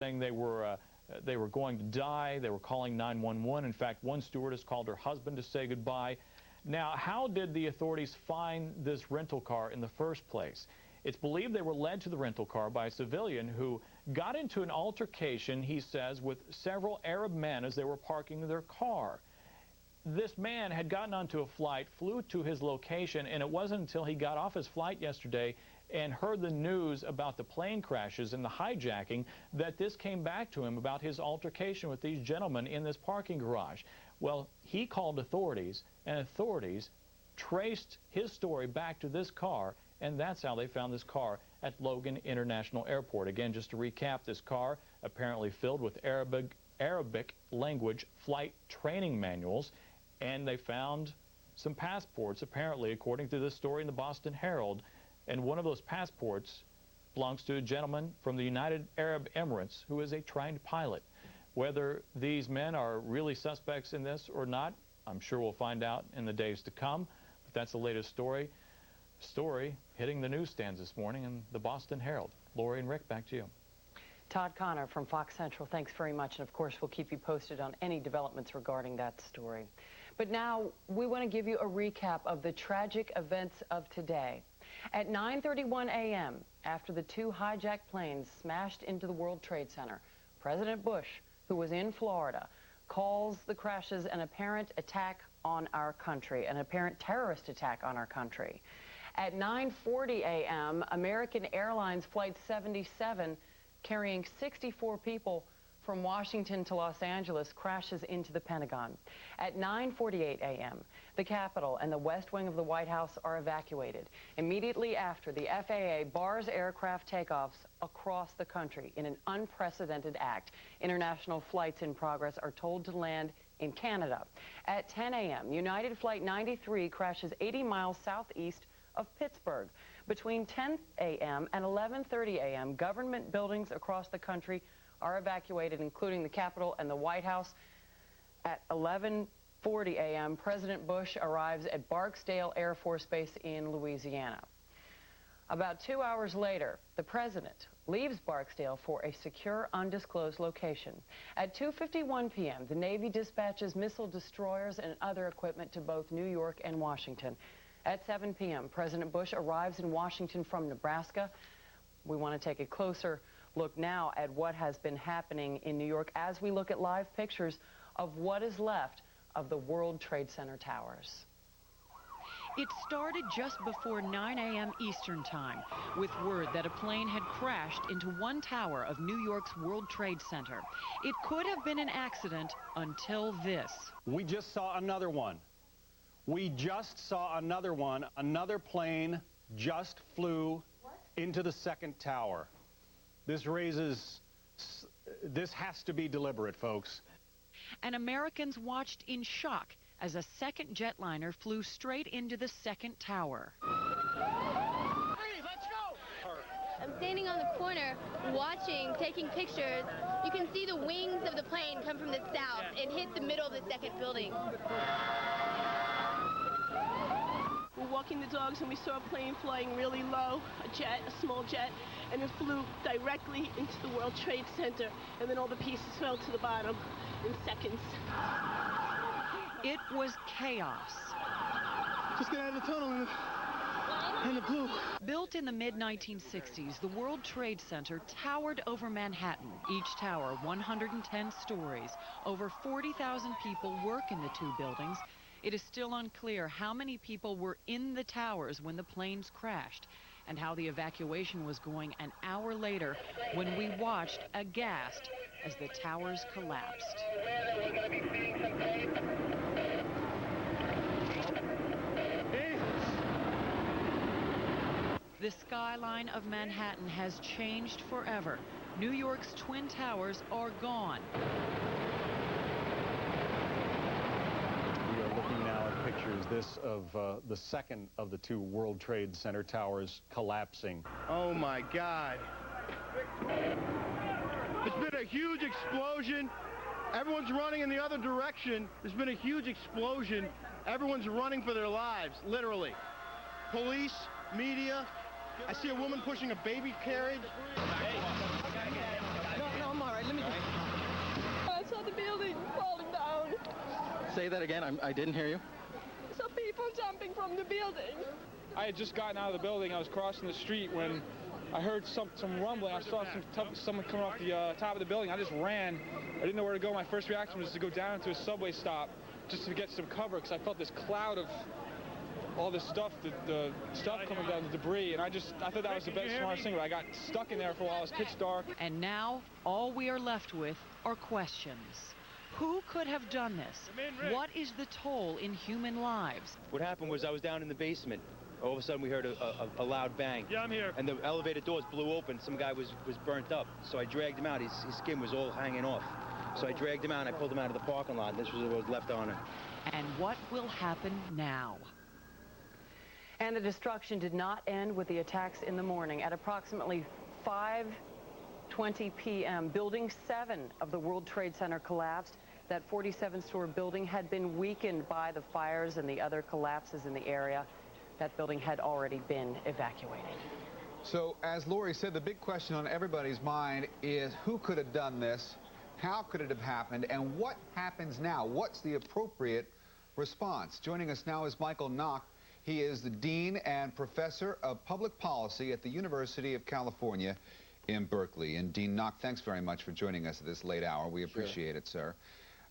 saying they were going to die. They were calling 911. In fact, one stewardess called her husband to say goodbye. Now, how did the authorities find this rental car in the first place? It's believed they were led to the rental car by a civilian who got into an altercation, he says, with several Arab men as they were parking their car. This man had gotten onto a flight, flew to his location, and it wasn't until he got off his flight yesterday and heard the news about the plane crashes and the hijacking that this came back to him about his altercation with these gentlemen in this parking garage. Well, he called authorities, and authorities traced his story back to this car, and that's how they found this car at Logan International Airport. Again, just to recap, this car apparently filled with Arabic language flight training manuals, and they found some passports, apparently, according to this story in the Boston Herald. And one of those passports belongs to a gentleman from the United Arab Emirates who is a trained pilot. Whether these men are really suspects in this or not, I'm sure we'll find out in the days to come. But that's the latest story hitting the newsstands this morning in the Boston Herald. Lori and Rick, back to you. Todd Connor from Fox Central, thanks very much. And of course, we'll keep you posted on any developments regarding that story. But now we want to give you a recap of the tragic events of today. At 9:31 a.m., after the two hijacked planes smashed into the World Trade Center, President Bush, who was in Florida, calls the crashes an apparent attack on our country, an apparent terrorist attack on our country. At 9:40 a.m., American Airlines Flight 77, carrying 64 people from Washington to Los Angeles, crashes into the Pentagon. At 9:48 a.m., the Capitol and the West Wing of the White House are evacuated. Immediately after, the FAA bars aircraft takeoffs across the country in an unprecedented act. International flights in progress are told to land in Canada. At 10 a.m., United Flight 93 crashes 80 miles southeast of Pittsburgh. Between 10 a.m. and 11:30 a.m., government buildings across the country are evacuated, including the Capitol and the White House. At 11:40 a.m., President Bush arrives at Barksdale Air Force Base in Louisiana. About 2 hours later, the president leaves Barksdale for a secure, undisclosed location. At 2:51 p.m., the Navy dispatches missile destroyers and other equipment to both New York and Washington. At 7 p.m., President Bush arrives in Washington from Nebraska. We want to take a closer look now at what has been happening in New York as we look at live pictures of what is left of the World Trade Center towers. It started just before 9 a.m. Eastern Time with word that a plane had crashed into one tower of New York's World Trade Center. It could have been an accident until this. We just saw another one. We just saw another one. Another plane just flew into the second tower. This has to be deliberate, folks. And Americans watched in shock as a second jetliner flew straight into the second tower. Let's go! I'm standing on the corner watching, taking pictures. You can see the wings of the plane come from the south and hit the middle of the second building. We're walking the dogs and we saw a plane flying really low, a small jet, and it flew directly into the World Trade Center, and then all the pieces fell to the bottom in seconds. It was chaos. Just get out of the tunnel and it blew. Built in the mid-1960s, the World Trade Center towered over Manhattan. Each tower 110 stories. Over 40,000 people work in the two buildings. It is still unclear how many people were in the towers when the planes crashed and how the evacuation was going an hour later when we watched aghast as the towers collapsed. The skyline of Manhattan has changed forever. New York's Twin Towers are gone. Looking now at pictures, this of the second of the two World Trade Center towers collapsing. Oh my God. It's been a huge explosion. Everyone's running in the other direction. There's been a huge explosion. Everyone's running for their lives, literally. Police, media. I see a woman pushing a baby carriage. No, I'm all right. Say that again. I didn't hear you. So people jumping from the building. I had just gotten out of the building. I was crossing the street when I heard some rumbling. I saw someone coming off the top of the building. I just ran. I didn't know where to go. My first reaction was to go down into a subway stop just to get some cover, because I felt this cloud of all this stuff, the stuff coming down, the debris, and I thought that was the best, smartest thing, but I got stuck in there for a while. It was pitch dark. And now, all we are left with are questions. Who could have done this? What is the toll in human lives? What happened was I was down in the basement. All of a sudden, we heard a loud bang. Yeah, I'm here. And the elevator doors blew open. Some guy was burnt up. So I dragged him out. His skin was all hanging off. So I dragged him out, and I pulled him out of the parking lot. This was what was left on him. And what will happen now? And the destruction did not end with the attacks in the morning. At approximately 5:20 p.m., Building 7 of the World Trade Center collapsed. That 47-story building had been weakened by the fires and the other collapses in the area. That building had already been evacuated. So, as Lori said, the big question on everybody's mind is who could have done this, how could it have happened, and what happens now? What's the appropriate response? Joining us now is Michael Nock. He is the Dean and Professor of Public Policy at the University of California in Berkeley. And Dean Nock, thanks very much for joining us at this late hour. We appreciate it, sir.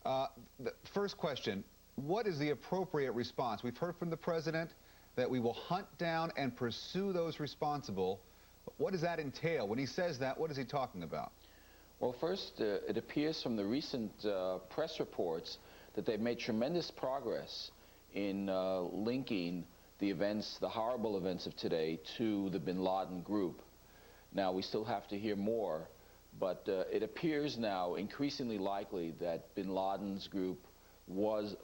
The first question, what is the appropriate response? We've heard from the President that we will hunt down and pursue those responsible. What does that entail? When he says that, what is he talking about? Well, first, it appears from the recent press reports that they've made tremendous progress in linking the events, the horrible events of today, to the bin Laden group. Now, we still have to hear more, but it appears now increasingly likely that bin Laden's group was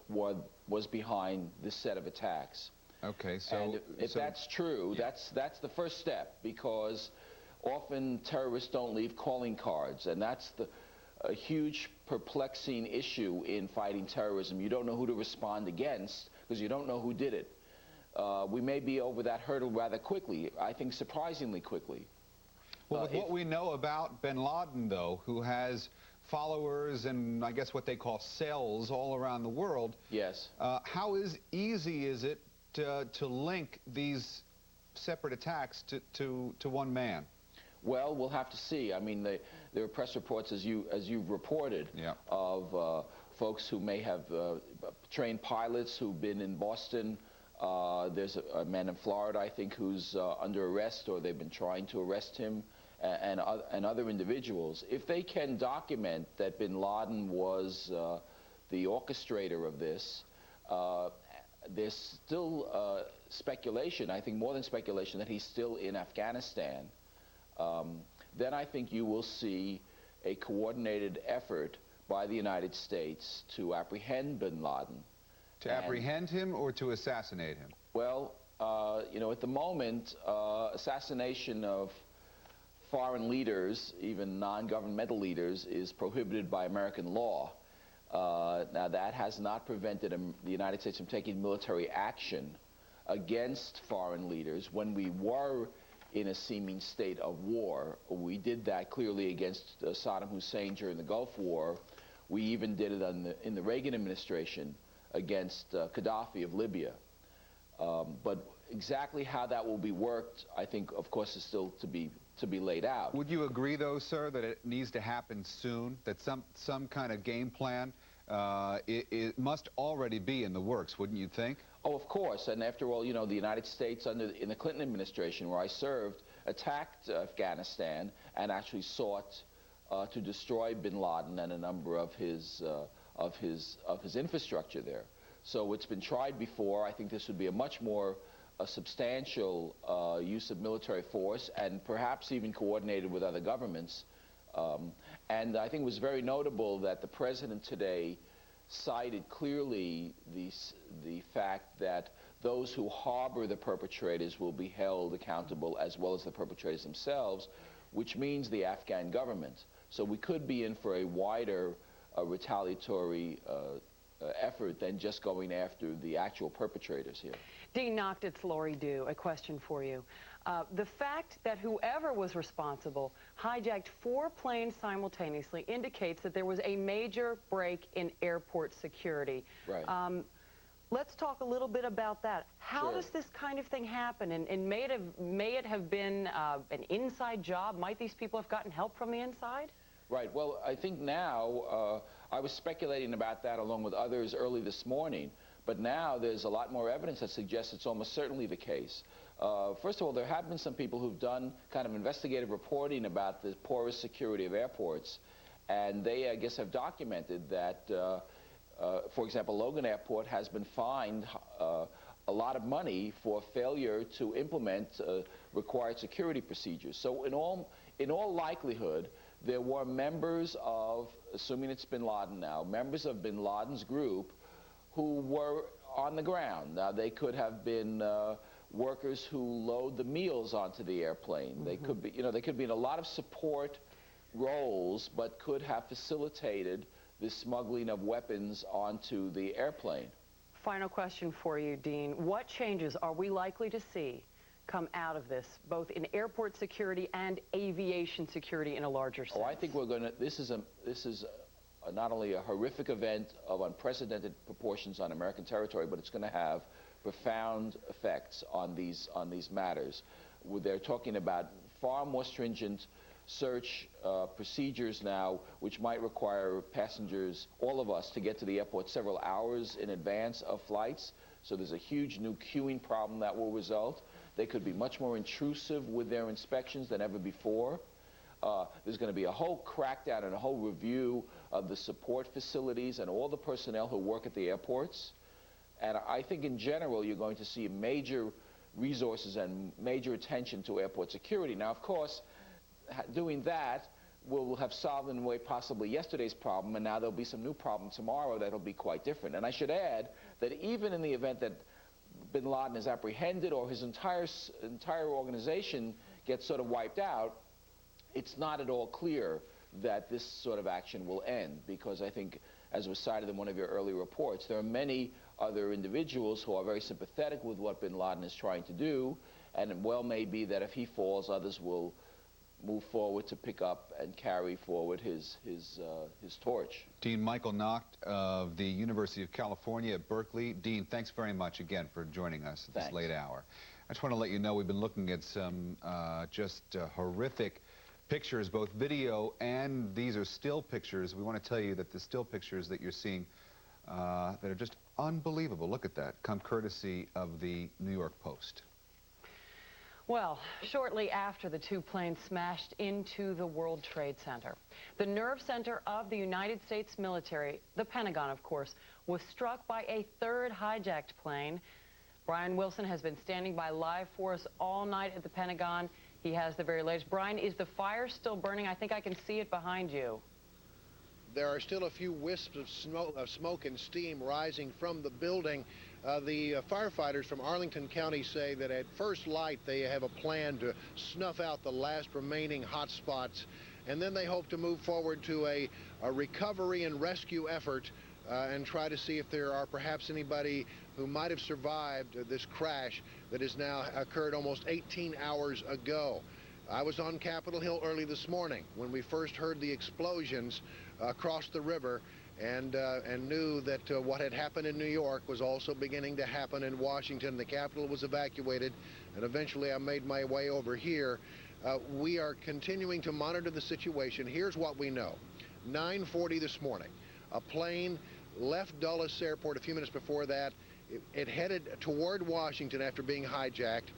behind this set of attacks. Okay, so... And if that's true, yeah, that's the first step, because often terrorists don't leave calling cards, and that's a huge perplexing issue in fighting terrorism. You don't know who to respond against because you don't know who did it. We may be over that hurdle rather quickly, I think surprisingly quickly. Well, with what we know about bin Laden, though, who has followers and I guess what they call cells all around the world, yes, how easy is it to link these separate attacks to one man? Well, we'll have to see. I mean, there are press reports, as you've reported, yeah, of folks who may have trained pilots who've been in Boston. There's a man in Florida, I think, who's under arrest, or they've been trying to arrest him, and other individuals. If they can document that bin Laden was the orchestrator of this, there's still speculation, I think more than speculation, that he's still in Afghanistan. Then I think you will see a coordinated effort by the United States to apprehend bin Laden. To apprehend him or to assassinate him? Well, you know, at the moment, assassination of foreign leaders, even non-governmental leaders, is prohibited by American law. Now, that has not prevented the United States from taking military action against foreign leaders. When we were in a seeming state of war, we did that clearly against Saddam Hussein during the Gulf War. We even did it in the Reagan administration against Gaddafi of Libya. But exactly how that will be worked, I think, of course, is still to be laid out. Would you agree, though, sir, that it needs to happen soon, that some kind of game plan it must already be in the works, wouldn't you think? Oh, of course. And after all, you know, the United States in the Clinton administration, where I served, attacked Afghanistan and actually sought to destroy bin Laden and a number of his infrastructure there. So it's been tried before. I think this would be a much more substantial use of military force, and perhaps even coordinated with other governments. And I think it was very notable that the President today cited clearly the fact that those who harbor the perpetrators will be held accountable, as well as the perpetrators themselves, which means the Afghan government. So we could be in for a wider retaliatory effort than just going after the actual perpetrators here. Dean Nock, it's Lori Dew. A question for you. The fact that whoever was responsible hijacked 4 planes simultaneously indicates that there was a major break in airport security. Right. Let's talk a little bit about that. How does this kind of thing happen? And may it have been an inside job? Might these people have gotten help from the inside? Right. Well, I think now, I was speculating about that along with others early this morning, but now there's a lot more evidence that suggests it's almost certainly the case. First of all, there have been some people who've done kind of investigative reporting about the porous security of airports, and they, I guess, have documented that, for example, Logan Airport has been fined a lot of money for failure to implement required security procedures. So in all likelihood, there were members of, assuming it's bin Laden now, members of bin Laden's group who were on the ground. Now, they could have been workers who load the meals onto the airplane. They could be, they could be in a lot of support roles, but could have facilitated the smuggling of weapons onto the airplane. Final question for you, Dean. What changes are we likely to see come out of this, both in airport security and aviation security in a larger sense? Oh, I think we're going to, this is not only a horrific event of unprecedented proportions on American territory, but it's going to have profound effects on these matters. They're talking about far more stringent search procedures now, which might require passengers, all of us, to get to the airport several hours in advance of flights. So there's a huge new queuing problem that will result. They could be much more intrusive with their inspections than ever before. There's going to be a whole crackdown and a whole review of the support facilities and all the personnel who work at the airports. And I think in general you're going to see major resources and major attention to airport security. Now, of course, doing that will have solved in a way possibly yesterday's problem, and now there'll be some new problem tomorrow that'll be quite different. And I should add that even in the event that bin Laden is apprehended or his entire organization gets sort of wiped out, it's not at all clear that this sort of action will end, because I think, as was cited in one of your early reports, there are many other individuals who are very sympathetic with what bin Laden is trying to do, and it well may be that if he falls, others will move forward to pick up and carry forward his torch. Dean Michael Nacht of the University of California at Berkeley. Dean, thanks very much again for joining us at this late hour. I just want to let you know we've been looking at some just horrific pictures, both video and these are still pictures. We want to tell you that the still pictures that you're seeing that are just unbelievable, look at that, come courtesy of the New York Post. Well, shortly after the 2 planes smashed into the World Trade Center, the nerve center of the United States military, the Pentagon, of course, was struck by a 3rd hijacked plane. Brian Wilson has been standing by live for us all night at the Pentagon. He has the very latest. Brian, is the fire still burning? I think I can see it behind you. There are still a few wisps of smoke and steam rising from the building. The firefighters from Arlington County say that at first light they have a plan to snuff out the last remaining hot spots, and then they hope to move forward to a recovery and rescue effort and try to see if there are perhaps anybody who might have survived this crash that has now occurred almost 18 hours ago. I was on Capitol Hill early this morning when we first heard the explosions across the river, and knew that what had happened in New York was also beginning to happen in Washington. The Capitol was evacuated, and eventually I made my way over here. We are continuing to monitor the situation. Here's what we know. 9:40 this morning, a plane left Dulles Airport a few minutes before that. It headed toward Washington after being hijacked,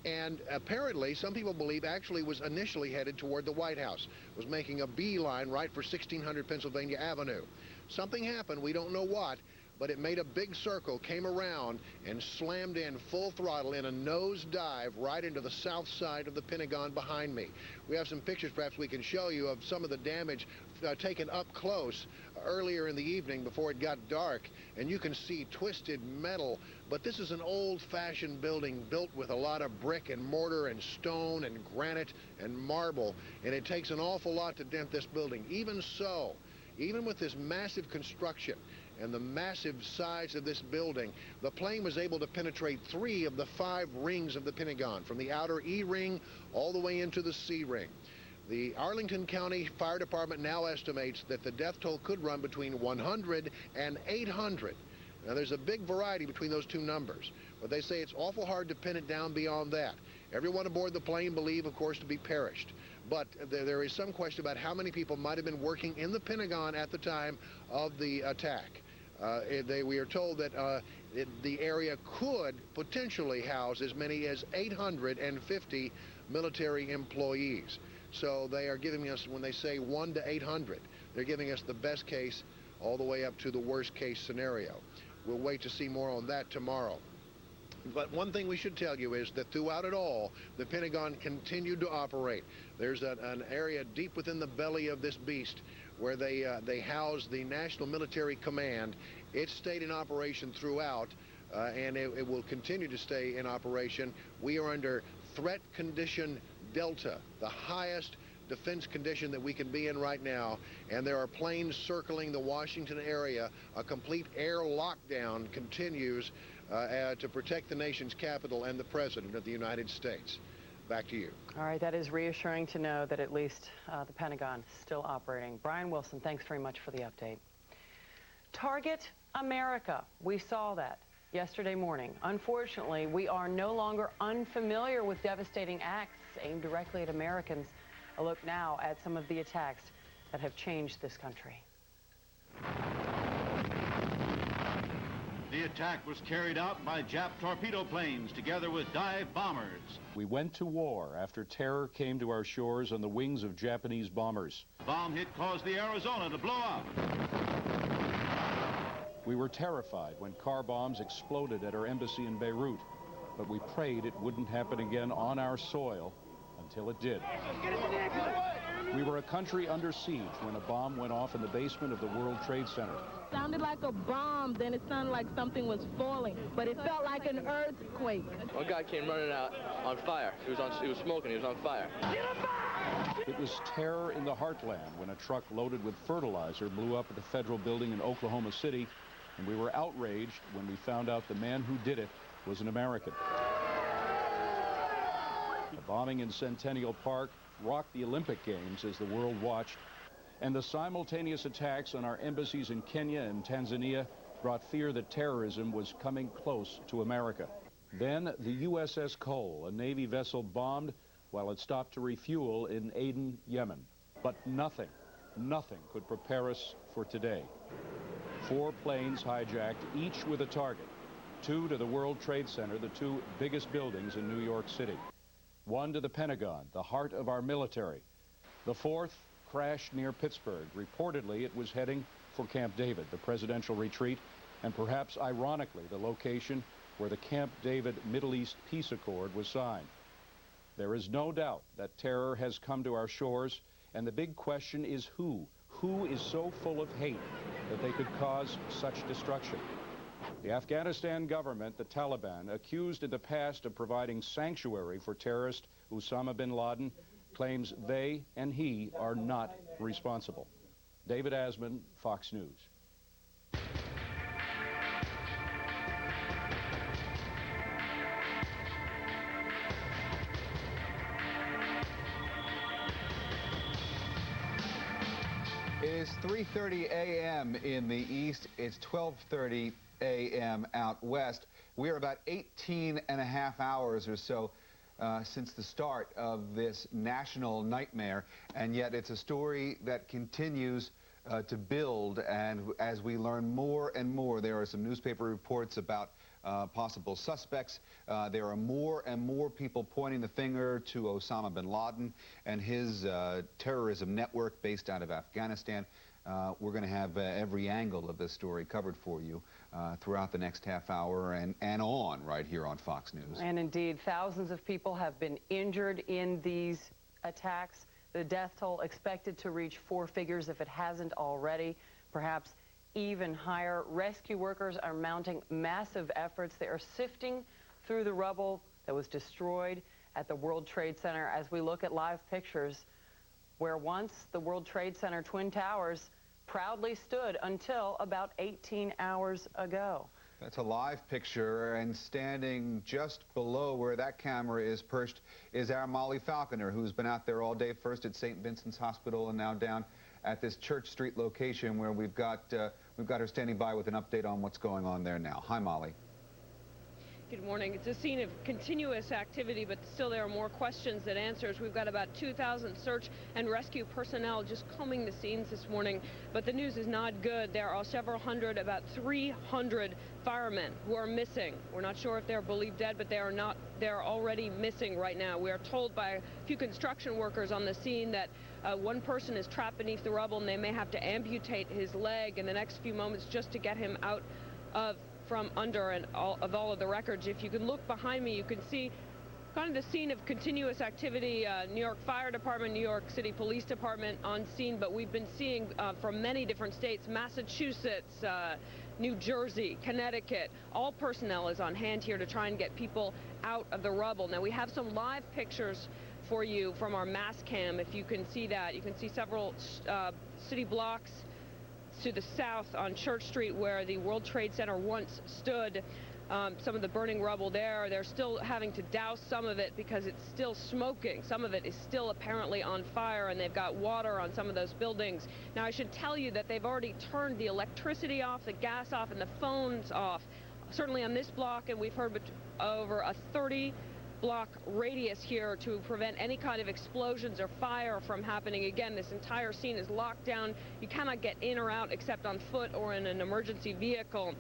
and apparently some people believe actually was initially headed toward the White House, was making a beeline right for 1600 Pennsylvania Avenue. Something happened, we don't know what, but it made a big circle, came around, and slammed in full throttle in a nose dive right into the south side of the Pentagon behind me. We have some pictures perhaps we can show you of some of the damage taken up close earlier in the evening before it got dark, and you can see twisted metal. But this is an old-fashioned building built with a lot of brick and mortar and stone and granite and marble, and it takes an awful lot to dent this building. Even so, even with this massive construction and the massive size of this building, the plane was able to penetrate 3 of the 5 rings of the Pentagon, from the outer E ring all the way into the C ring. The Arlington County Fire Department now estimates that the death toll could run between 100 and 800. Now, there's a big variety between those two numbers, but they say it's awful hard to pin it down beyond that. Everyone aboard the plane believed, of course, to be perished. But there is some question about how many people might have been working in the Pentagon at the time of the attack. We are told that the area could potentially house as many as 850 military employees. So they are giving us, when they say 1 to 800, they're giving us the best case all the way up to the worst case scenario. We'll wait to see more on that tomorrow. But one thing we should tell you is that throughout it all, the Pentagon continued to operate. There's an area deep within the belly of this beast where they house the National Military Command. It stayed in operation throughout, and it will continue to stay in operation. We are under threat condition Delta, the highest defense condition that we can be in right now, and there are planes circling the Washington area. A complete air lockdown continues to protect the nation's capital and the President of the United States. Back to you. All right, that is reassuring to know that at least the Pentagon is still operating. Brian Wilson, thanks very much for the update. Target America. We saw that yesterday morning. Unfortunately, we are no longer unfamiliar with devastating acts aimed directly at Americans. A look now at some of the attacks that have changed this country. The attack was carried out by Jap torpedo planes together with dive bombers. We went to war after terror came to our shores on the wings of Japanese bombers. Bomb hit caused the Arizona to blow up. We were terrified when car bombs exploded at our embassy in Beirut, but we prayed it wouldn't happen again on our soil until it did. We were a country under siege when a bomb went off in the basement of the World Trade Center. It sounded like a bomb, then it sounded like something was falling, but it felt like an earthquake. One guy came running out on fire. He was smoking, he was on fire. It was terror in the heartland when a truck loaded with fertilizer blew up at the federal building in Oklahoma City, and we were outraged when we found out the man who did it was an American. The bombing in Centennial Park rocked the Olympic Games as the world watched, and the simultaneous attacks on our embassies in Kenya and Tanzania brought fear that terrorism was coming close to America. Then the USS Cole, a Navy vessel, bombed while it stopped to refuel in Aden, Yemen. But nothing could prepare us for today. 4 planes hijacked, each with a target. 2 to the World Trade Center, the 2 biggest buildings in New York City. 1 to the Pentagon, the heart of our military. The 4th crashed near Pittsburgh. Reportedly, it was heading for Camp David, the presidential retreat, and perhaps ironically, the location where the Camp David Middle East Peace Accord was signed. There is no doubt that terror has come to our shores, and the big question is who? Who is so full of hate that they could cause such destruction? The Afghanistan government, the Taliban, accused in the past of providing sanctuary for terrorist Osama bin Laden, claims they and he are not responsible. David Asman, Fox News. It is 3:30 a.m. in the east. It's 12:30 a.m. out west. We are about 18 and a half hours or so since the start of this national nightmare, and yet it's a story that continues to build, and as we learn more and more, there are some newspaper reports about possible suspects. There are more and more people pointing the finger to Osama bin Laden and his terrorism network based out of Afghanistan. We're going to have every angle of this story covered for you throughout the next half hour and on right here on Fox News. And indeed, thousands of people have been injured in these attacks. The death toll expected to reach 4 figures if it hasn't already, perhaps even higher. Rescue workers are mounting massive efforts. They are sifting through the rubble that was destroyed at the World Trade Center as we look at live pictures where once the World Trade Center Twin Towers proudly stood until about 18 hours ago. That's a live picture, and standing just below where that camera is perched is our Molly Falconer, who's been out there all day, first at St. Vincent's Hospital and now down at this Church Street location where we've got her standing by with an update on what's going on there now. Hi, Molly. Good morning. It's a scene of continuous activity, but still there are more questions than answers. We've got about 2,000 search and rescue personnel just combing the scenes this morning, but the news is not good. There are several hundred, about 300 firemen who are missing. We're not sure if they're believed dead, but they're already missing right now. We are told by a few construction workers on the scene that one person is trapped beneath the rubble and they may have to amputate his leg in the next few moments just to get him out from under all of the wreckage. If you can look behind me, you can see kind of the scene of continuous activity. New York Fire Department, New York City Police Department on scene, but we've been seeing from many different states, Massachusetts, New Jersey, Connecticut, all personnel is on hand here to try and get people out of the rubble. Now we have some live pictures for you from our mass cam. If you can see that, you can see several city blocks to the south on Church Street where the World Trade Center once stood. Some of the burning rubble there, they're still having to douse some of it because it's still smoking. Some of it is still apparently on fire, and they've got water on some of those buildings. Now I should tell you that they've already turned the electricity off, the gas off, and the phones off. Certainly on this block, and we've heard over a 30-block radius here to prevent any kind of explosions or fire from happening. Again, this entire scene is locked down. You cannot get in or out except on foot or in an emergency vehicle.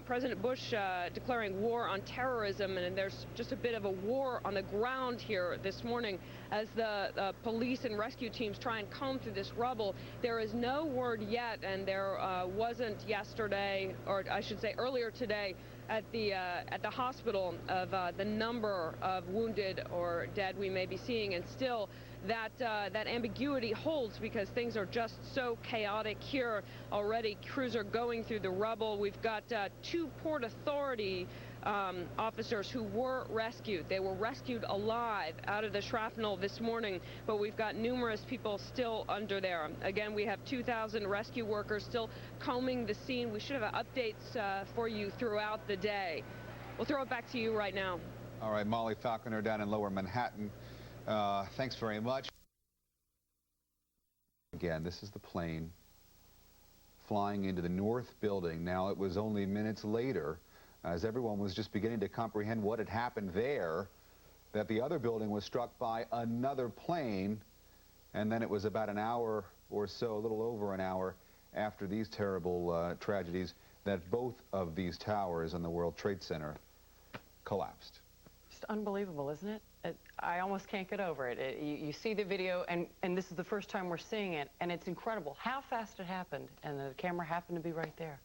President Bush declaring war on terrorism, and there's just a bit of a war on the ground here this morning as the police and rescue teams try and comb through this rubble. There is no word yet, and there wasn't yesterday, or I should say earlier today, at the hospital of the number of wounded or dead we may be seeing, and still that ambiguity holds because things are just so chaotic here already. Crews are going through the rubble. We've got two Port Authority officers who were rescued. They were rescued alive out of the shrapnel this morning, but we've got numerous people still under there. Again, we have 2,000 rescue workers still combing the scene. We should have updates for you throughout the day. We'll throw it back to you right now. All right, Molly Falconer down in Lower Manhattan. Thanks very much. Again, this is the plane flying into the North Building. Now, it was only minutes later, as everyone was just beginning to comprehend what had happened there, that the other building was struck by another plane, and then it was about an hour or so, a little over an hour, after these terrible tragedies that both of these towers on the World Trade Center collapsed. Just unbelievable, isn't it? I almost can't get over it. You see the video, and this is the first time we're seeing it, and it's incredible how fast it happened, and the camera happened to be right there.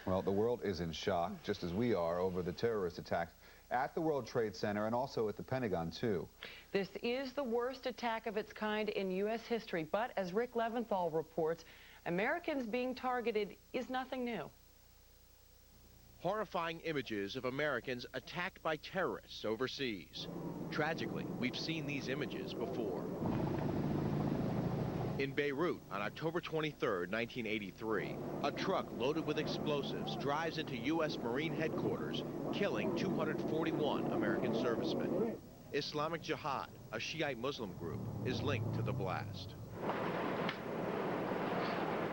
Well, the world is in shock, just as we are, over the terrorist attacks at the World Trade Center and also at the Pentagon, too. This is the worst attack of its kind in U.S. history, but as Rick Leventhal reports, Americans being targeted is nothing new. Horrifying images of Americans attacked by terrorists overseas. Tragically, we've seen these images before. In Beirut on October 23, 1983, a truck loaded with explosives drives into U.S. Marine headquarters, killing 241 American servicemen. Islamic Jihad, a Shiite Muslim group, is linked to the blast.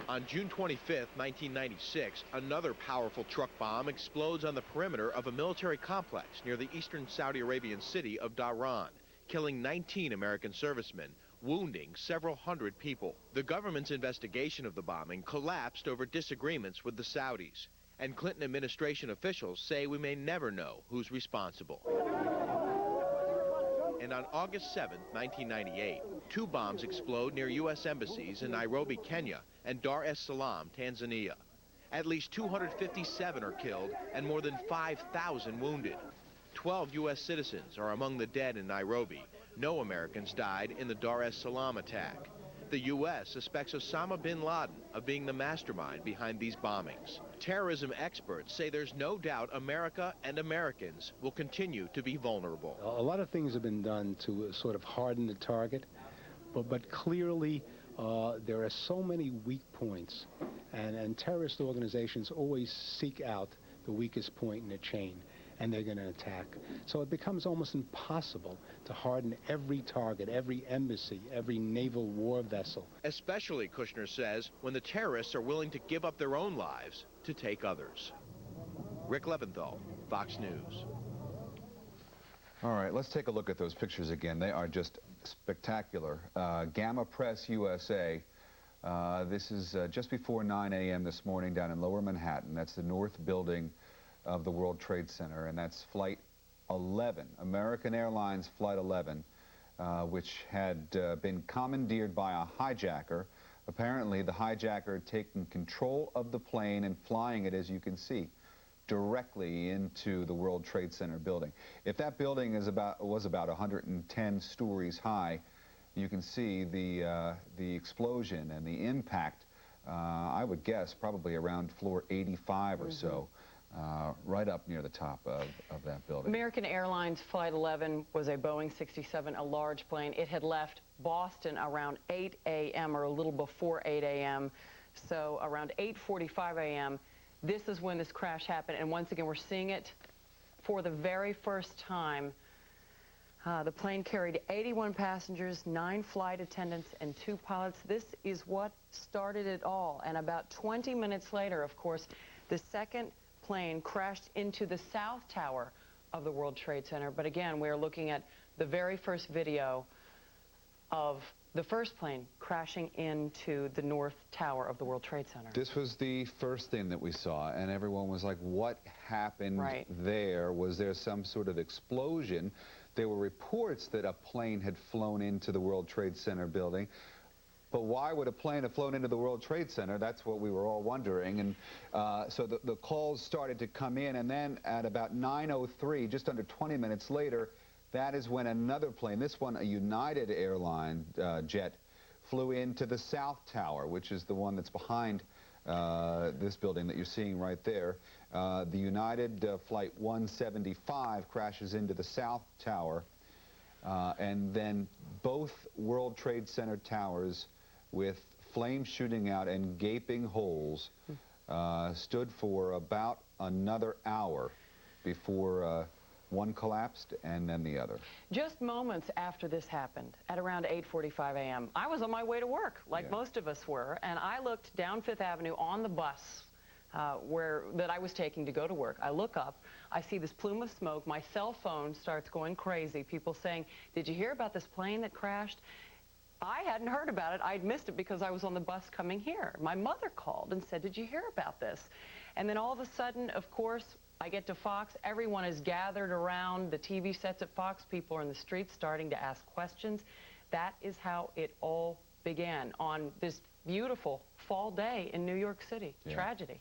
On June 25, 1996, another powerful truck bomb explodes on the perimeter of a military complex near the eastern Saudi Arabian city of Dhahran, killing 19 American servicemen, wounding several hundred people. The government's investigation of the bombing collapsed over disagreements with the Saudis, and Clinton administration officials say we may never know who's responsible. And on August 7, 1998, two bombs explode near U.S. embassies in Nairobi, Kenya, and Dar es Salaam, Tanzania. At least 257 are killed and more than 5,000 wounded. 12 U.S. citizens are among the dead in Nairobi. No Americans died in the Dar es Salaam attack. The U.S. suspects Osama bin Laden of being the mastermind behind these bombings. Terrorism experts say there's no doubt America and Americans will continue to be vulnerable. A lot of things have been done to sort of harden the target, but clearly There are so many weak points, and terrorist organizations always seek out the weakest point in the chain, and they're going to attack. So it becomes almost impossible to harden every target, every embassy, every naval war vessel. Especially, Kushner says, when the terrorists are willing to give up their own lives to take others. Rick Leventhal, Fox News. All right, let's take a look at those pictures again. They are just spectacular. Gamma Press USA. This is just before 9 a.m. this morning down in Lower Manhattan. That's the north building of the World Trade Center, and that's Flight 11, American Airlines Flight 11, which had been commandeered by a hijacker. Apparently, the hijacker had taken control of the plane and flying it, as you can see, directly into the World Trade Center building. If that building was about 110 stories high, you can see the explosion and the impact, I would guess, probably around floor 85 or so, right up near the top of that building. American Airlines Flight 11 was a Boeing 67, a large plane. It had left Boston around 8 a.m. or a little before 8 a.m., so around 8:45 a.m., this is when this crash happened, and once again, we're seeing it for the very first time. The plane carried 81 passengers, 9 flight attendants, and 2 pilots. This is what started it all, and about 20 minutes later, of course, the second plane crashed into the South Tower of the World Trade Center. But again, we are looking at the very first video of the first plane crashing into the North Tower of the World Trade Center. This was the first thing that we saw, and everyone was like, what happened there? Was there some sort of explosion? There were reports that a plane had flown into the World Trade Center building. But why would a plane have flown into the World Trade Center? That's what we were all wondering. And so the calls started to come in, and then at about 9:03, just under 20 minutes later, that is when another plane, this one a United Airline jet, flew into the South Tower, which is the one that's behind this building that you're seeing right there. The United Flight 175 crashes into the South Tower, and then both World Trade Center towers, with flames shooting out and gaping holes, stood for about another hour before one collapsed and then the other. Just moments after this happened, at around 8:45 a.m., I was on my way to work, like most of us were, and I looked down Fifth Avenue on the bus that I was taking to go to work. I look up, I see this plume of smoke, my cell phone starts going crazy, people saying, did you hear about this plane that crashed? I hadn't heard about it. I'd missed it because I was on the bus coming here. My mother called and said, did you hear about this? And then all of a sudden, of course, I get to Fox, everyone is gathered around the TV sets at Fox, people are in the streets starting to ask questions. That is how it all began on this beautiful fall day in New York City. Tragedy.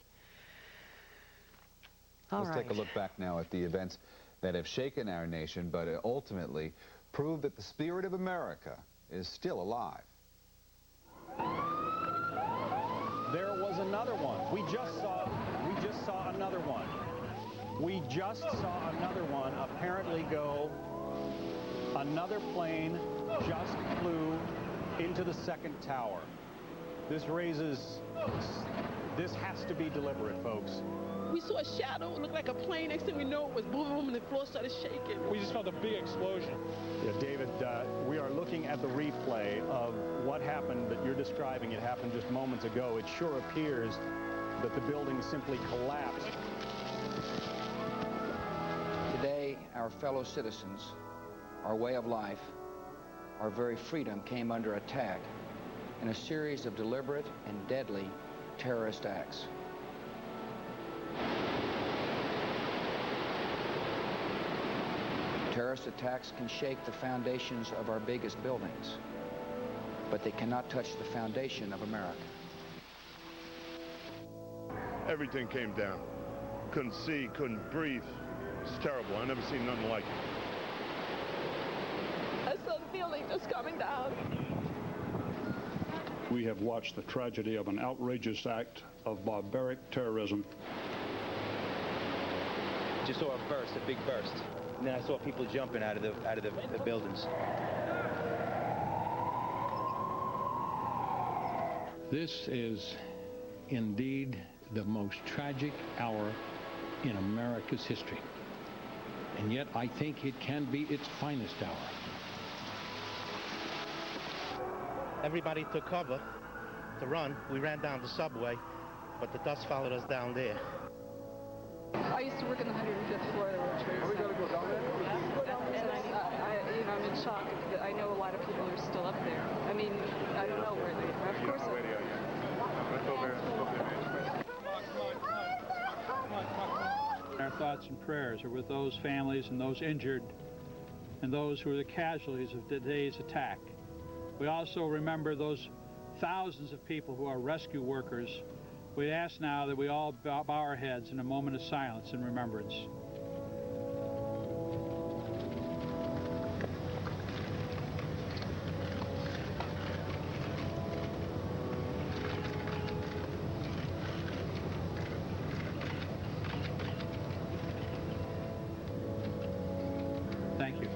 Let's take a look back now at the events that have shaken our nation, but ultimately prove that the spirit of America is still alive. There was another one. We just saw another one. We just saw another one apparently go. Another plane just flew into the second tower. This has to be deliberate, folks. We saw a shadow. It looked like a plane. Next thing we know, it was boom, boom, and the floor started shaking. We just felt a big explosion. Yeah, David, we are looking at the replay of what happened that you're describing. It happened just moments ago. It sure appears that the building simply collapsed. Today, our fellow citizens, our way of life, our very freedom came under attack in a series of deliberate and deadly terrorist acts. Terrorist attacks can shake the foundations of our biggest buildings, but they cannot touch the foundation of America. Everything came down. Couldn't see, couldn't breathe. It's terrible. I've never seen nothing like it. I saw the building just coming down. We have watched the tragedy of an outrageous act of barbaric terrorism. Just saw a burst, a big burst. And then I saw people jumping out of the buildings. This is indeed the most tragic hour in America's history. And yet I think it can be its finest hour. Everybody took cover to run. We ran down the subway, but the dust followed us down there. I used to work in the 105th floor of the World Trade Center. Are we going to go down there? I'm in shock. I know a lot of people are still up there. I mean, I don't know where they are. Of course. Our thoughts and prayers are with those families and those injured and those who are the casualties of today's attack. We also remember those thousands of people who are rescue workers. We ask now that we all bow our heads in a moment of silence and remembrance. Thank you.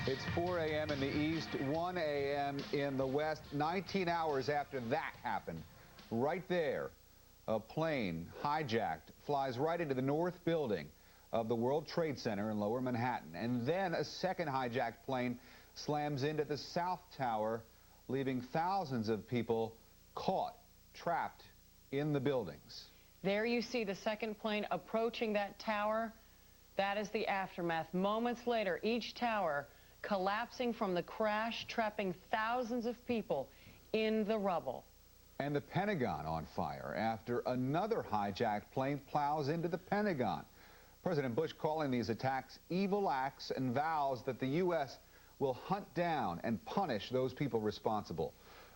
It's 4 a.m. in the east, 1 a.m. in the west. 19 hours after that happened, right there, a plane hijacked flies right into the north building of the World Trade Center in Lower Manhattan. And then a second hijacked plane slams into the South Tower, leaving thousands of people caught, trapped in the buildings. There you see the second plane approaching that tower. That is the aftermath. Moments later, each tower collapsing from the crash, trapping thousands of people in the rubble. And the Pentagon on fire after another hijacked plane plows into the Pentagon. President Bush calling these attacks evil acts and vows that the U.S. will hunt down and punish those people responsible.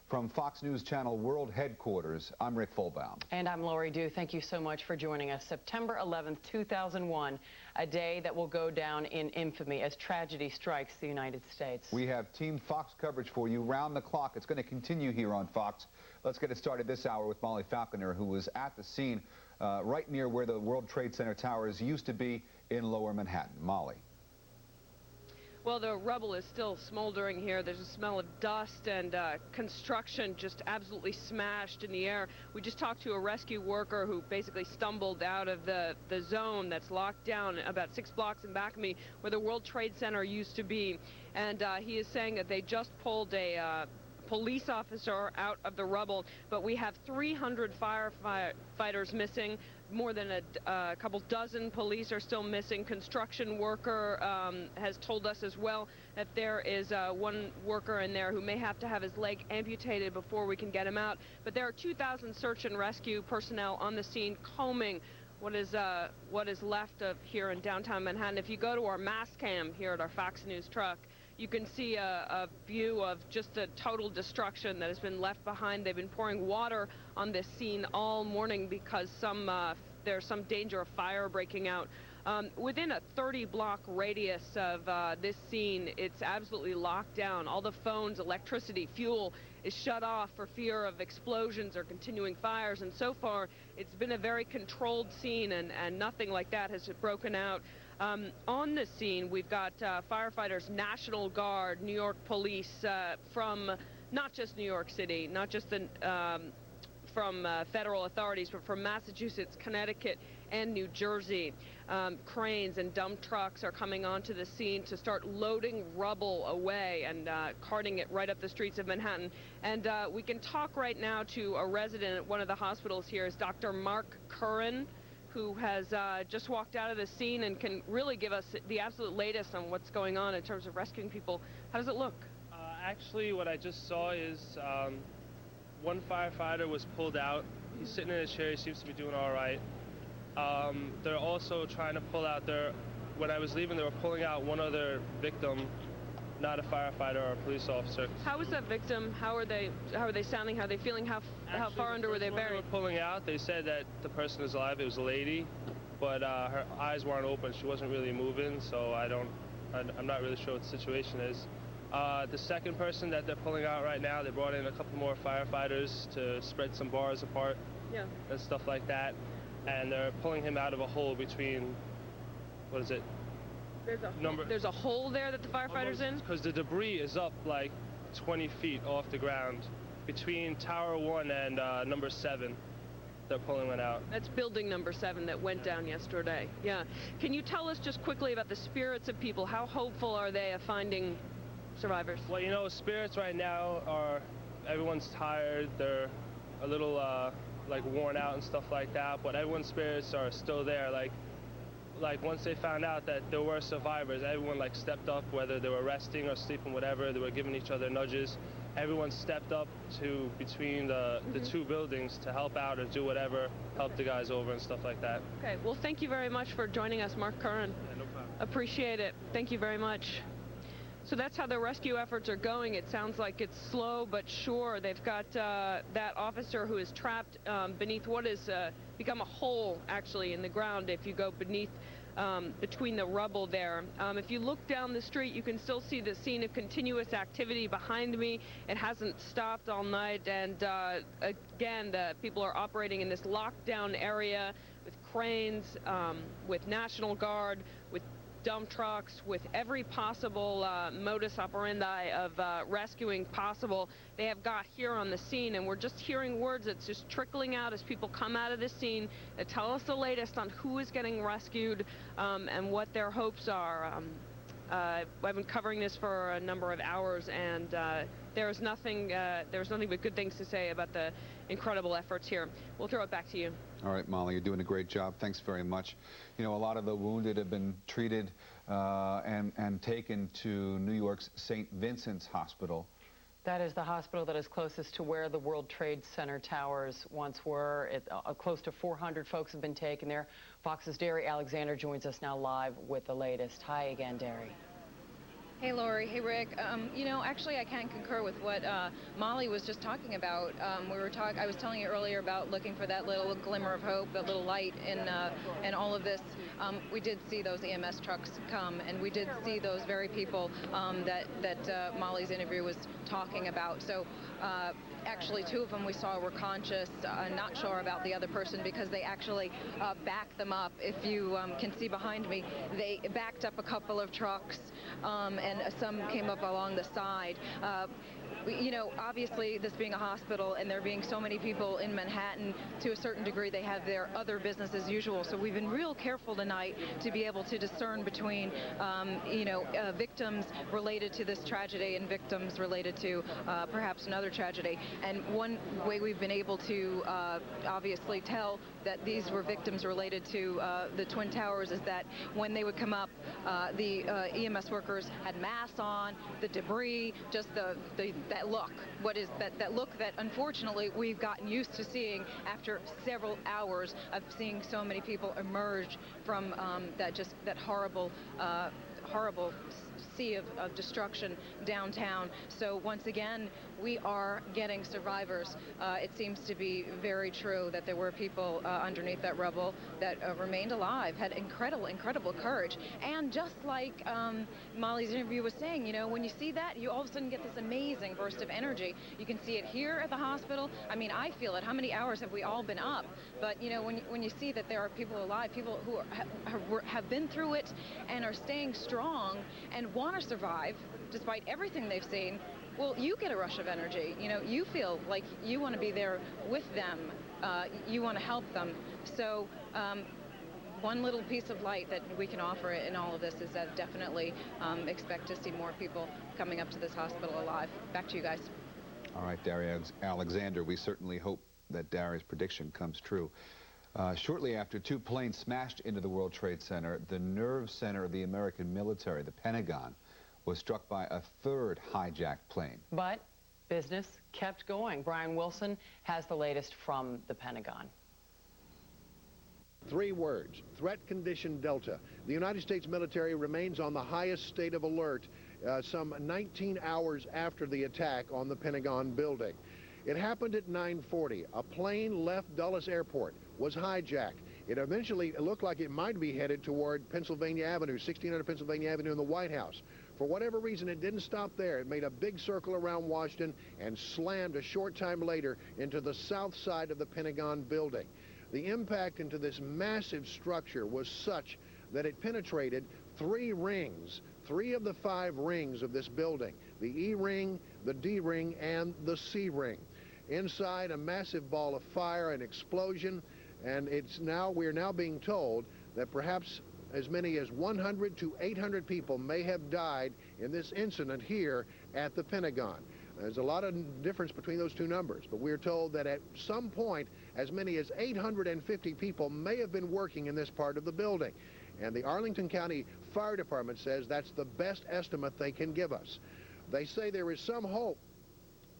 From Fox News Channel World Headquarters, I'm Rick Fulbaum. And I'm Lori Dew. Thank you so much for joining us. September 11th, 2001, a day that will go down in infamy as tragedy strikes the United States. We have Team Fox coverage for you round the clock. It's going to continue here on Fox. Let's get it started this hour with Molly Falconer, who was at the scene right near where the World Trade Center towers used to be in Lower Manhattan. Molly. Well, the rubble is still smoldering here. There's a smell of dust and construction just absolutely smashed in the air. We just talked to a rescue worker who basically stumbled out of the zone that's locked down about 6 blocks in back of me where the World Trade Center used to be. And he is saying that they just pulled a police officer out of the rubble, but we have 300 firefighters missing. More than a couple dozen police are still missing. Construction worker has told us as well that there is one worker in there who may have to have his leg amputated before we can get him out. But there are 2,000 search and rescue personnel on the scene combing what is left of here in downtown Manhattan. If you go to our mass cam here at our Fox News truck, you can see a view of just the total destruction that has been left behind. They've been pouring water on this scene all morning because there's some danger of fire breaking out. Within a 30-block radius of this scene, it's absolutely locked down. All the phones, electricity, fuel is shut off for fear of explosions or continuing fires. And so far, it's been a very controlled scene, and nothing like that has broken out. On the scene, we've got firefighters, National Guard, New York police from not just New York City, not just from federal authorities, but from Massachusetts, Connecticut, and New Jersey. Cranes and dump trucks are coming onto the scene to start loading rubble away and carting it right up the streets of Manhattan. And we can talk right now to a resident at one of the hospitals here, is Dr. Mark Curran, who has just walked out of the scene and can really give us the absolute latest on what's going on in terms of rescuing people. How does it look? Actually, what I just saw is one firefighter was pulled out. He's sitting in a chair. He seems to be doing all right. They're also trying to pull out when I was leaving, they were pulling out one other victim, not a firefighter or a police officer. How is that victim? How are they sounding? How are they feeling? How far under were they buried? They were pulling out. They said that the person is alive. It was a lady, but her eyes weren't open. She wasn't really moving, so I'm not really sure what the situation is. The second person that they're pulling out right now, they brought in a couple more firefighters to spread some bars apart, and stuff like that. And they're pulling him out of a hole between, what is it? There's a hole there that the firefighter's in? Because the debris is up like 20 feet off the ground between Tower 1 and number 7. They're pulling one out. That's building number 7 that went down yesterday. Yeah. Can you tell us just quickly about the spirits of people? How hopeful are they of finding survivors? Well, you know, spirits right now are, everyone's tired. They're a little like worn out and stuff like that, but everyone's spirits are still there. Like once they found out that there were survivors, everyone like stepped up, whether they were resting or sleeping, whatever. They were giving each other nudges. Everyone stepped up to between the two buildings to help out or do whatever, help the guys over and stuff like that. Okay, well, thank you very much for joining us, Mark Curran. Yeah, no problem. Appreciate it. Thank you very much. So that's how the rescue efforts are going. It sounds like it's slow but sure. They've got that officer who is trapped beneath what has become a hole, actually, in the ground if you go beneath, between the rubble there. If you look down the street, you can still see the scene of continuous activity behind me. It hasn't stopped all night, and again, the people are operating in this lockdown area with cranes, with National Guard, with dump trucks, with every possible modus operandi of rescuing possible. They have got here on the scene, and we're just hearing words that's just trickling out as people come out of the scene that tell us the latest on who is getting rescued and what their hopes are. I've been covering this for a number of hours, and there's nothing but good things to say about the incredible efforts here. We'll throw it back to you. All right, Molly, you're doing a great job. Thanks very much. You know, a lot of the wounded have been treated and taken to New York's St. Vincent's Hospital. That is the hospital that is closest to where the World Trade Center towers once were. Close to 400 folks have been taken there. Fox's Derry Alexander joins us now live with the latest. Hi again, Derry. Hey, Lori. Hey, Rick. You know, actually, I can't concur with what Molly was just talking about. I was telling you earlier about looking for that little glimmer of hope, that little light in all of this. We did see those EMS trucks come, and we did see those very people that Molly's interview was talking about. So Actually, two of them we saw were conscious. Not sure about the other person because they actually backed them up. If you can see behind me, they backed up a couple of trucks, and some came up along the side. You know, obviously, this being a hospital and there being so many people in Manhattan, to a certain degree, they have their other business as usual. So we've been real careful tonight to be able to discern between, you know, victims related to this tragedy and victims related to perhaps another tragedy. And one way we've been able to obviously tell that these were victims related to the Twin Towers is that when they would come up, the EMS workers had masks on, the debris, just that look. What is that look that unfortunately we've gotten used to seeing after several hours of seeing so many people emerge from that horrible sea of destruction downtown. So once again, we are getting survivors. It seems to be very true that there were people underneath that rubble that remained alive, had incredible courage. And just like Molly's interview was saying, you know, when you see that, you all of a sudden get this amazing burst of energy. You can see it here at the hospital. I mean, I feel it. How many hours have we all been up? But, you know, when you see that there are people alive, people who have been through it and are staying strong and want to survive despite everything they've seen, well, you get a rush of energy. You know, you feel like you want to be there with them. You want to help them. So one little piece of light that we can offer in all of this is that definitely expect to see more people coming up to this hospital alive. Back to you guys. All right, Daria Alexander, we certainly hope that Daria's prediction comes true. Shortly after two planes smashed into the World Trade Center, the nerve center of the American military, the Pentagon, was struck by a third hijacked plane. But business kept going. Brian Wilson has the latest from the Pentagon. 3 words: threat condition Delta. The United States military remains on the highest state of alert some 19 hours after the attack on the Pentagon building. It happened at 9:40. A plane left Dulles Airport, was hijacked. It eventually looked like it might be headed toward Pennsylvania Avenue, 1600 Pennsylvania Avenue in the White House. For whatever reason, it didn't stop there. It made a big circle around Washington and slammed a short time later into the south side of the Pentagon building. The impact into this massive structure was such that it penetrated 3 rings, 3 of the 5 rings of this building: the E ring, the D ring, and the C ring. Inside, a massive ball of fire, an explosion, and we're now being told that perhaps as many as 100 to 800 people may have died in this incident here at the Pentagon. There's a lot of difference between those two numbers, but we're told that at some point as many as 850 people may have been working in this part of the building. And the Arlington County Fire Department says that's the best estimate they can give us. They say there is some hope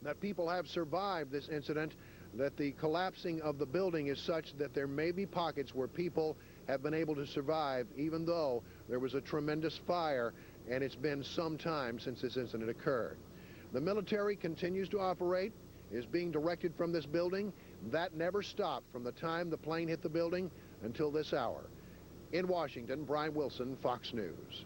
that people have survived this incident, that the collapsing of the building is such that there may be pockets where people have been able to survive, even though there was a tremendous fire and it's been some time since this incident occurred. The military continues to operate, is being directed from this building. That never stopped from the time the plane hit the building until this hour. In Washington, Brian Wilson, Fox News.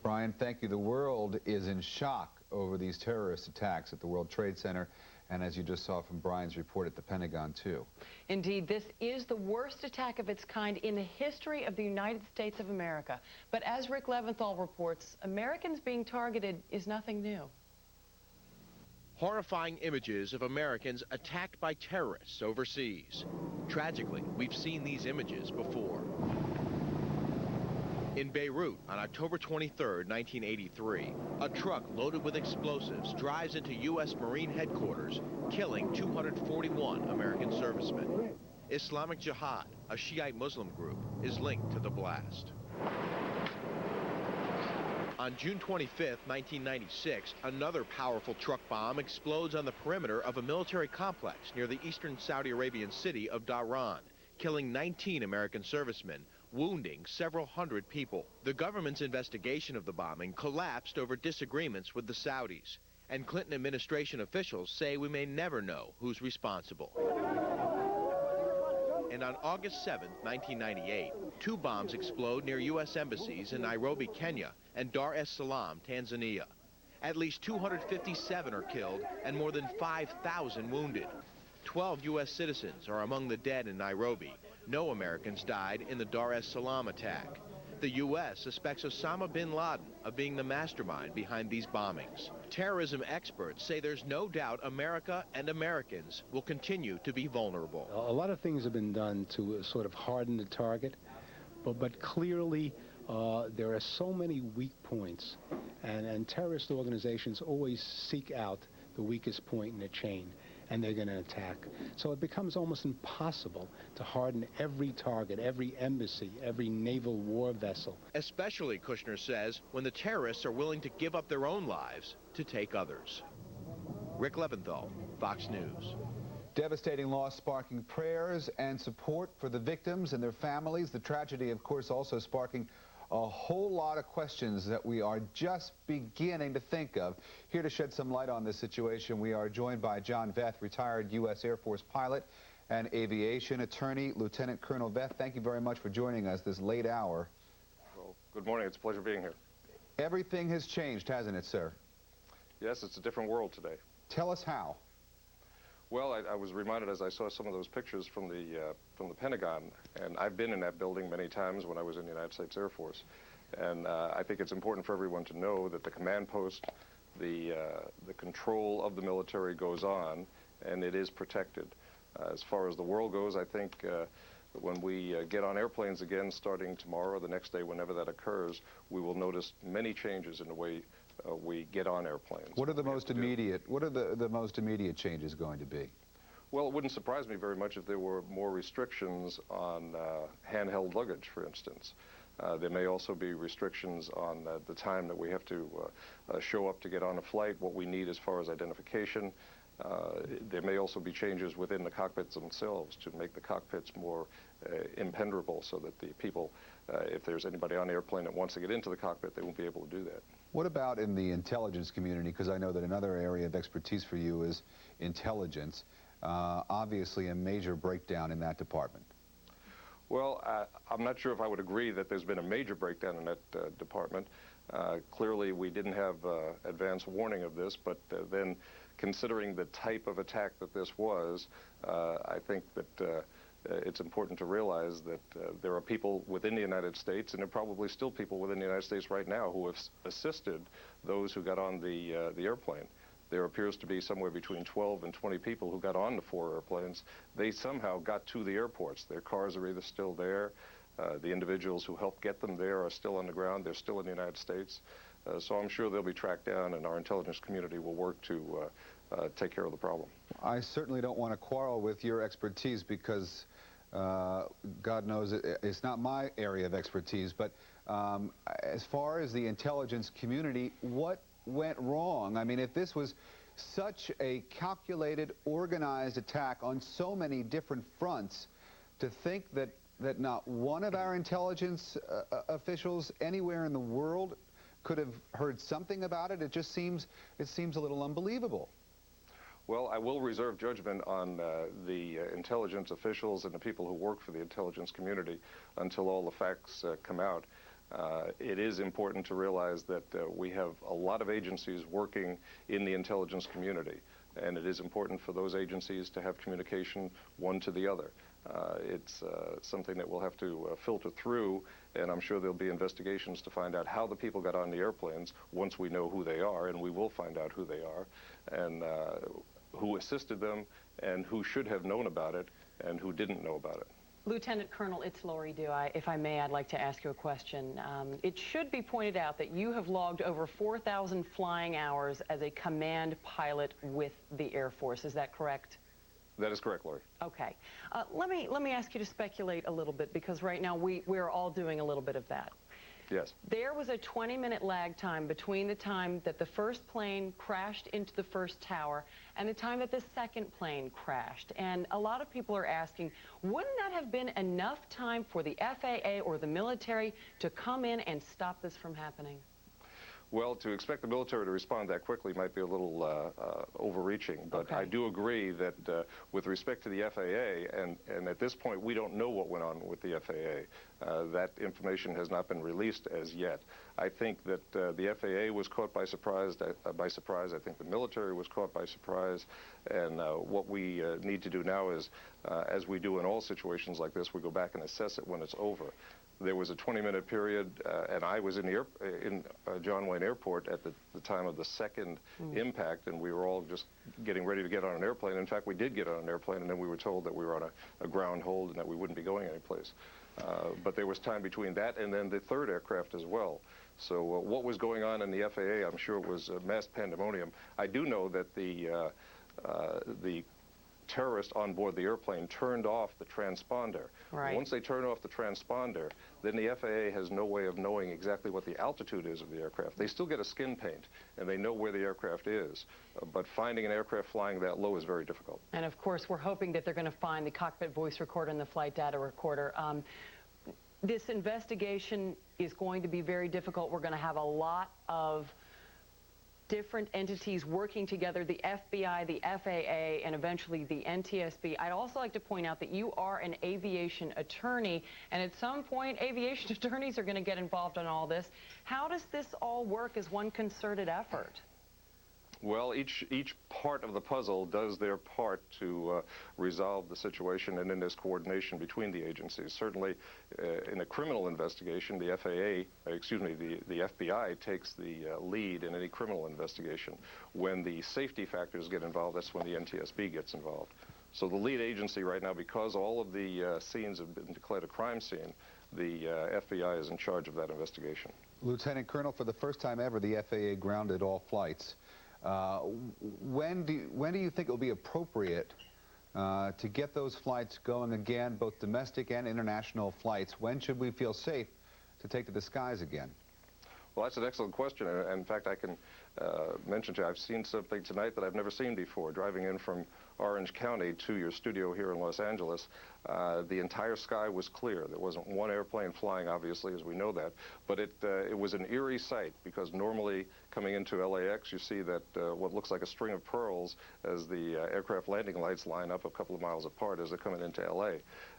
Brian, thank you. The world is in shock over these terrorist attacks at the World Trade Center, and as you just saw from Brian's report, at the Pentagon, too. Indeed, this is the worst attack of its kind in the history of the United States of America. But as Rick Leventhal reports, Americans being targeted is nothing new. Horrifying images of Americans attacked by terrorists overseas. Tragically, we've seen these images before. In Beirut, on October 23, 1983, a truck loaded with explosives drives into U.S. Marine headquarters, killing 241 American servicemen. Islamic Jihad, a Shiite Muslim group, is linked to the blast. On June 25, 1996, another powerful truck bomb explodes on the perimeter of a military complex near the eastern Saudi Arabian city of Dhahran, killing 19 American servicemen, wounding several hundred people. The government's investigation of the bombing collapsed over disagreements with the Saudis, and Clinton administration officials say we may never know who's responsible. And on August 7, 1998, 2 bombs explode near U.S. embassies in Nairobi, Kenya, and Dar es Salaam, Tanzania. At least 257 are killed and more than 5,000 wounded. 12 U.S. citizens are among the dead in Nairobi. No Americans died in the Dar es Salaam attack. The U.S. suspects Osama bin Laden of being the mastermind behind these bombings. Terrorism experts say there's no doubt America and Americans will continue to be vulnerable. A lot of things have been done to sort of harden the target, but clearly there are so many weak points, and terrorist organizations always seek out the weakest point in the chain, and they're going to attack. So it becomes almost impossible to harden every target, every embassy, every naval war vessel. Especially, Kushner says, when the terrorists are willing to give up their own lives to take others. Rick Leventhal, Fox News. Devastating loss sparking prayers and support for the victims and their families. The tragedy, of course, also sparking a whole lot of questions that we are just beginning to think of. Here to shed some light on this situation, we are joined by John Veth, retired U.S. Air Force pilot and aviation attorney. Lieutenant Colonel Veth, thank you very much for joining us this late hour. Well, good morning. It's a pleasure being here. Everything has changed, hasn't it, sir? Yes, it's a different world today. Tell us how. Well, I was reminded as I saw some of those pictures from the Pentagon, and I've been in that building many times when I was in the United States Air Force. And I think it's important for everyone to know that the command post, the control of the military goes on, and it is protected. As far as the world goes, I think when we get on airplanes again starting tomorrow or the next day, whenever that occurs, we will notice many changes in the way we get on airplanes. What are the most immediate? What are the most immediate changes going to be? Well, it wouldn't surprise me very much if there were more restrictions on handheld luggage, for instance. There may also be restrictions on the time that we have to show up to get on a flight, what we need as far as identification. There may also be changes within the cockpits themselves to make the cockpits more impenetrable so that the people, if there's anybody on the airplane that wants to get into the cockpit, they won't be able to do that. What about in the intelligence community? Because I know that another area of expertise for you is intelligence. Obviously a major breakdown in that department. Well, I'm not sure if I would agree that there's been a major breakdown in that department. Clearly, we didn't have advance warning of this, but then considering the type of attack that this was, I think that it's important to realize that there are people within the United States, and there are probably still people within the United States right now who have assisted those who got on the airplane. There appears to be somewhere between 12 and 20 people who got on the 4 airplanes. They somehow got to the airports. Their cars are either still there. The individuals who helped get them there are still on the ground. They're still in the United States. So I'm sure they'll be tracked down, and our intelligence community will work to take care of the problem. I certainly don't want to quarrel with your expertise because God knows it's not my area of expertise, but as far as the intelligence community, what went wrong? I mean, if this was such a calculated, organized attack on so many different fronts, to think that not one of our intelligence officials anywhere in the world could have heard something about it, it seems a little unbelievable. Well, I will reserve judgment on the intelligence officials and the people who work for the intelligence community until all the facts come out. It is important to realize that we have a lot of agencies working in the intelligence community, and it is important for those agencies to have communication one to the other. It's something that we'll have to filter through, and I'm sure there'll be investigations to find out how the people got on the airplanes once we know who they are, and we will find out who they are, and who assisted them, and who should have known about it, and who didn't know about it. Lieutenant Colonel, it's Lori Dew. If I may, I'd like to ask you a question. It should be pointed out that you have logged over 4,000 flying hours as a command pilot with the Air Force. Is that correct? That is correct, Lori. Okay. Let me ask you to speculate a little bit, because right now we're all doing a little bit of that. Yes. There was a 20-minute lag time between the time that the first plane crashed into the first tower and the time that the second plane crashed. And a lot of people are asking, wouldn't that have been enough time for the FAA or the military to come in and stop this from happening? Well, to expect the military to respond that quickly might be a little overreaching, but I do agree that with respect to the FAA, and at this point we don't know what went on with the FAA. That information has not been released as yet. I think that the FAA was caught by surprise. I think the military was caught by surprise, and what we need to do now is, as we do in all situations like this, we go back and assess it when it's over. There was a 20-minute period, and I was in John Wayne Airport at the time of the second impact, and we were all just getting ready to get on an airplane. In fact, we did get on an airplane, and then we were told that we were on a ground hold and that we wouldn't be going anyplace. But there was time between that and then the third aircraft as well. So what was going on in the FAA, I'm sure it was mass pandemonium. I do know that the terrorist on board the airplane turned off the transponder. Right. Once they turn off the transponder, then the FAA has no way of knowing exactly what the altitude is of the aircraft. They still get a skin paint, and they know where the aircraft is, but finding an aircraft flying that low is very difficult. And of course, we're hoping that they're going to find the cockpit voice recorder and the flight data recorder. This investigation is going to be very difficult. We're going to have a lot of different entities working together, the FBI, the FAA, and eventually the NTSB. I'd also like to point out that you are an aviation attorney, and at some point, aviation attorneys are going to get involved in all this. How does this all work as one concerted effort? Well, each part of the puzzle does their part to resolve the situation, and in this coordination between the agencies. Certainly, in a criminal investigation, the the FBI takes the lead in any criminal investigation. When the safety factors get involved, that's when the NTSB gets involved. So the lead agency right now, because all of the scenes have been declared a crime scene, the FBI is in charge of that investigation. Lieutenant Colonel, for the first time ever, the FAA grounded all flights. When do you think it will be appropriate to get those flights going again, both domestic and international flights? When should we feel safe to take to the skies again? Well, that's an excellent question. In fact, I can mention to you, I've seen something tonight that I've never seen before. Driving in from Orange County to your studio here in Los Angeles, the entire sky was clear. There wasn't one airplane flying, obviously, as we know that, but it was an eerie sight, because normally coming into LAX, you see that what looks like a string of pearls as the aircraft landing lights line up a couple of miles apart as they're coming into LA.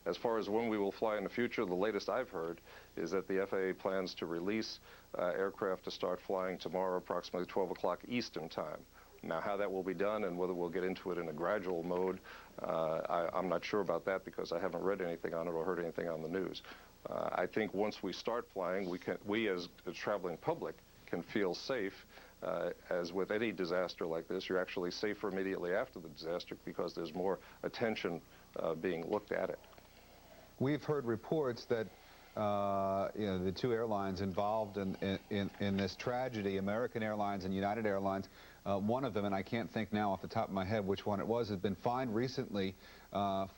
As far as when we will fly in the future, the latest I've heard is that the FAA plans to release aircraft to start flying tomorrow, approximately 12 o'clock Eastern time. Now, how that will be done and whether we'll get into it in a gradual mode, I'm not sure about that, because I haven't read anything on it or heard anything on the news. I think once we start flying, we as a traveling public can feel safe. As with any disaster like this, you're actually safer immediately after the disaster because there's more attention being looked at it. We've heard reports that the two airlines involved in this tragedy, American Airlines and United Airlines, one of them, and I can't think now off the top of my head which one it was, has been fined recently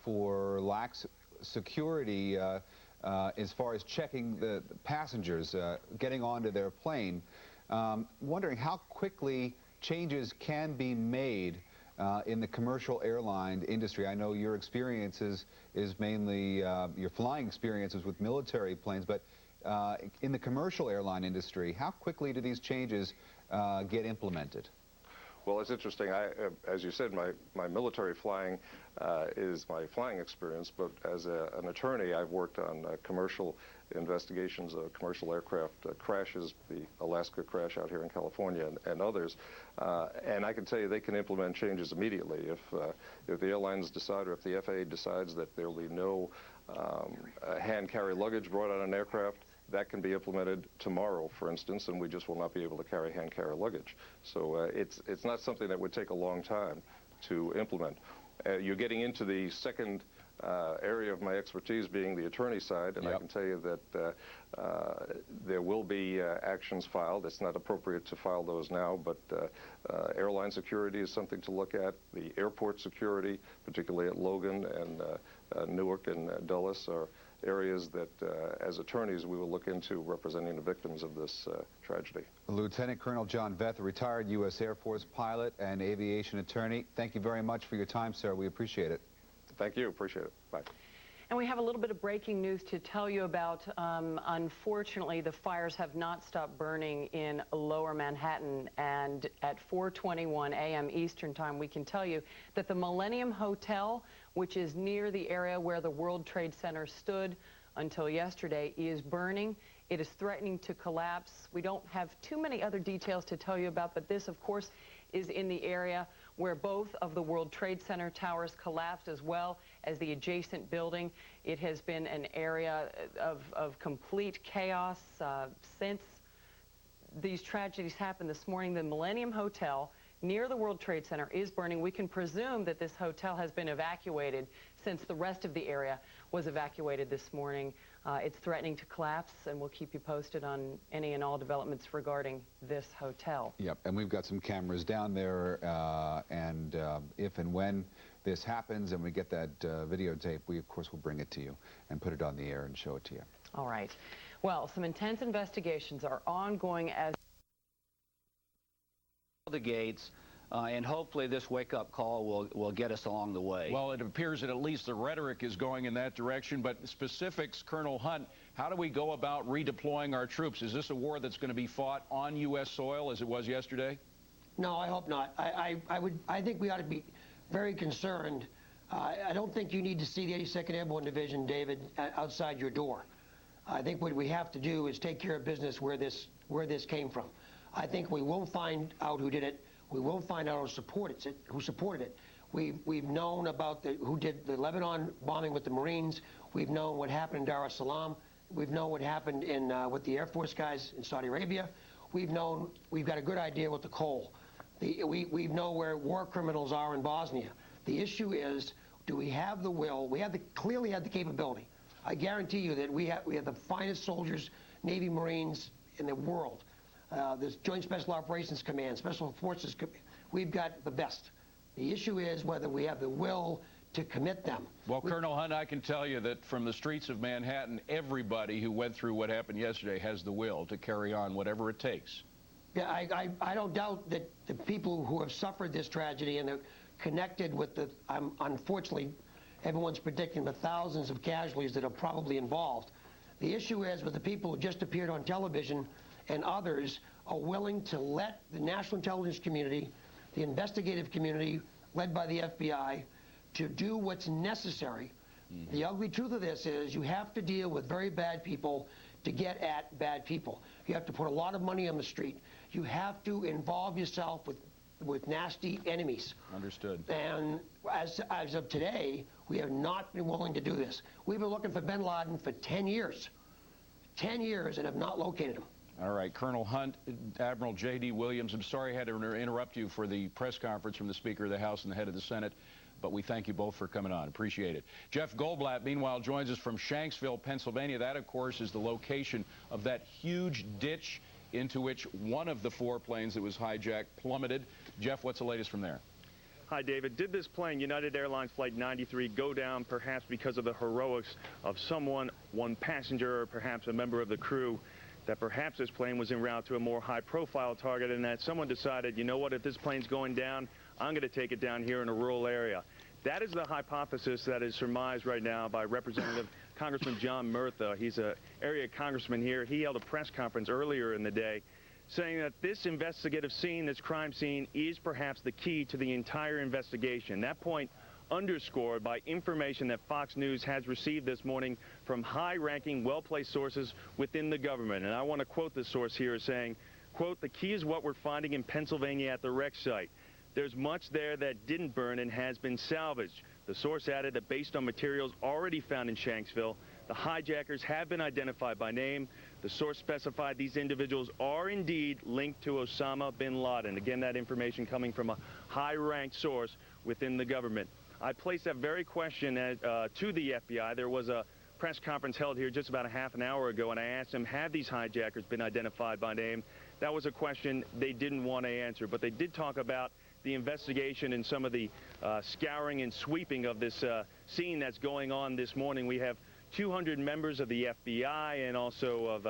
for lax security as far as checking the passengers getting onto their plane. Wondering how quickly changes can be made in the commercial airline industry. I know your experience is mainly your flying experiences with military planes, but in the commercial airline industry, how quickly do these changes get implemented? Well, it's interesting. As you said, my military flying is my flying experience, but as an attorney, I've worked on commercial investigations of commercial aircraft crashes, the Alaska crash out here in California, and others. And I can tell you they can implement changes immediately. If the airlines decide, or if the FAA decides that there will be no hand-carry luggage brought on an aircraft, that can be implemented tomorrow, for instance, and we just will not be able to carry hand-carry luggage. So it's not something that would take a long time to implement. You're getting into the second area of my expertise, being the attorney side, and I can tell you that there will be actions filed. It's not appropriate to file those now, but airline security is something to look at. The airport security, particularly at Logan and Newark and Dulles, are areas that, as attorneys, we will look into representing the victims of this tragedy. Lieutenant Colonel John Veth, a retired U.S. Air Force pilot and aviation attorney, thank you very much for your time, sir. We appreciate it. Thank you. Appreciate it. Bye. And we have a little bit of breaking news to tell you about. Unfortunately, the fires have not stopped burning in Lower Manhattan. And at 4:21 a.m. Eastern Time, we can tell you that the Millennium Hotel, which is near the area where the World Trade Center stood until yesterday, is burning. It is threatening to collapse. We don't have too many other details to tell you about, but this, of course, is in the area where both of the World Trade Center towers collapsed, as well as the adjacent building. It has been an area of complete chaos since these tragedies happened this morning. The Millennium Hotel near the World Trade Center is burning. We can presume that this hotel has been evacuated since the rest of the area was evacuated this morning. It's threatening to collapse, and we'll keep you posted on any and all developments regarding this hotel. Yep, and we've got some cameras down there, and if and when this happens and we get that videotape, we, of course, will bring it to you and put it on the air and show it to you. All right. Well, some intense investigations are ongoing as the gates, and hopefully this wake-up call will get us along the way. Well, it appears that at least the rhetoric is going in that direction, but specifics, Colonel Hunt, how do we go about redeploying our troops? Is this a war that's going to be fought on U.S. soil as it was yesterday? No, I hope not. I think we ought to be very concerned. I don't think you need to see the 82nd Airborne Division, David, outside your door. I think what we have to do is take care of business where this came from. I think we won't find out who did it. We won't find out who supported it. We've known about who did the Lebanon bombing with the Marines. We've known what happened in Dar es Salaam. We've known what happened with the Air Force guys in Saudi Arabia. We've got a good idea with the coal. We know where war criminals are in Bosnia. The issue is, do we have the will? We clearly have the capability. I guarantee you that we have the finest soldiers, Navy, Marines in the world. This Joint Special Operations Command, Special Forces Command, we've got the best. The issue is whether we have the will to commit them. Well, Colonel Hunt, I can tell you that from the streets of Manhattan, everybody who went through what happened yesterday has the will to carry on whatever it takes. Yeah, I don't doubt that the people who have suffered this tragedy and are connected with unfortunately, everyone's predicting the thousands of casualties that are probably involved. The issue is with the people who just appeared on television and others are willing to let the national intelligence community, the investigative community led by the FBI, to do what's necessary. Mm-hmm. The ugly truth of this is you have to deal with very bad people to get at bad people. You have to put a lot of money on the street. You have to involve yourself with nasty enemies. Understood. And as of today, we have not been willing to do this. We've been looking for bin Laden for 10 years. 10 years and have not located him. All right, Colonel Hunt, Admiral J.D. Williams, I'm sorry I had to interrupt you for the press conference from the Speaker of the House and the head of the Senate, but we thank you both for coming on. Appreciate it. Jeff Goldblatt, meanwhile, joins us from Shanksville, Pennsylvania. That, of course, is the location of that huge ditch into which one of the 4 planes that was hijacked plummeted. Jeff, what's the latest from there? Hi, David. Did this plane, United Airlines Flight 93, go down perhaps because of the heroics of someone, one passenger or perhaps a member of the crew, that perhaps this plane was en route to a more high-profile target and that someone decided, you know what, if this plane's going down, I'm going to take it down here in a rural area? That is the hypothesis that is surmised right now by Representative Congressman John Murtha. He's an area congressman here. He held a press conference earlier in the day saying that this investigative scene, this crime scene, is perhaps the key to the entire investigation. That point underscored by information that Fox News has received this morning from high-ranking, well-placed sources within the government. And I want to quote this source here as saying, quote, "The key is what we're finding in Pennsylvania at the wreck site. There's much there that didn't burn and has been salvaged." The source added that based on materials already found in Shanksville, the hijackers have been identified by name. The source specified these individuals are indeed linked to Osama bin Laden. Again, that information coming from a high-ranked source within the government. I placed that very question to the FBI. There was a press conference held here just about a half an hour ago, and I asked them, have these hijackers been identified by name? That was a question they didn't want to answer, but they did talk about the investigation and some of the scouring and sweeping of this scene that's going on this morning. We have 200 members of the FBI and also of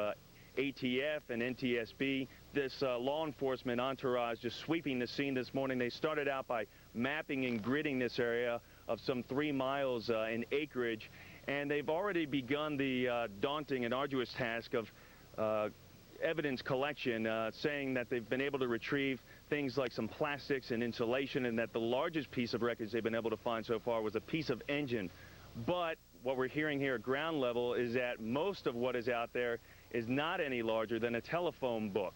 ATF and NTSB. This law enforcement entourage just sweeping the scene this morning. They started out by mapping and gridding this area of some 3 miles in acreage. And they've already begun the daunting and arduous task of evidence collection, saying that they've been able to retrieve things like some plastics and insulation, and that the largest piece of wreckage they've been able to find so far was a piece of engine. But what we're hearing here at ground level is that most of what is out there is not any larger than a telephone book.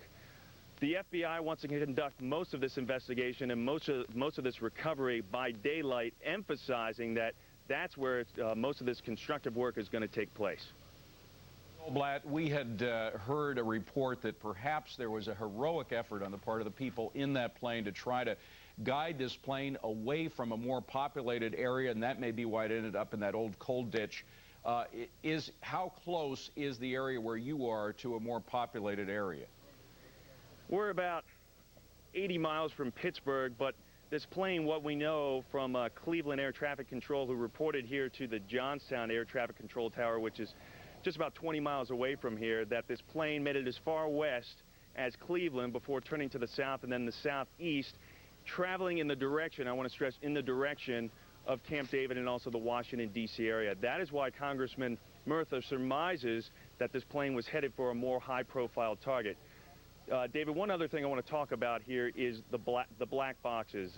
The FBI wants to conduct most of this investigation and most of this recovery by daylight, emphasizing that that's where most of this constructive work is going to take place. Goldblatt, we had heard a report that perhaps there was a heroic effort on the part of the people in that plane to try to guide this plane away from a more populated area, and that may be why it ended up in that old coal ditch. How close is the area where you are to a more populated area? We're about 80 miles from Pittsburgh, but this plane, what we know from Cleveland Air Traffic Control, who reported here to the Johnstown Air Traffic Control Tower, which is just about 20 miles away from here, that this plane made it as far west as Cleveland before turning to the south and then the southeast, traveling in the direction, I want to stress, in the direction of Camp David and also the Washington, D.C. area. That is why Congressman Murtha surmises that this plane was headed for a more high-profile target. David, one other thing I want to talk about here is the black boxes.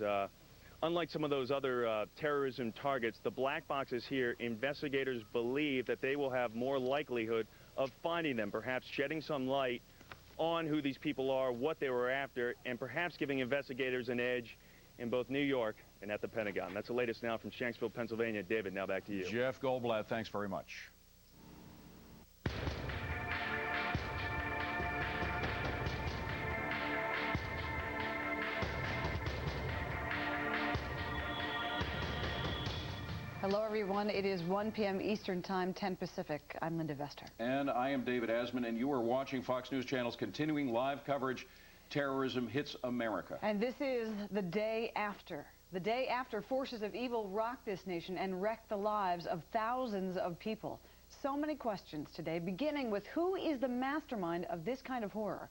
Unlike some of those other terrorism targets, the black boxes here, investigators believe that they will have more likelihood of finding them, perhaps shedding some light on who these people are, what they were after, and perhaps giving investigators an edge in both New York and at the Pentagon. That's the latest now from Shanksville, Pennsylvania. David, now back to you. Jeff Goldblatt, thanks very much. Hello, everyone. It is 1 p.m. Eastern Time, 10 Pacific. I'm Linda Vester. And I am David Asman, and you are watching Fox News Channel's continuing live coverage, Terrorism Hits America. And this is the day after forces of evil rocked this nation and wrecked the lives of thousands of people. So many questions today, beginning with who is the mastermind of this kind of horror?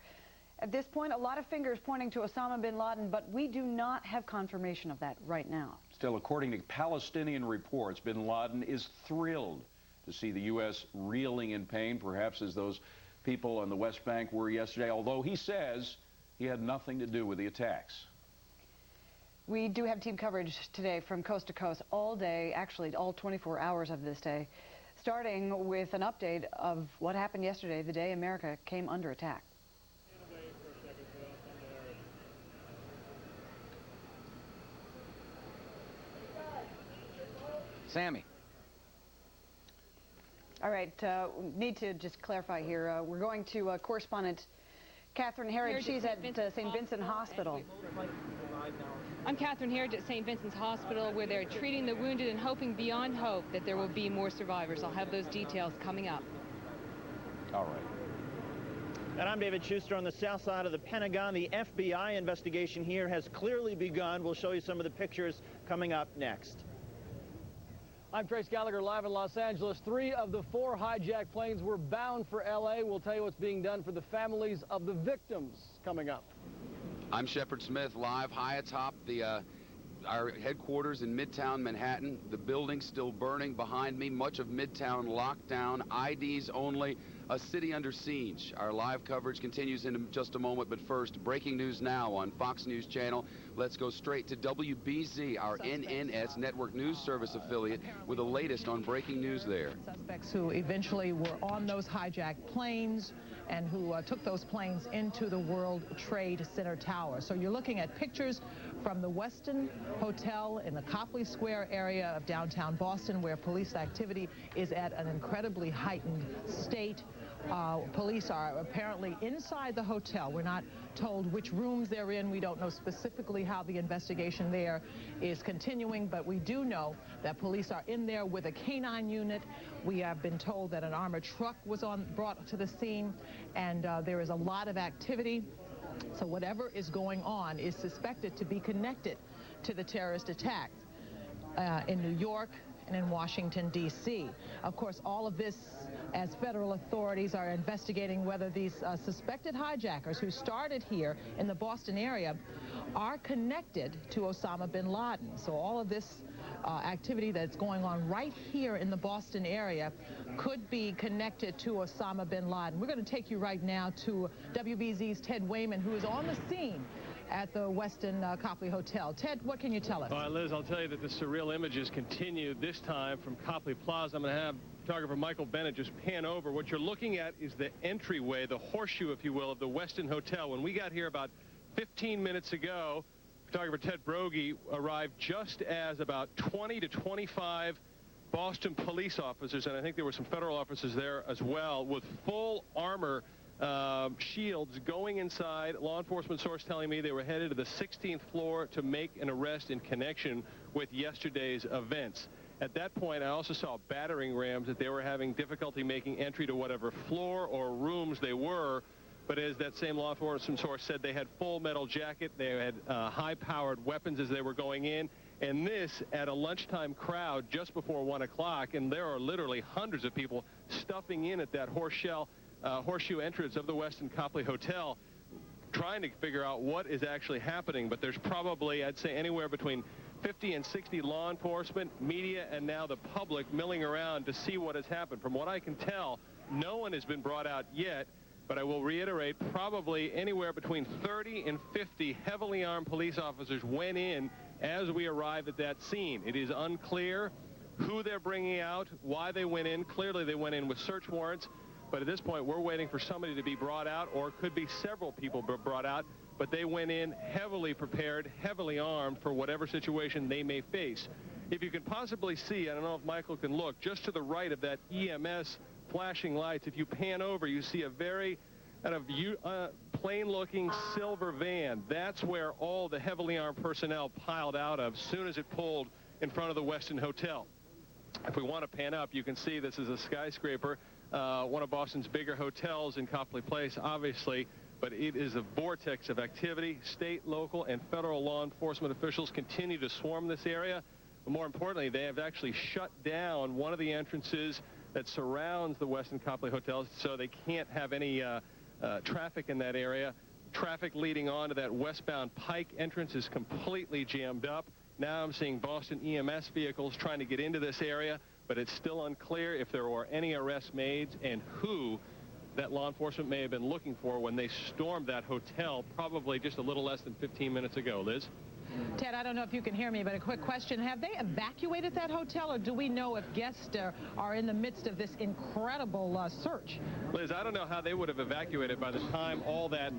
At this point, a lot of fingers pointing to Osama bin Laden, but we do not have confirmation of that right now. Still, according to Palestinian reports, bin Laden is thrilled to see the U.S. reeling in pain, perhaps as those people on the West Bank were yesterday, although he says he had nothing to do with the attacks. We do have team coverage today from coast to coast all day, actually all 24 hours of this day, starting with an update of what happened yesterday, the day America came under attack. Sammy. All right, need to just clarify here. We're going to correspondent Catherine Herridge. She's at St. Vincent Hospital. I'm Catherine Herridge at St. Vincent's Hospital, where they're treating the wounded and hoping beyond hope that there will be more survivors. I'll have those details coming up. All right. And I'm David Schuster on the south side of the Pentagon. The FBI investigation here has clearly begun. We'll show you some of the pictures coming up next. I'm Trace Gallagher live in Los Angeles. 3 of the 4 hijacked planes were bound for L.A. We'll tell you what's being done for the families of the victims coming up. I'm Shepard Smith live high atop our headquarters in Midtown Manhattan. The building's still burning behind me. Much of Midtown locked down. IDs only. A city under siege. Our live coverage continues in just a moment, but first, breaking news now on Fox News Channel. Let's go straight to WBZ, our NNS network news service affiliate, with the latest on breaking news there. Suspects who eventually were on those hijacked planes and who took those planes into the World Trade Center tower. So you're looking at pictures from the Westin Hotel in the Copley Square area of downtown Boston, where police activity is at an incredibly heightened state. Police are apparently inside the hotel. We're not told which rooms they're in. We don't know specifically how the investigation there is continuing, but we do know that police are in there with a canine unit. We have been told that an armored truck was brought to the scene, and there is a lot of activity. So whatever is going on is suspected to be connected to the terrorist attack in New York and in Washington, D.C. Of course, all of this as federal authorities are investigating whether these suspected hijackers who started here in the Boston area are connected to Osama bin Laden. So all of this activity that's going on right here in the Boston area could be connected to Osama bin Laden. We're going to take you right now to WBZ's Ted Wayman, who is on the scene at the Westin Copley Hotel. Ted, what can you tell us? Liz, I'll tell you that the surreal images continue, this time from Copley Plaza. I'm going to have photographer Michael Bennett just pan over. What you're looking at is the entryway, the horseshoe, if you will, of the Westin Hotel. When we got here about 15 minutes ago, photographer Ted Broggie arrived just as about 20 to 25 Boston police officers, and I think there were some federal officers there as well, with full armor shields going inside. Law enforcement source telling me they were headed to the 16th floor to make an arrest in connection with yesterday's events. At that point, I also saw battering rams that they were having difficulty making entry to whatever floor or rooms they were. But as that same law enforcement source said, they had full metal jacket. They had high-powered weapons as they were going in. And this at a lunchtime crowd just before 1 o'clock. And there are literally hundreds of people stuffing in at that horseshoe entrance of the Westin Copley Hotel, trying to figure out what is actually happening. But there's probably, I'd say, anywhere between 50 and 60 law enforcement, media, and now the public milling around to see what has happened. From what I can tell, no one has been brought out yet. But I will reiterate, probably anywhere between 30 and 50 heavily armed police officers went in as we arrived at that scene. It is unclear who they're bringing out, why they went in. Clearly, they went in with search warrants. But at this point, we're waiting for somebody to be brought out, or it could be several people brought out. But they went in heavily prepared, heavily armed for whatever situation they may face. If you can possibly see, I don't know if Michael can look, just to the right of that EMS flashing lights, if you pan over, you see a very kind of plain-looking silver van. That's where all the heavily armed personnel piled out of as soon as it pulled in front of the Westin Hotel. If we want to pan up, you can see this is a skyscraper, one of Boston's bigger hotels in Copley Place, obviously, but it is a vortex of activity. State, local, and federal law enforcement officials continue to swarm this area. But more importantly, they have actually shut down one of the entrances that surrounds the Westin Copley Hotel, so they can't have any traffic in that area. Traffic leading on to that westbound Pike entrance is completely jammed up. Now I'm seeing Boston EMS vehicles trying to get into this area, but it's still unclear if there were any arrests made and who that law enforcement may have been looking for when they stormed that hotel probably just a little less than 15 minutes ago. Liz? Ted, I don't know if you can hear me, but a quick question. Have they evacuated that hotel, or do we know if guests are in the midst of this incredible search? Liz, I don't know how they would have evacuated by the time all that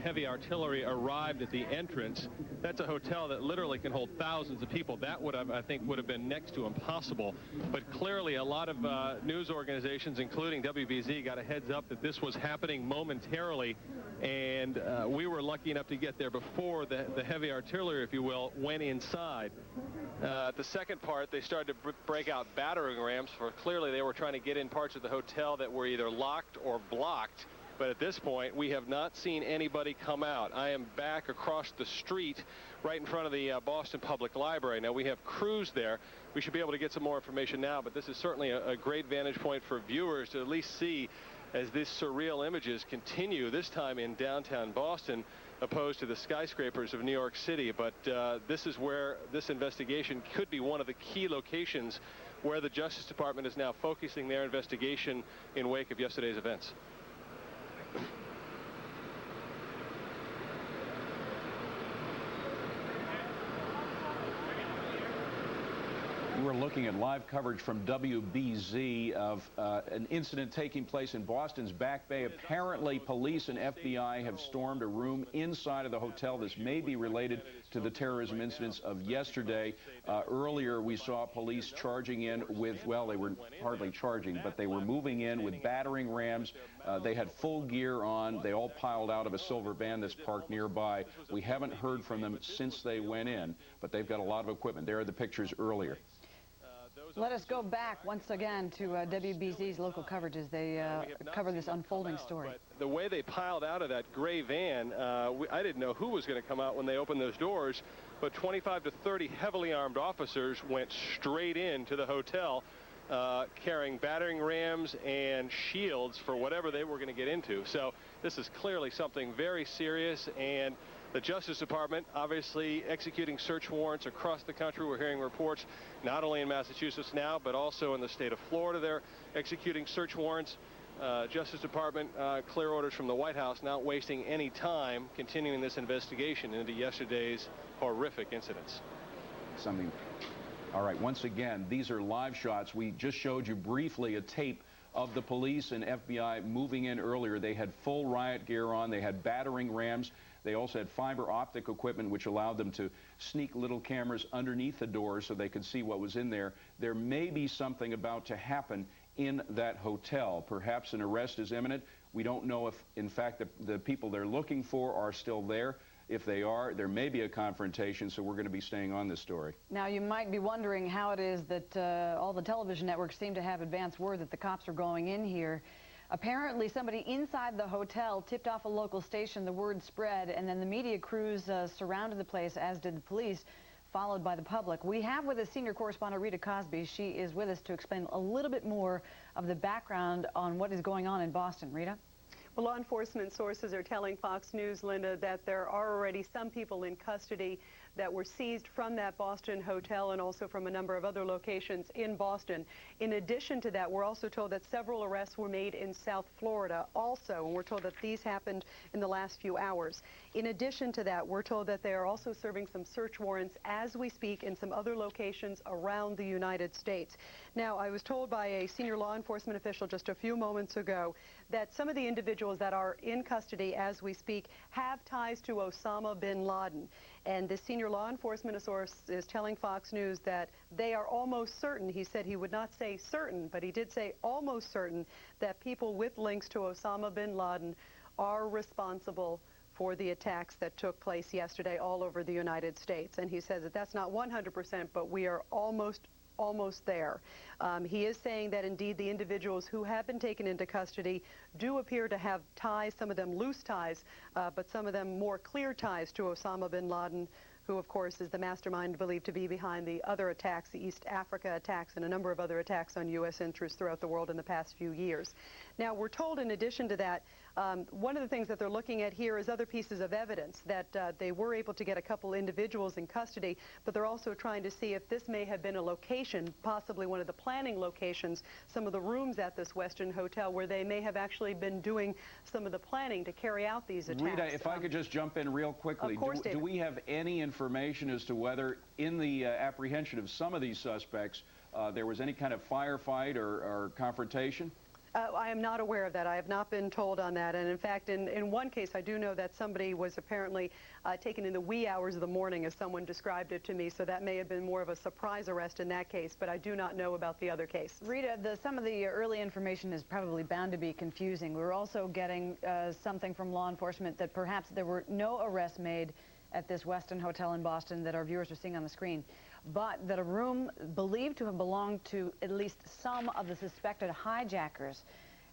heavy artillery arrived at the entrance. That's a hotel that literally can hold thousands of people. That would have, I think, would have been next to impossible. But clearly a lot of news organizations, including WBZ, got a heads up that this was happening momentarily, and we were lucky enough to get there before the heavy artillery, if you will, went inside. The second part, they started to break out battering rams, for clearly they were trying to get in parts of the hotel that were either locked or blocked. But at this point, we have not seen anybody come out. I am back across the street right in front of the Boston Public Library. Now, we have crews there. We should be able to get some more information now, but this is certainly a great vantage point for viewers to at least see as these surreal images continue, this time in downtown Boston, opposed to the skyscrapers of New York City. But this is where this investigation could be one of the key locations where the Justice Department is now focusing their investigation in wake of yesterday's events. We're looking at live coverage from WBZ of an incident taking place in Boston's Back Bay. Apparently, police and FBI have stormed a room inside of the hotel. This may be related to the terrorism incidents of yesterday. Earlier, we saw police charging in with, well, they were hardly charging, but they were moving in with battering rams. They had full gear on. They all piled out of a silver van that's parked nearby. We haven't heard from them since they went in, but they've got a lot of equipment. There are the pictures earlier. Let us go back once again to WBZ's local coverage as they cover this unfolding story. But the way they piled out of that gray van, I didn't know who was going to come out when they opened those doors, but 25 to 30 heavily armed officers went straight into the hotel carrying battering rams and shields for whatever they were going to get into. So this is clearly something very serious, and The Justice Department obviously executing search warrants across the country. We're hearing reports not only in Massachusetts now, but also in the state of Florida. They're executing search warrants. Justice Department clear orders from the White House, not wasting any time continuing this investigation into yesterday's horrific incidents. Something. All right, once again, these are live shots. We just showed you briefly a tape of the police and FBI moving in earlier. They had full riot gear on. They had battering rams. They also had fiber optic equipment, which allowed them to sneak little cameras underneath the doors so they could see what was in there. There may be something about to happen in that hotel. Perhaps an arrest is imminent. We don't know if, in fact, the people they're looking for are still there. If they are, there may be a confrontation, so we're going to be staying on this story. Now, you might be wondering how it is that all the television networks seem to have advance word that the cops are going in here. Apparently, somebody inside the hotel tipped off a local station. The word spread, and then the media crews surrounded the place, as did the police, followed by the public. We have with us senior correspondent Rita Cosby. She is with us to explain a little bit more of the background on what is going on in Boston. Rita? Well, law enforcement sources are telling Fox News, Linda, that there are already some people in custody that were seized from that Boston hotel and also from a number of other locations in Boston. In addition to that, we're also told that several arrests were made in South Florida also, and we're told that these happened in the last few hours. In addition to that, we're told that they are also serving some search warrants as we speak in some other locations around the United States. Now, I was told by a senior law enforcement official just a few moments ago that some of the individuals that are in custody as we speak have ties to Osama bin Laden. And the senior law enforcement source is telling Fox News that they are almost certain, he said he would not say certain, but he did say almost certain, that people with links to Osama bin Laden are responsible for the attacks that took place yesterday all over the United States. And he says that that's not 100%, but we are almost there. He is saying that indeed the individuals who have been taken into custody do appear to have ties, some of them loose ties, but some of them more clear ties to Osama bin Laden, who of course is the mastermind believed to be behind the other attacks, the East Africa attacks and a number of other attacks on U.S. interests throughout the world in the past few years. Now, we're told in addition to that, one of the things that they're looking at here is other pieces of evidence that they were able to get a couple individuals in custody, but they're also trying to see if this may have been a location, possibly one of the planning locations, some of the rooms at this Westin hotel where they may have actually been doing some of the planning to carry out these attacks. Rita, if I could just jump in real quickly. Of course, do we have any information as to whether in the apprehension of some of these suspects there was any kind of firefight or confrontation? I am not aware of that. I have not been told on that. And in fact, in one case, I do know that somebody was apparently taken in the wee hours of the morning, as someone described it to me. So that may have been more of a surprise arrest in that case, but I do not know about the other case. Rita, some of the early information is probably bound to be confusing. We're also getting something from law enforcement that perhaps there were no arrests made at this Westin hotel in Boston that our viewers are seeing on the screen, but that a room believed to have belonged to at least some of the suspected hijackers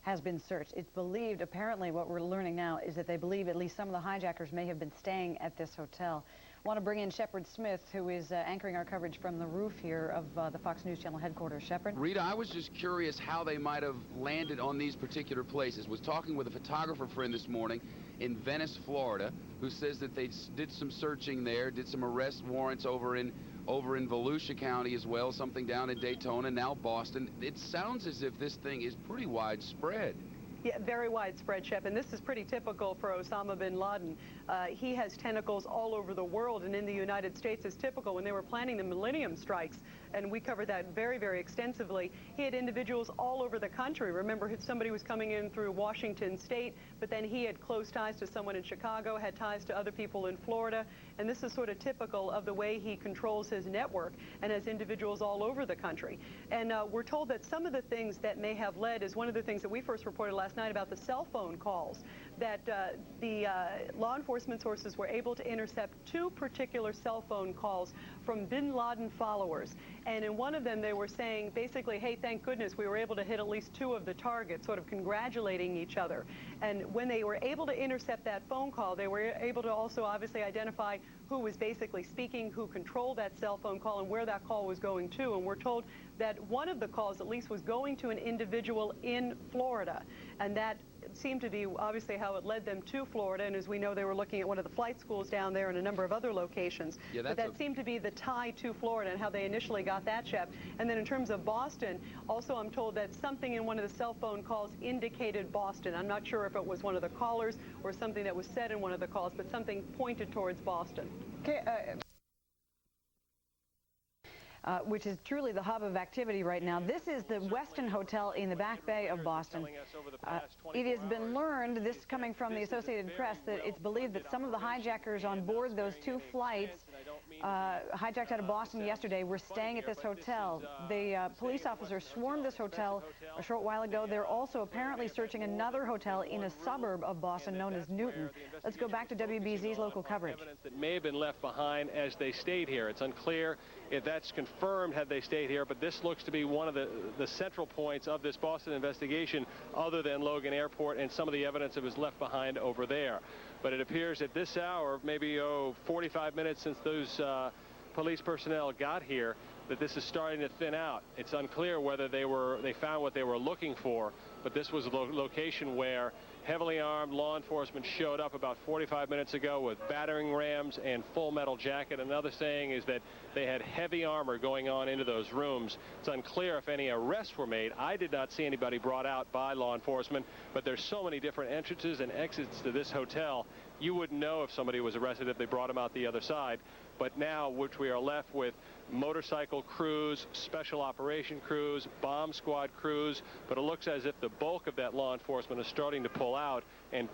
has been searched. It's believed, apparently what we're learning now, is that they believe at least some of the hijackers may have been staying at this hotel. I want to bring in Shepard Smith, who is anchoring our coverage from the roof here of the Fox News Channel headquarters. Shepard? Rita, I was just curious how they might have landed on these particular places. Was talking with a photographer friend this morning in Venice, Florida, who says that they did some searching there, did some arrest warrants over in Volusia County as well, something down in Daytona, now Boston. It sounds as if this thing is pretty widespread. Yeah, very widespread, Shep, and this is pretty typical for Osama bin Laden. He has tentacles all over the world, and in the United States is typical. When they were planning the Millennium Strikes, and we covered that very, very extensively, he had individuals all over the country. Remember, somebody was coming in through Washington State, but then he had close ties to someone in Chicago, had ties to other people in Florida, and this is sort of typical of the way he controls his network and has individuals all over the country. And we're told that some of the things that may have led is one of the things that we first reported last night about the cell phone calls, that the law enforcement sources were able to intercept 2 particular cell phone calls from bin Laden followers. And in one of them, they were saying basically, hey, thank goodness we were able to hit at least 2 of the targets, sort of congratulating each other. And when they were able to intercept that phone call, they were able to also obviously identify who was basically speaking, who controlled that cell phone call, and where that call was going to. And we're told that one of the calls at least was going to an individual in Florida, and that seemed to be obviously how it led them to Florida, and as we know, they were looking at one of the flight schools down there and a number of other locations. Yeah, but that seemed to be the tie to Florida and how they initially got that, Shep. And then in terms of Boston, also I'm told that something in one of the cell phone calls indicated Boston. I'm not sure if it was one of the callers or something that was said in one of the calls, but something pointed towards Boston. Okay, which is truly the hub of activity right now. This is the Westin Hotel in the Back Bay of Boston. It has been learned, this coming from the Associated Press, that it's believed that some of the hijackers on board those two flights hijacked out of Boston yesterday were staying at this hotel. The police officers swarmed this hotel a short while ago. They're also apparently searching another hotel in a suburb of Boston known as Newton. Let's go back to WBZ's local coverage. That may have been left behind as they stayed here. It's unclear if that's confirmed had they stayed here, but this looks to be one of the central points of this Boston investigation, other than Logan Airport and some of the evidence that was left behind over there. But it appears at this hour, maybe 45 minutes since those police personnel got here, that this is starting to thin out. It's unclear whether they found what they were looking for, but this was a location where heavily armed law enforcement showed up about 45 minutes ago with battering rams and full metal jacket. Another saying is that they had heavy armor going on into those rooms. It's unclear if any arrests were made. I did not see anybody brought out by law enforcement, but there's so many different entrances and exits to this hotel, you wouldn't know if somebody was arrested if they brought them out the other side. But now, which we are left with motorcycle crews, special operation crews, bomb squad crews, but it looks as if the bulk of that law enforcement is starting to pull out, and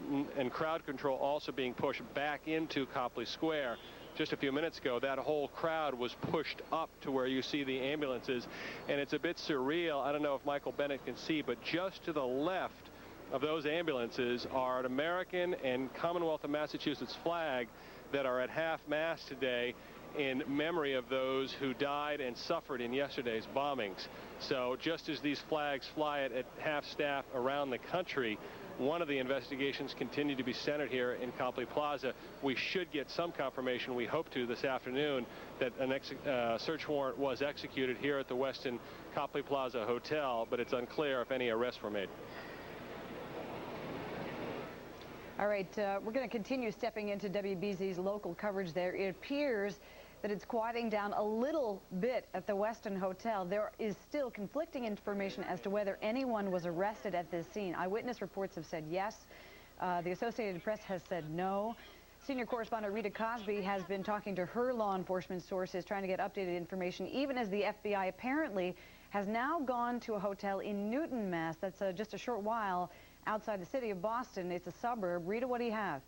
crowd control also being pushed back into Copley Square. Just a few minutes ago, that whole crowd was pushed up to where you see the ambulances, and it's a bit surreal. I don't know if Michael Bennett can see, but just to the left of those ambulances are an American and Commonwealth of Massachusetts flag that are at half-mast today in memory of those who died and suffered in yesterday's bombings. So just as these flags fly at half-staff around the country, one of the investigations continue to be centered here in Copley Plaza. We should get some confirmation, we hope to this afternoon, that a search warrant was executed here at the Westin Copley Plaza Hotel, but it's unclear if any arrests were made. All right, we're going to continue stepping into WBZ's local coverage there. It appears that it's quieting down a little bit at the Westin Hotel. There is still conflicting information as to whether anyone was arrested at this scene. Eyewitness reports have said yes. The Associated Press has said no. Senior correspondent Rita Cosby has been talking to her law enforcement sources, trying to get updated information, even as the FBI apparently has now gone to a hotel in Newton, Mass. That's just a short while outside the city of Boston. It's a suburb. Rita, what do you have?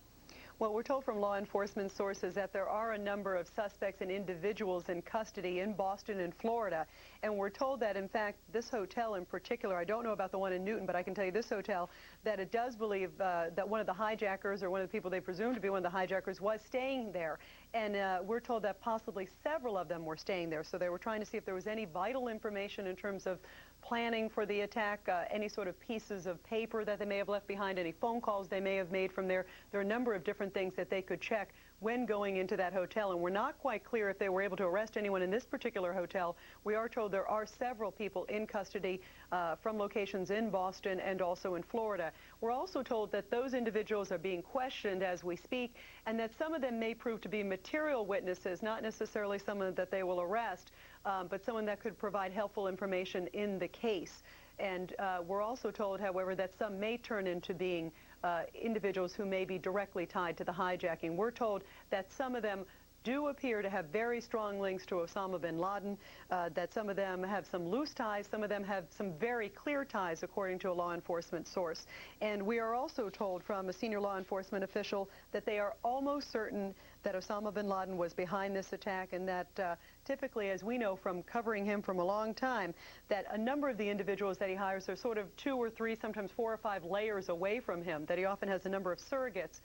Well, we're told from law enforcement sources that there are a number of suspects and individuals in custody in Boston and Florida. And we're told that, in fact, this hotel in particular, I don't know about the one in Newton, but I can tell you this hotel, that it does believe that one of the hijackers, or one of the people they presume to be one of the hijackers, was staying there. And we're told that possibly several of them were staying there. So they were trying to see if there was any vital information in terms of planning for the attack, any sort of pieces of paper that they may have left behind, any phone calls they may have made from there. There are a number of different things that they could check when going into that hotel, and we're not quite clear if they were able to arrest anyone in this particular hotel. We are told there are several people in custody from locations in Boston and also in Florida. We're also told that those individuals are being questioned as we speak, and that some of them may prove to be material witnesses, not necessarily someone that they will arrest, but someone that could provide helpful information in the case. And we're also told, however, that some may turn into being individuals who may be directly tied to the hijacking. We're told that some of them do appear to have very strong links to Osama bin Laden, that some of them have some loose ties, some of them have some very clear ties, according to a law enforcement source. And we are also told from a senior law enforcement official that they are almost certain that Osama bin Laden was behind this attack, and that typically, as we know from covering him from a long time, that a number of the individuals that he hires are sort of 2 or 3, sometimes 4 or 5 layers away from him, that he often has a number of surrogates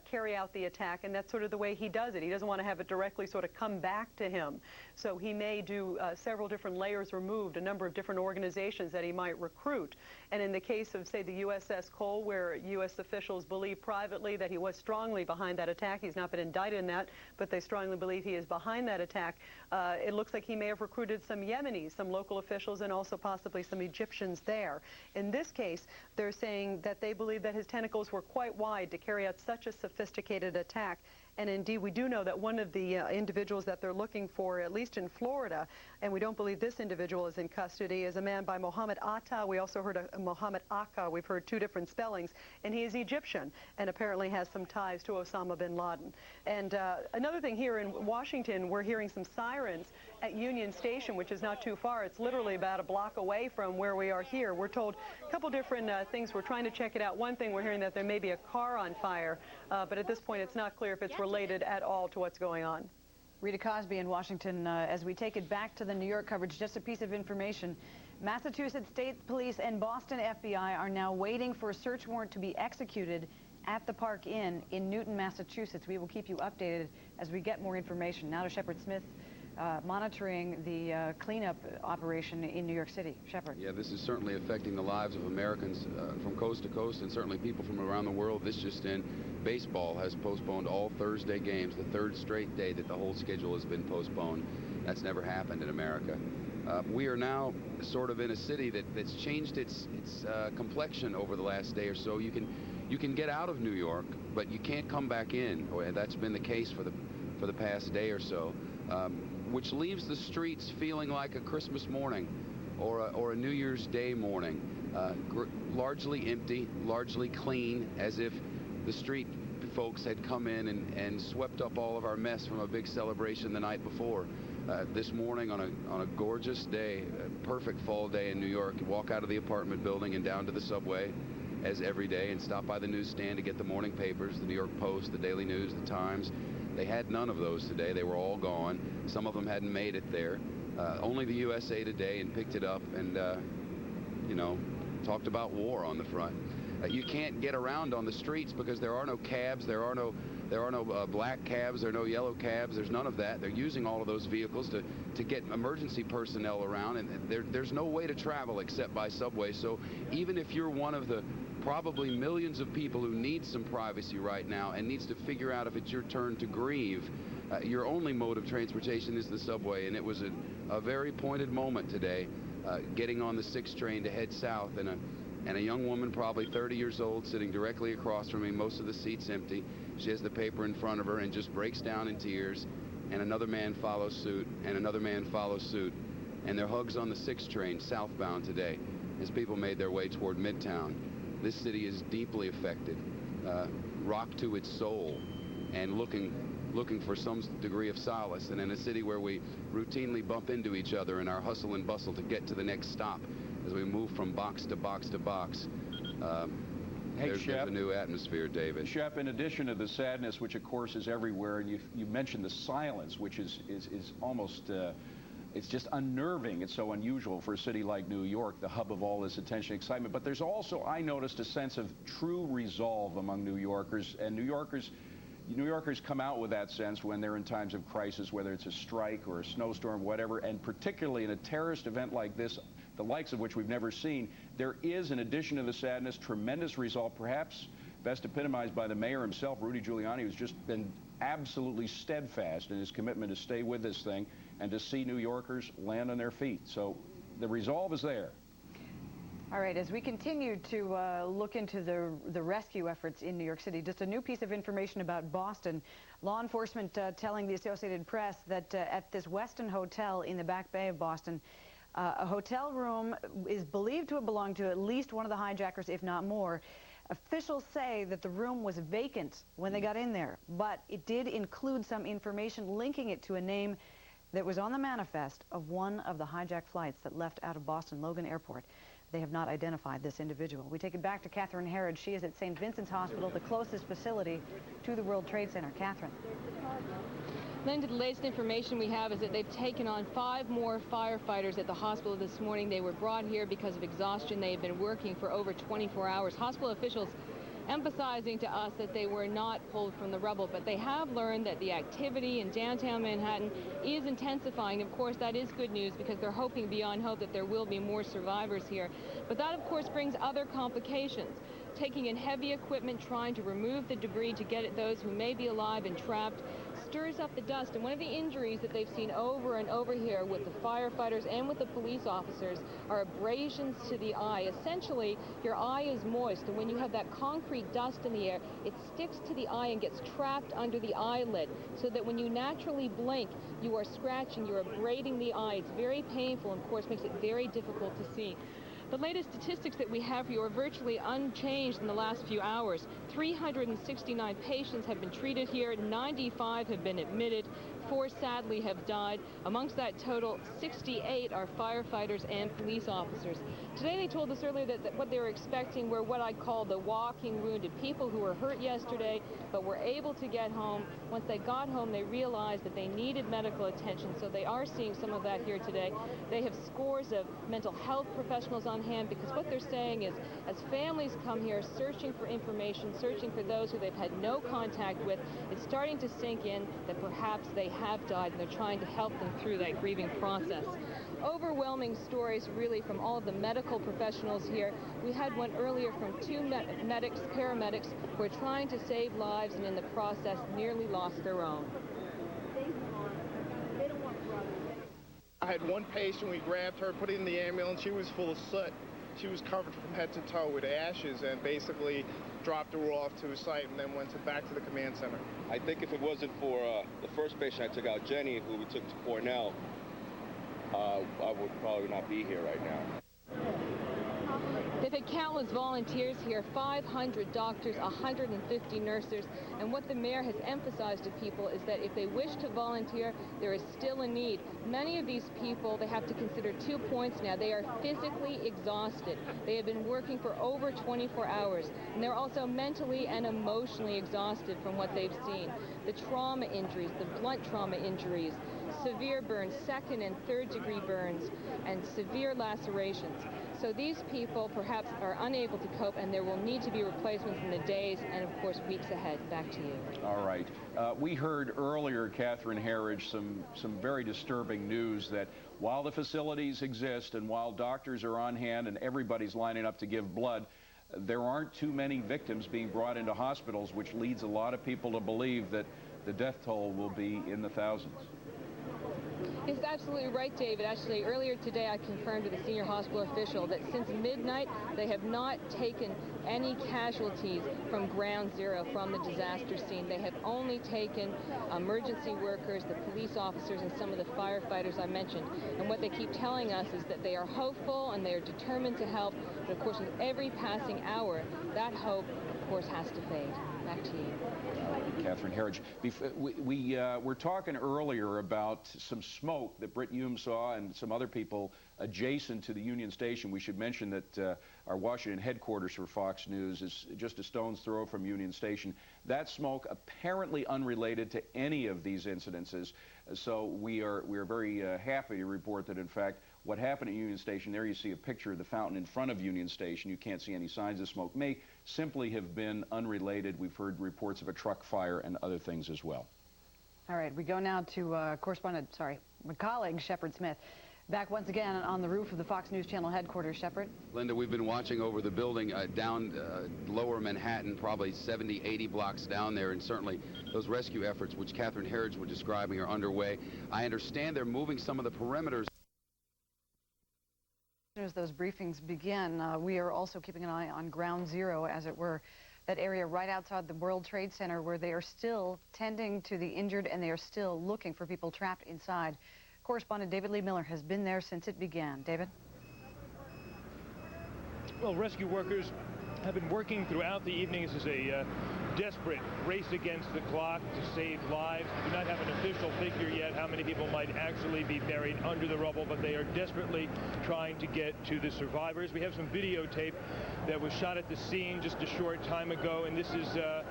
carry out the attack, and that's sort of the way he does it. He doesn't want to have it directly sort of come back to him. So he may do several different layers removed, a number of different organizations that he might recruit. And in the case of, say, the USS Cole, where U.S. officials believe privately that he was strongly behind that attack, he's not been indicted than that, but they strongly believe he is behind that attack. It looks like he may have recruited some Yemenis, some local officials, and also possibly some Egyptians there. In this case, they're saying that they believe that his tentacles were quite wide to carry out such a sophisticated attack. And indeed, we do know that one of the individuals that they're looking for, at least in Florida, and we don't believe this individual is in custody, is a man by Mohammed Atta. We also heard Mohammed Akka. We've heard two different spellings. And he is Egyptian and apparently has some ties to Osama bin Laden. And another thing here in Washington, we're hearing some sirens at Union Station, which is not too far. It's literally about a block away from where we are here. We're told a couple different things. We're trying to check it out. One thing, we're hearing that there may be a car on fire, but at this point it's not clear if it's related at all to what's going on. Rita Cosby in Washington. As we take it back to the New York coverage, just a piece of information. Massachusetts State Police and Boston FBI are now waiting for a search warrant to be executed at the Park Inn in Newton, Massachusetts. We will keep you updated as we get more information. Now to Shepard Smith, monitoring the cleanup operation in New York City. Shepard. Yeah, this is certainly affecting the lives of Americans from coast to coast, and certainly people from around the world. This just in, baseball has postponed all Thursday games, the third straight day that the whole schedule has been postponed. That's never happened in America. We are now sort of in a city that's changed its complexion over the last day or so. You can get out of New York, but you can't come back in. That's been the case for the past day or so, which leaves the streets feeling like a Christmas morning or a New Year's Day morning, largely empty, largely clean, as if the street folks had come in and swept up all of our mess from a big celebration the night before. This morning on a gorgeous day, a perfect fall day in New York, you walk out of the apartment building and down to the subway as every day and stop by the newsstand to get the morning papers, the New York Post, the Daily News, the Times. They had none of those today. They were all gone. Some of them hadn't made it there. Only the USA Today and picked it up and, you know, talked about war on the front. You can't get around on the streets because there are no cabs, there are no black cabs, there are no yellow cabs, there's none of that. They're using all of those vehicles to get emergency personnel around, and there's no way to travel except by subway. So even if you're one of the probably millions of people who need some privacy right now and needs to figure out if it's your turn to grieve, your only mode of transportation is the subway. And it was a very pointed moment today, getting on the 6 train to head south, and a young woman, probably 30 years old, sitting directly across from me, most of the seats empty. She has the paper in front of her and just breaks down in tears, and another man follows suit, and another man follows suit. And their hugs on the 6 train southbound today as people made their way toward Midtown. This city is deeply affected, rocked to its soul, and looking for some degree of solace. And in a city where we routinely bump into each other in our hustle and bustle to get to the next stop, as we move from box to box to box. There's a new atmosphere, David. Shep, in addition to the sadness, which of course is everywhere, and you mentioned the silence, which is almost, it's just unnerving. It's so unusual for a city like New York, the hub of all this attention and excitement. But there's also, I noticed, a sense of true resolve among New Yorkers, and New Yorkers come out with that sense when they're in times of crisis, whether it's a strike or a snowstorm, whatever, and particularly in a terrorist event like this, the likes of which we've never seen, there is, in addition to the sadness, tremendous resolve, perhaps best epitomized by the mayor himself, Rudy Giuliani, who's just been absolutely steadfast in his commitment to stay with this thing and to see New Yorkers land on their feet. So the resolve is there. All right, as we continue to look into the rescue efforts in New York City, just a new piece of information about Boston. Law enforcement telling the Associated Press that at this Westin Hotel in the Back Bay of Boston, a hotel room is believed to have belonged to at least one of the hijackers, if not more. Officials say that the room was vacant when they got in there, but it did include some information linking it to a name that was on the manifest of one of the hijacked flights that left out of Boston Logan Airport. They have not identified this individual. We take it back to Catherine Herod. She is at St. Vincent's Hospital, the closest facility to the World Trade Center. Catherine. Linda, the latest information we have is that they've taken on 5 more firefighters at the hospital this morning. They were brought here because of exhaustion. They have been working for over 24 hours. Hospital officials emphasizing to us that they were not pulled from the rubble, but they have learned that the activity in downtown Manhattan is intensifying. Of course, that is good news because they're hoping beyond hope that there will be more survivors here. But that, of course, brings other complications. Taking in heavy equipment, trying to remove the debris to get at those who may be alive and trapped. stirs up the dust. And one of the injuries that they've seen over and over here with the firefighters and with the police officers are abrasions to the eye. Essentially, your eye is moist, and when you have that concrete dust in the air, it sticks to the eye and gets trapped under the eyelid, so that when you naturally blink, you are scratching, you're abrading the eye. It's very painful and, of course, makes it very difficult to see. The latest statistics that we have for you are virtually unchanged in the last few hours. 369 patients have been treated here, 95 have been admitted, 4 sadly have died. Amongst that total, 68 are firefighters and police officers. Today they told us earlier that what they were expecting were what I call the walking wounded, people who were hurt yesterday but were able to get home. Once they got home, they realized that they needed medical attention, so they are seeing some of that here today. They have scores of mental health professionals on hand, because what they're saying is, as families come here searching for information, searching for those who they've had no contact with, it's starting to sink in that perhaps they have died, and they're trying to help them through that grieving process. Overwhelming stories really from all of the medical professionals here. We had one earlier from 2 paramedics who are trying to save lives and in the process nearly lost their own. I had one patient, we grabbed her, put her in the ambulance. She was full of soot. She was covered from head to toe with ashes, and basically dropped her off to a site and then went back to the command center. I think if it wasn't for the first patient I took out, Jenny, who we took to Cornell, I would probably not be here right now. They've had countless volunteers here, 500 doctors, 150 nurses, and what the mayor has emphasized to people is that if they wish to volunteer, there is still a need. Many of these people, they have to consider 2 points now. They are physically exhausted. They have been working for over 24 hours, and they're also mentally and emotionally exhausted from what they've seen. The trauma injuries, the blunt trauma injuries, severe burns, 2nd and 3rd degree burns, and severe lacerations. So these people perhaps are unable to cope, and there will need to be replacements in the days and, of course, weeks ahead. Back to you. All right. We heard earlier, Catherine Herridge, some very disturbing news that while the facilities exist and while doctors are on hand and everybody's lining up to give blood, there aren't too many victims being brought into hospitals, which leads a lot of people to believe that the death toll will be in the thousands. It's absolutely right, David. Actually, earlier today, I confirmed with a senior hospital official that since midnight, they have not taken any casualties from ground zero, from the disaster scene. They have only taken emergency workers, the police officers, and some of the firefighters I mentioned. And what they keep telling us is that they are hopeful and they are determined to help. But of course, with every passing hour, that hope, of course, has to fade. Back to you. Catherine Herridge, we were talking earlier about some smoke that Britt Hume saw and some other people adjacent to the Union Station. We should mention that our Washington headquarters for Fox News is just a stone's throw from Union Station. That smoke apparently unrelated to any of these incidences. So we are very happy to report that, in fact, what happened at Union Station, there you see a picture of the fountain in front of Union Station. You can't see any signs of smoke. May simply have been unrelated. We've heard reports of a truck fire and other things as well. All right, we go now to my colleague, Shepard Smith. Back once again on the roof of the Fox News Channel headquarters. Shepard? Linda, we've been watching over the building down lower Manhattan, probably 70, 80 blocks down there, and certainly those rescue efforts, which Catherine Herridge was describing, are underway. I understand they're moving some of the perimeters. As those briefings begin, we are also keeping an eye on Ground Zero, as it were, that area right outside the World Trade Center where they are still tending to the injured and they are still looking for people trapped inside. Correspondent David Lee Miller has been there since it began. David? Well, rescue workers have been working throughout the evening. This is a desperate race against the clock to save lives. We do not have an official figure yet how many people might actually be buried under the rubble, but they are desperately trying to get to the survivors. We have some videotape that was shot at the scene just a short time ago, and this is the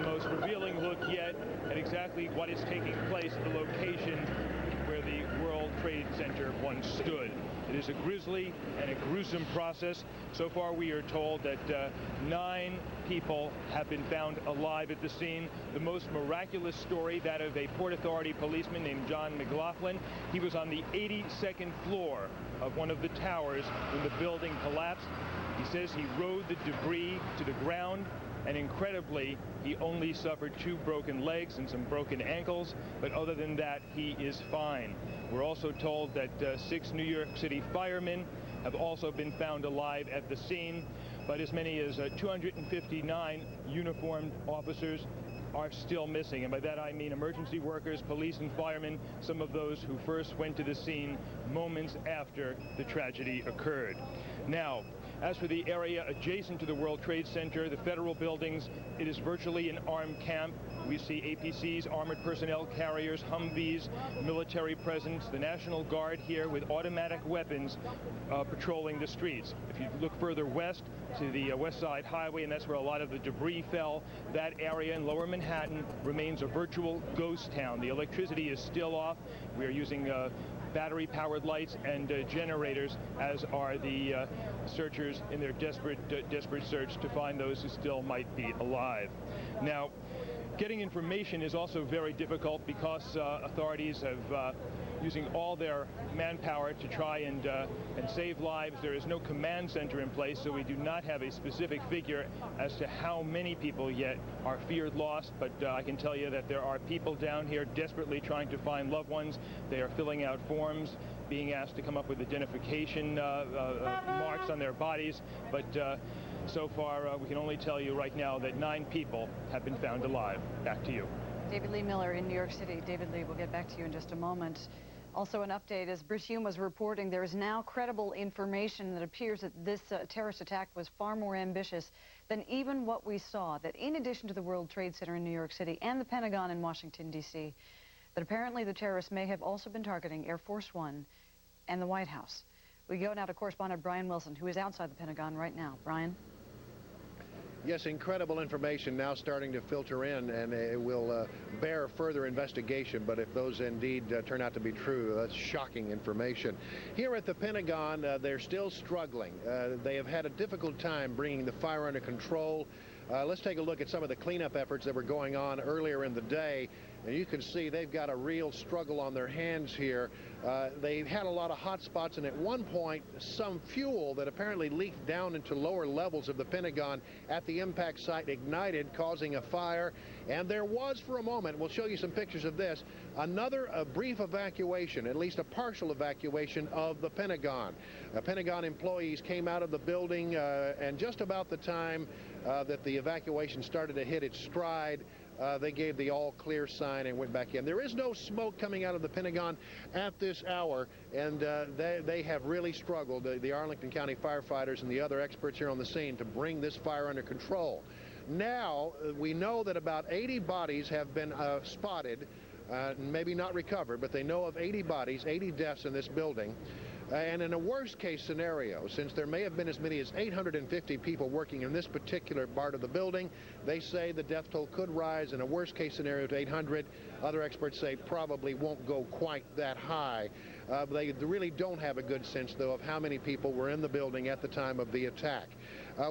most revealing look yet at exactly what is taking place at the location where the World Trade Center once stood. It is a grisly and a gruesome process. So far, we are told that 9 people have been found alive at the scene. The most miraculous story, that of a Port Authority policeman named John McLaughlin. He was on the 82nd floor of one of the towers when the building collapsed. He says he rode the debris to the ground and incredibly, he only suffered 2 broken legs and some broken ankles, but other than that, he is fine. We're also told that 6 New York City firemen have also been found alive at the scene, but as many as 259 uniformed officers are still missing. And by that I mean emergency workers, police and firemen, some of those who first went to the scene moments after the tragedy occurred. Now, as for the area adjacent to the World Trade Center, the federal buildings, it is virtually an armed camp. We see APCs, armored personnel carriers, Humvees, military presence, the National Guard here with automatic weapons patrolling the streets. If you look further west to the West Side Highway, and that's where a lot of the debris fell, that area in Lower Manhattan remains a virtual ghost town. The electricity is still off. We are using battery-powered lights and generators, as are the searchers in their desperate search to find those who still might be alive. Now, getting information is also very difficult because authorities have using all their manpower to try and save lives. There is no command center in place, so we do not have a specific figure as to how many people yet are feared lost, but I can tell you that there are people down here desperately trying to find loved ones. They are filling out forms, being asked to come up with identification marks on their bodies, but so far we can only tell you right now that 9 people have been found alive. Back to you. David Lee Miller in New York City. David Lee, we'll get back to you in just a moment. Also an update, as Bruce Hume was reporting, there is now credible information that appears that this terrorist attack was far more ambitious than even what we saw, that in addition to the World Trade Center in New York City and the Pentagon in Washington, D.C., that apparently the terrorists may have also been targeting Air Force One and the White House. We go now to correspondent Brian Wilson, who is outside the Pentagon right now. Brian? Yes, incredible information now starting to filter in, and it will bear further investigation. But if those indeed turn out to be true, that's shocking information. Here at the Pentagon, they're still struggling. They have had a difficult time bringing the fire under control. Let's take a look at some of the cleanup efforts that were going on earlier in the day. And you can see they've got a real struggle on their hands here. They had a lot of hot spots, and at one point, some fuel that apparently leaked down into lower levels of the Pentagon at the impact site ignited, causing a fire. And there was, for a moment, we'll show you some pictures of this, another brief evacuation, at least a partial evacuation of the Pentagon. Pentagon employees came out of the building, and just about the time that the evacuation started to hit its stride, they gave the all-clear sign and went back in. There is no smoke coming out of the Pentagon at this hour, and they have really struggled, the Arlington County firefighters and the other experts here on the scene, to bring this fire under control. Now, we know that about 80 bodies have been spotted, maybe not recovered, but they know of 80 bodies, 80 deaths in this building. And in a worst-case scenario, since there may have been as many as 850 people working in this particular part of the building, they say the death toll could rise in a worst-case scenario to 800. Other experts say probably won't go quite that high. They really don't have a good sense, though, of how many people were in the building at the time of the attack.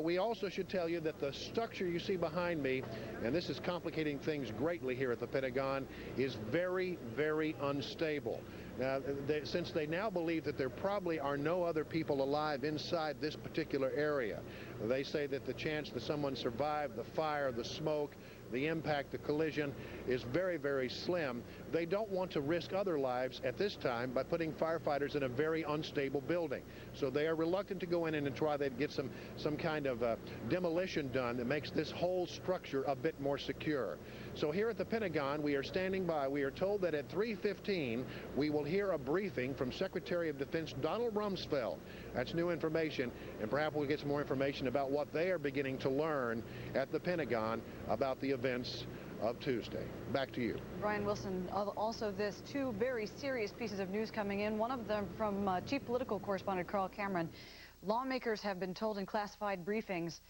We also should tell you that the structure you see behind me, and this is complicating things greatly here at the Pentagon, is very, very unstable. Now, since they now believe that there probably are no other people alive inside this particular area, they say that the chance that someone survived the fire, the smoke, the impact, the collision is very, very slim. They don't want to risk other lives at this time by putting firefighters in a very unstable building. So they are reluctant to go in and try to get some kind of demolition done that makes this whole structure a bit more secure. So here at the Pentagon, we are standing by. We are told that at 3:15, we will hear a briefing from Secretary of Defense Donald Rumsfeld. That's new information, and perhaps we'll get some more information about what they are beginning to learn at the Pentagon about the events of Tuesday. Back to you. Brian Wilson, also this, 2 very serious pieces of news coming in. One of them from Chief Political Correspondent Carl Cameron. Lawmakers have been told in classified briefings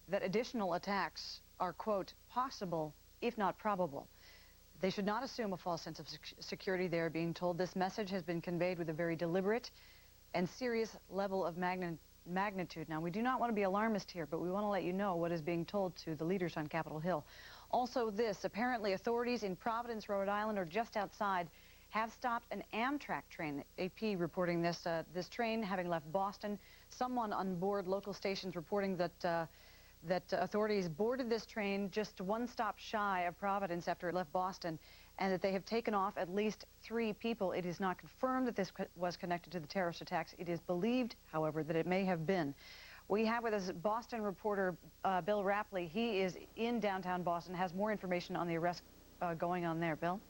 that additional attacks are, quote, possible, if not probable. They should not assume a false sense of security. They are being told this message has been conveyed with a very deliberate and serious level of magnitude. Now, we do not want to be alarmist here, but we want to let you know what is being told to the leaders on Capitol Hill. Also this, apparently authorities in Providence, Rhode Island, or just outside, have stopped an Amtrak train. AP reporting this, this train having left Boston. Someone on board local stations reporting that that authorities boarded this train just one stop shy of Providence after it left Boston, and that they have taken off at least 3 people. It is not confirmed that this was connected to the terrorist attacks. It is believed, however, that it may have been. We have with us Boston reporter Bill Rapley. He is in downtown Boston, has more information on the arrest going on there. Bill?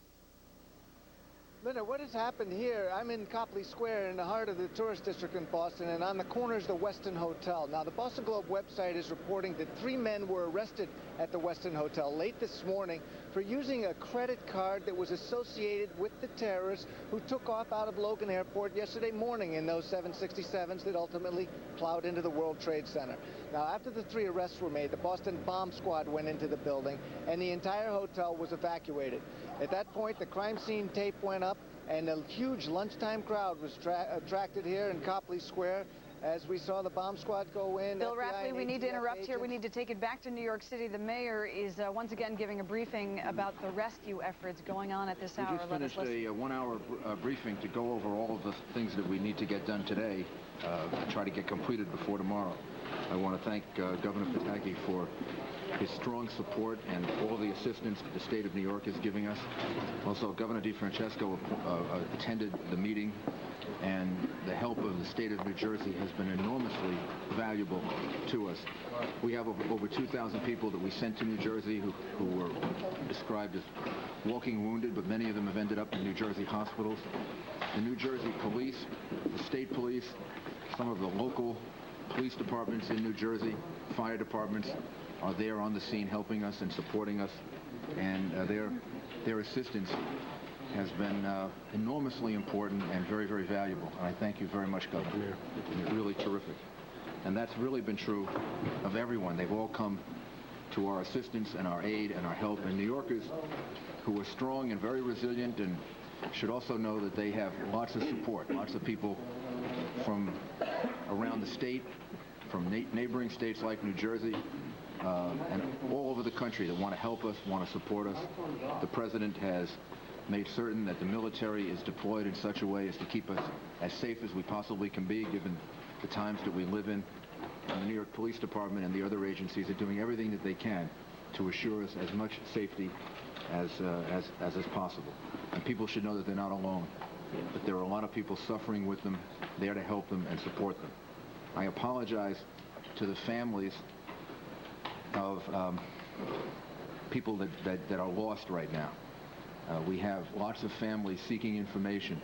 Linda, what has happened here? I'm in Copley Square in the heart of the tourist district in Boston, and on the corner is the Westin Hotel. Now, the Boston Globe website is reporting that 3 men were arrested at the Westin Hotel late this morning for using a credit card that was associated with the terrorists who took off out of Logan Airport yesterday morning in those 767s that ultimately plowed into the World Trade Center. Now, after the 3 arrests were made, the Boston bomb squad went into the building, and the entire hotel was evacuated. At that point, the crime scene tape went up, and a huge lunchtime crowd was attracted here in Copley Square as we saw the bomb squad go in. Bill Rapley, we need to interrupt here. We need to take it back to New York City. The mayor is once again giving a briefing about the rescue efforts going on at this hour. We just finished a 1-hour briefing to go over all of the things that we need to get done today to try to get completed before tomorrow. I want to thank Governor Pataki for his strong support and all the assistance the state of New York is giving us. Also, Governor DeFrancesco attended the meeting, and the help of the state of New Jersey has been enormously valuable to us. We have over 2,000 people that we sent to New Jersey who were described as walking wounded, but many of them have ended up in New Jersey hospitals. The New Jersey police, the state police, some of the local police departments in New Jersey, fire departments, are there on the scene helping us and supporting us, and their assistance has been enormously important and very, very valuable. And I thank you very much, Governor. You're really terrific. And that's really been true of everyone. They've all come to our assistance and our aid and our help. And New Yorkers who are strong and very resilient and should also know that they have lots of support, lots of people from around the state, from neighboring states like New Jersey, and all over the country that want to help us, want to support us. The president has made certain that the military is deployed in such a way as to keep us as safe as we possibly can be, given the times that we live in. And the New York Police Department and the other agencies are doing everything that they can to assure us as much safety as is possible. And people should know that they're not alone, that there are a lot of people suffering with them, there to help them and support them. I apologize to the families of people that are lost right now. We have lots of families seeking information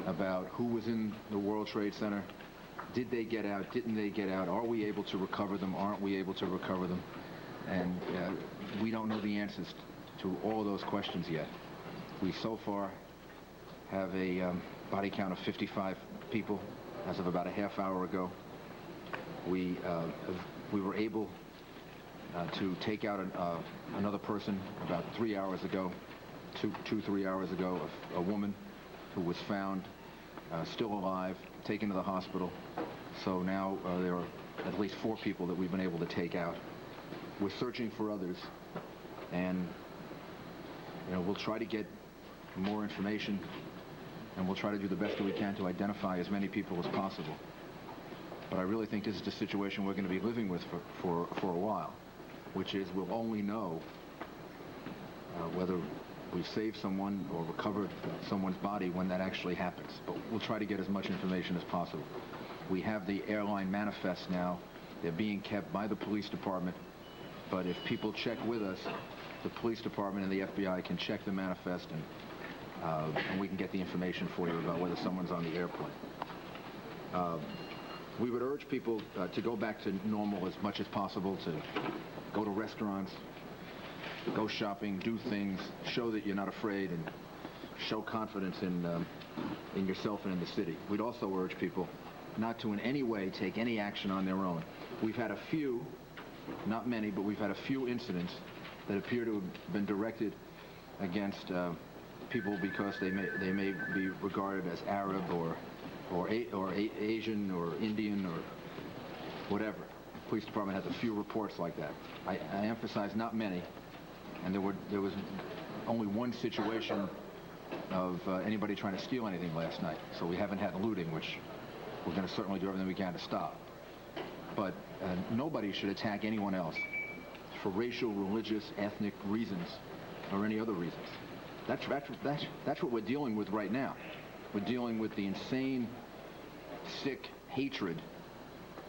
about who was in the World Trade Center. Did they get out? Didn't they get out? Are we able to recover them? Aren't we able to recover them? And we don't know the answers to all of those questions yet. We so far have a body count of 55 people as of about a half hour ago. We were able to take out another person about 3 hours ago, 3 hours ago, a woman who was found still alive, taken to the hospital. So now there are at least 4 people that we've been able to take out. We're searching for others, and we'll try to get more information, and we'll try to do the best that we can to identify as many people as possible. But I really think this is the situation we're going to be living with for a while, which is we'll only know whether we've saved someone or recovered someone's body when that actually happens. But we'll try to get as much information as possible. We have the airline manifests now. They're being kept by the police department. But if people check with us, the police department and the FBI can check the manifest, and we can get the information for you about whether someone's on the airplane. We would urge people to go back to normal as much as possible, to go to restaurants, go shopping, do things, show that you're not afraid, and show confidence in yourself and in the city. We'd also urge people not to in any way take any action on their own. We've had a few, not many, but we've had a few incidents that appear to have been directed against people because they may be regarded as Arab or Asian or Indian or whatever. The police department has a few reports like that. I emphasize not many, and there was only one situation of anybody trying to steal anything last night. So we haven't had looting, which we're going to certainly do everything we can to stop. but nobody should attack anyone else for racial, religious, ethnic reasons or any other reasons. That's what we're dealing with right now. We're dealing with the insane, sick hatred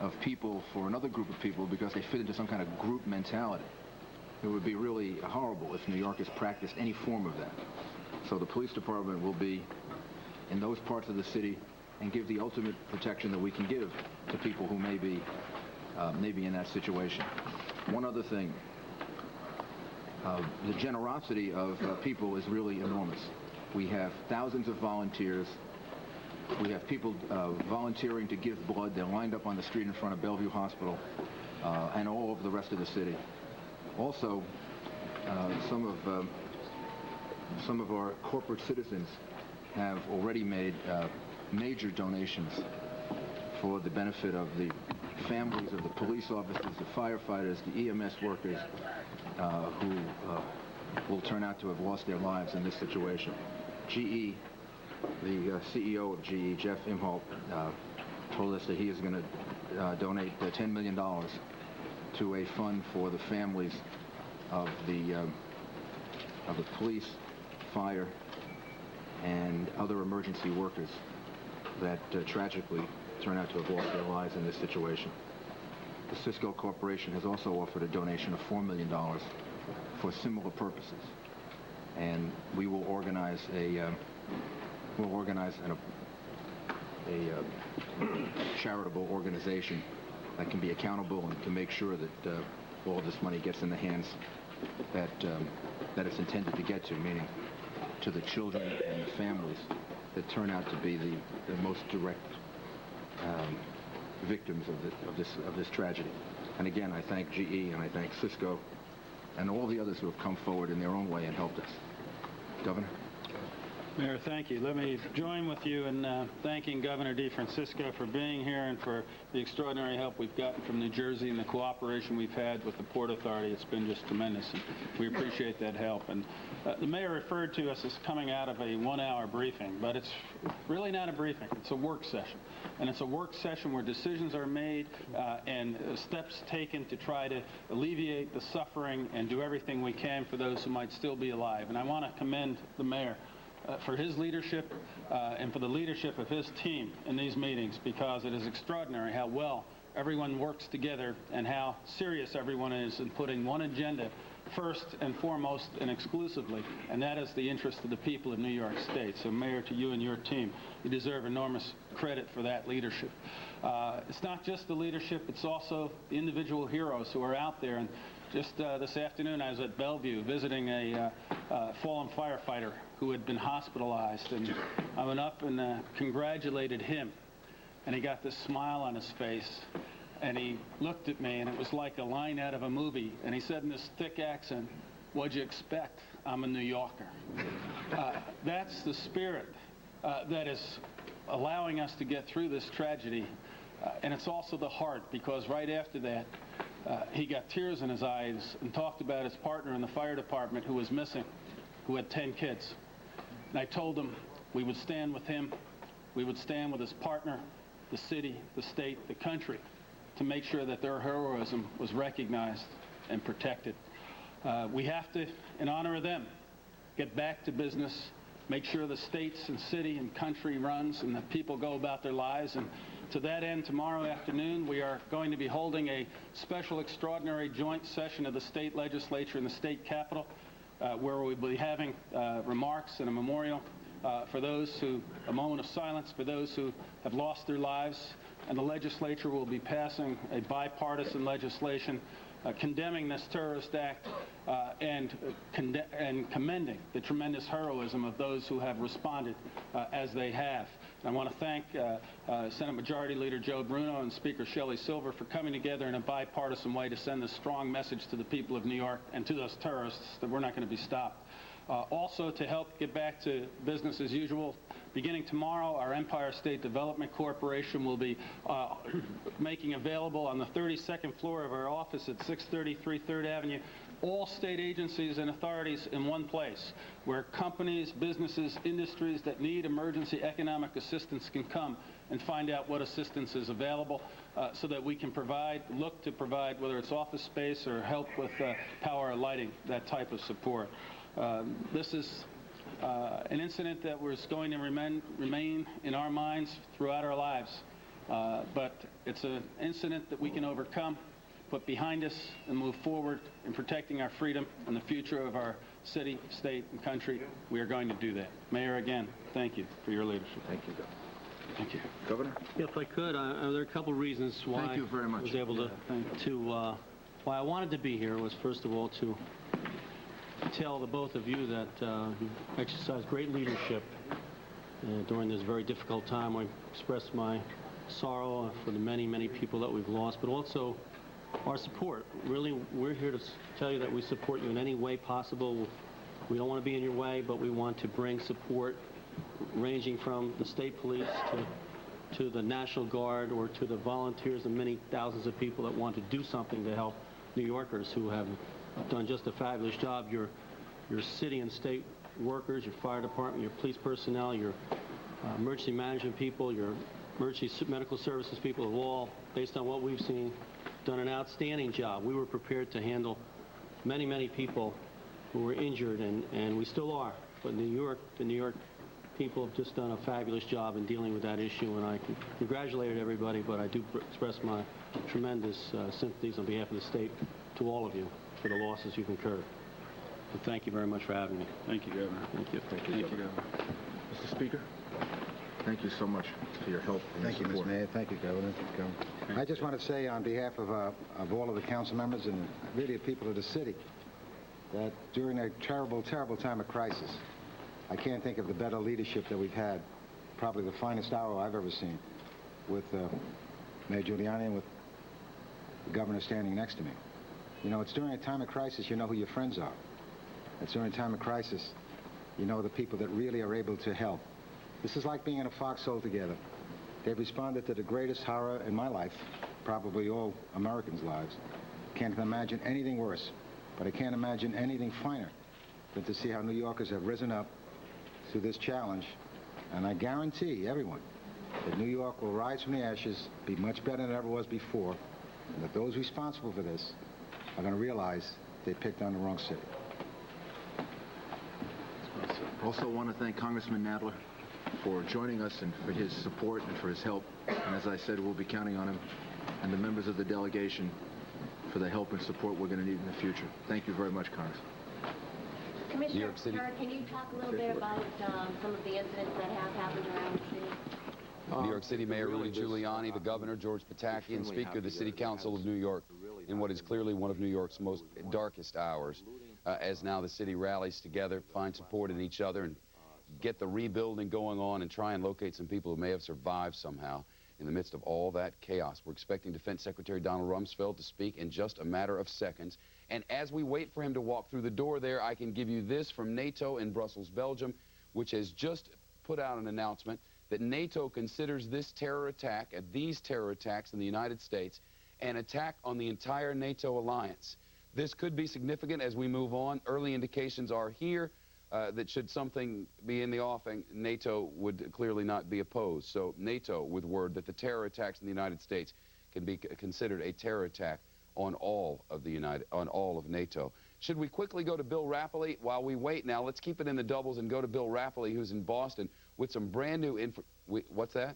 of people for another group of people because they fit into some kind of group mentality. It would be really horrible if New Yorkers practiced any form of that. So the police department will be in those parts of the city and give the ultimate protection that we can give to people who may be in that situation. One other thing, the generosity of people is really enormous. We have thousands of volunteers. We have people volunteering to give blood. They're lined up on the street in front of Bellevue Hospital and all over the rest of the city. Also, some of our corporate citizens have already made major donations for the benefit of the families of the police officers, the firefighters, the EMS workers who will turn out to have lost their lives in this situation. GE, the CEO of GE, Jeff Imholt, told us that he is going to donate $10 million to a fund for the families of the police, fire, and other emergency workers that tragically turn out to have lost their lives in this situation. The Cisco Corporation has also offered a donation of $4 million for similar purposes, and we will organize a charitable organization that can be accountable and to make sure that all this money gets in the hands that it's intended to get to, meaning to the children and the families that turn out to be the most direct victims of this tragedy. And again, I thank GE and I thank Cisco and all the others who have come forward in their own way and helped us. Governor? Mayor, thank you. Let me join with you in thanking Governor DeFrancisco for being here and for the extraordinary help we've gotten from New Jersey and the cooperation we've had with the Port Authority. It's been just tremendous, and we appreciate that help. And the mayor referred to us as coming out of a one-hour briefing, but it's really not a briefing. It's a work session. And it's a work session where decisions are made and steps taken to try to alleviate the suffering and do everything we can for those who might still be alive. And I want to commend the mayor for his leadership and for the leadership of his team in these meetings, because it is extraordinary how well everyone works together and how serious everyone is in putting one agenda first and foremost and exclusively, and that is the interest of the people of New York State. So, Mayor, to you and your team, you deserve enormous credit for that leadership. It's not just the leadership, it's also the individual heroes who are out there. And just this afternoon, I was at Bellevue visiting a fallen firefighter who had been hospitalized, and I went up and congratulated him, and he got this smile on his face, and he looked at me, and it was like a line out of a movie, and he said in this thick accent, "What'd you expect? I'm a New Yorker." That's the spirit that is allowing us to get through this tragedy, and it's also the heart, because right after that, he got tears in his eyes and talked about his partner in the fire department who was missing, who had 10 kids. And I told him we would stand with him, we would stand with his partner, the city, the state, the country, to make sure that their heroism was recognized and protected. We have to, in honor of them, get back to business, make sure the states and city and country runs and that people go about their lives. And to that end, tomorrow afternoon, we are going to be holding a special extraordinary joint session of the state legislature and the state capitol, where we'll be having remarks and a memorial for those who, a moment of silence for those who have lost their lives. And the legislature will be passing a bipartisan legislation condemning this terrorist act and commending the tremendous heroism of those who have responded as they have. And I want to thank Senate Majority Leader Joe Bruno and Speaker Shelley Silver for coming together in a bipartisan way to send this strong message to the people of New York and to those terrorists that we're not going to be stopped. Also, to help get back to business as usual, beginning tomorrow, our Empire State Development Corporation will be making available on the 32nd floor of our office at 633 3rd Avenue all state agencies and authorities in one place, where companies, businesses, industries that need emergency economic assistance can come and find out what assistance is available so that we can look to provide, whether it's office space or help with power or lighting, that type of support. This is an incident that was going to remain in our minds throughout our lives, but it's an incident that we can overcome, put behind us, and move forward in protecting our freedom and the future of our city, state, and country. We are going to do that. Mayor, again, thank you for your leadership. Thank you, Governor. Thank you. Governor? Yeah, if I could, there are a couple reasons why Thank you very much. I was able why I wanted to be here was, first of all, to tell the both of you that you exercised great leadership during this very difficult time. I expressed my sorrow for the many, many people that we've lost, but also our support. Really, we're here to tell you that we support you in any way possible. We don't want to be in your way, but we want to bring support ranging from the state police to the National Guard or to the volunteers and many thousands of people that want to do something to help New Yorkers who have done just a fabulous job. Your city and state workers, your fire department, your police personnel, your emergency management people, your emergency medical services people have all, based on what we've seen, done an outstanding job. We were prepared to handle many, many people who were injured, and we still are. But the New York people have just done a fabulous job in dealing with that issue, and I congratulated everybody, but I do express my tremendous sympathies on behalf of the state to all of you for the losses you've incurred. And thank you very much for having me. Thank you, Governor. Thank you. Thank you, Governor. Mr. Speaker, thank you so much for your help and Thank you, support. Mr. Mayor. Thank you, Governor. I just want to say on behalf of all of the council members and really the people of the city that during a terrible, terrible time of crisis, I can't think of the better leadership that we've had, probably the finest hour I've ever seen, with Mayor Giuliani and with the governor standing next to me. You know, it's during a time of crisis you know who your friends are. It's during a time of crisis you know the people that really are able to help. This is like being in a foxhole together. They've responded to the greatest horror in my life, probably all Americans' lives. Can't imagine anything worse, but I can't imagine anything finer than to see how New Yorkers have risen up through this challenge. And I guarantee everyone that New York will rise from the ashes, be much better than it ever was before, and that those responsible for this are going to realize they picked on the wrong city. Also want to thank Congressman Nadler for joining us and for his support and for his help. And as I said, we'll be counting on him and the members of the delegation for the help and support we're going to need in the future. Thank you very much, Congress. Commissioner Kerr, can you talk a little bit about some of the incidents that have happened around the city? New York City Mayor Rudy Giuliani, the Governor George Pataki, and Speaker of the City Council of New York in what is clearly one of New York's most darkest hours, as now the city rallies together, find support in each other, and get the rebuilding going on and try and locate some people who may have survived somehow in the midst of all that chaos. We're expecting Defense Secretary Donald Rumsfeld to speak in just a matter of seconds. And as we wait for him to walk through the door there, I can give you this from NATO in Brussels, Belgium, which has just put out an announcement that NATO considers this terror attack, these terror attacks in the United States, an attack on the entire NATO alliance. This could be significant as we move on. Early indications are here that should something be in the offing, NATO would clearly not be opposed. So NATO with word that the terror attacks in the United States can be considered a terror attack on all of NATO. Should we quickly go to Bill Rappley while we wait now? Let's keep it in the doubles and go to Bill Rappley, who's in Boston, with some brand new info. What's that?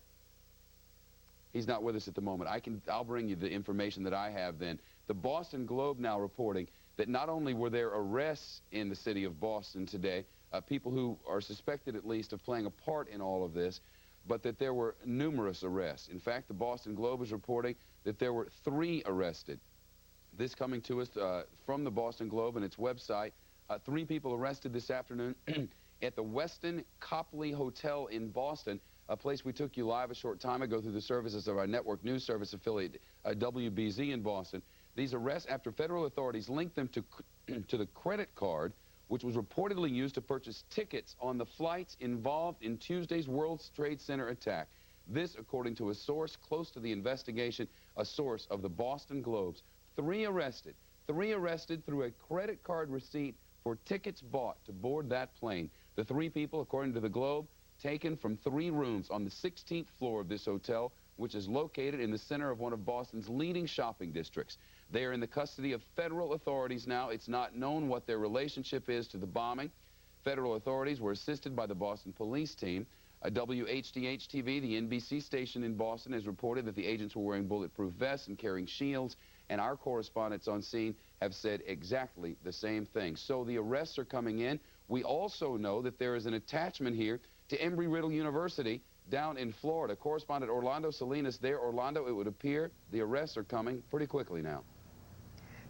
He's not with us at the moment. I'll bring you the information that I have then. The Boston Globe now reporting that not only were there arrests in the city of Boston today, people who are suspected at least of playing a part in all of this, but that there were numerous arrests. In fact, the Boston Globe is reporting that there were 3 arrested. This coming to us from the Boston Globe and its website. 3 people arrested this afternoon at the Westin Copley Hotel in Boston, a place we took you live a short time ago through the services of our network news service affiliate, WBZ in Boston. These arrests after federal authorities linked them to the credit card, which was reportedly used to purchase tickets on the flights involved in Tuesday's World Trade Center attack. This, according to a source close to the investigation, a source of the Boston Globe's. 3 arrested, 3 arrested through a credit card receipt for tickets bought to board that plane. The 3 people, according to the Globe, taken from 3 rooms on the 16th floor of this hotel, which is located in the center of one of Boston's leading shopping districts. They are in the custody of federal authorities now. It's not known what their relationship is to the bombing. Federal authorities were assisted by the Boston police team. WHDH-TV, the NBC station in Boston, has reported that the agents were wearing bulletproof vests and carrying shields, and our correspondents on scene have said exactly the same thing. So the arrests are coming in. We also know that there is an attachment here to Embry-Riddle University down in Florida. Correspondent Orlando Salinas there. Orlando, it would appear the arrests are coming pretty quickly now.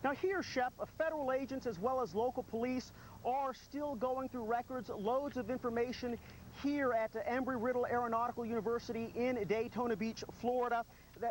Now here, Shep, federal agents as well as local police are still going through records, loads of information here at Embry-Riddle Aeronautical University in Daytona Beach, Florida.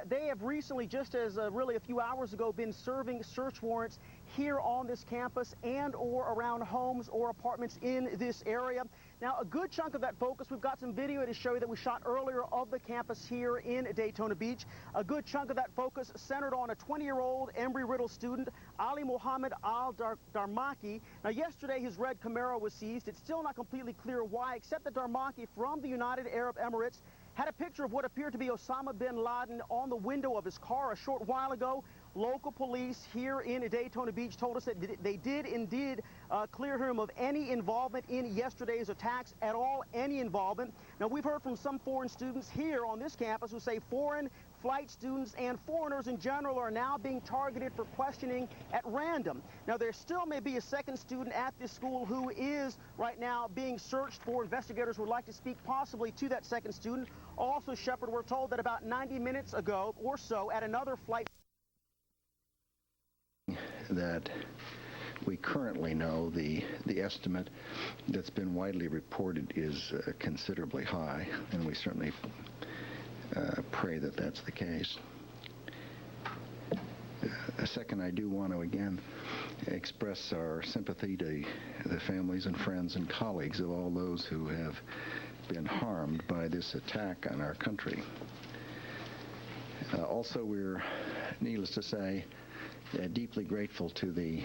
They have recently, just as really a few hours ago, been serving search warrants here on this campus and or around homes or apartments in this area. Now, a good chunk of that focus, we've got some video to show you that we shot earlier of the campus here in Daytona Beach. A good chunk of that focus centered on a 20-year-old Embry-Riddle student, Ali Mohammed Al-Darmaki. Now, yesterday, his red Camaro was seized. It's still not completely clear why, except that Darmaki from the United Arab Emirates had a picture of what appeared to be Osama bin Laden on the window of his car a short while ago. Local police here in Daytona Beach told us that they did indeed clear him of any involvement in yesterday's attacks at all, any involvement. Now, we've heard from some foreign students here on this campus who say foreign flight students and foreigners in general are now being targeted for questioning at random. Now, there still may be a second student at this school who is right now being searched for. Investigators would like to speak possibly to that second student. Also, Shepard, we're told that about 90 minutes ago or so at another flight that we currently know the estimate that's been widely reported is considerably high, and we certainly pray that that's the case. Second, I do want to again express our sympathy to the families and friends and colleagues of all those who have been harmed by this attack on our country. Also, we're, needless to say, deeply grateful to the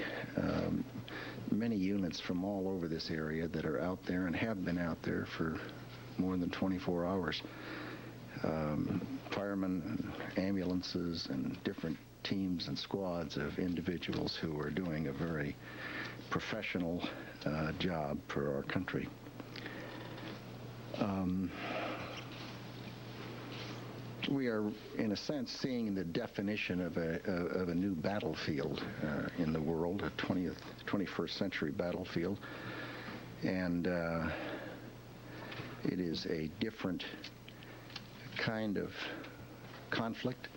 many units from all over this area that are out there and have been out there for more than 24 hours. Firemen, ambulances, and different teams and squads of individuals who are doing a very professional job for our country. We are, in a sense, seeing the definition of a new battlefield in the world, a 21st century battlefield, and it is a different kind of conflict.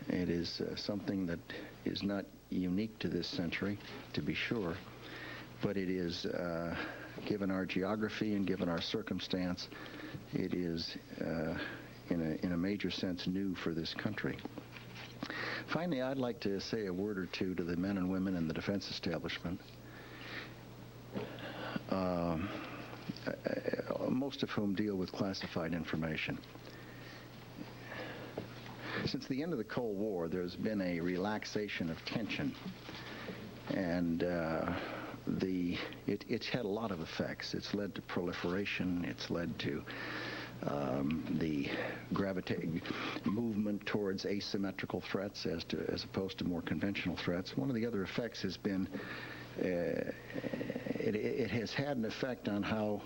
It is something that is not unique to this century, to be sure, but it is, given our geography and given our circumstance, it is in a major sense new for this country. Finally, I'd like to say a word or two to the men and women in the defense establishment, most of whom deal with classified information. Since the end of the Cold War, there's been a relaxation of tension, and it's had a lot of effects. It's led to proliferation. It's led to the movement towards asymmetrical threats as opposed to more conventional threats. One of the other effects has been it has had an effect on how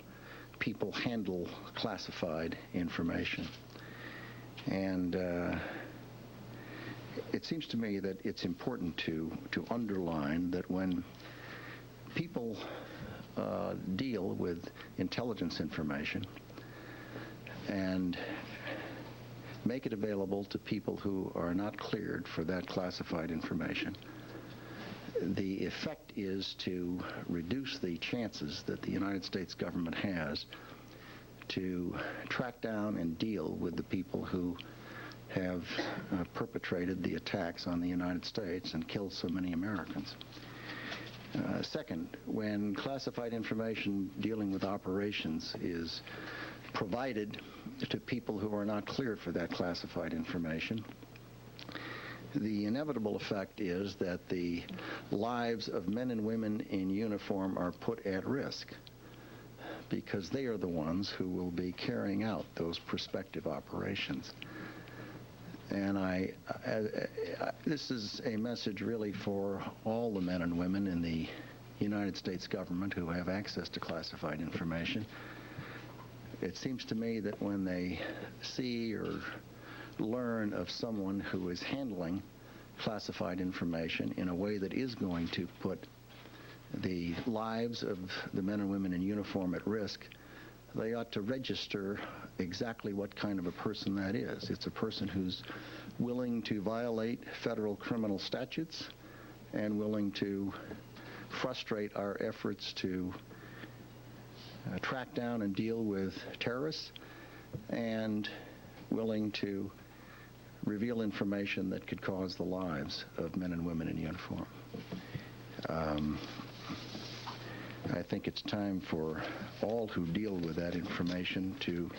people handle classified information. And it seems to me that it's important to underline that when people deal with intelligence information and make it available to people who are not cleared for that classified information, the effect is to reduce the chances that the United States government has to track down and deal with the people who have perpetrated the attacks on the United States and killed so many Americans. Second, when classified information dealing with operations is provided to people who are not cleared for that classified information, the inevitable effect is that the lives of men and women in uniform are put at risk, because they are the ones who will be carrying out those prospective operations. And this is a message really for all the men and women in the United States government who have access to classified information. It seems to me that when they see or learn of someone who is handling classified information in a way that is going to put the lives of the men and women in uniform at risk, they ought to register exactly what kind of a person that is. It's a person who's willing to violate federal criminal statutes and willing to frustrate our efforts to track down and deal with terrorists, and willing to reveal information that could cause the lives of men and women in uniform. I think it's time for all who deal with that information to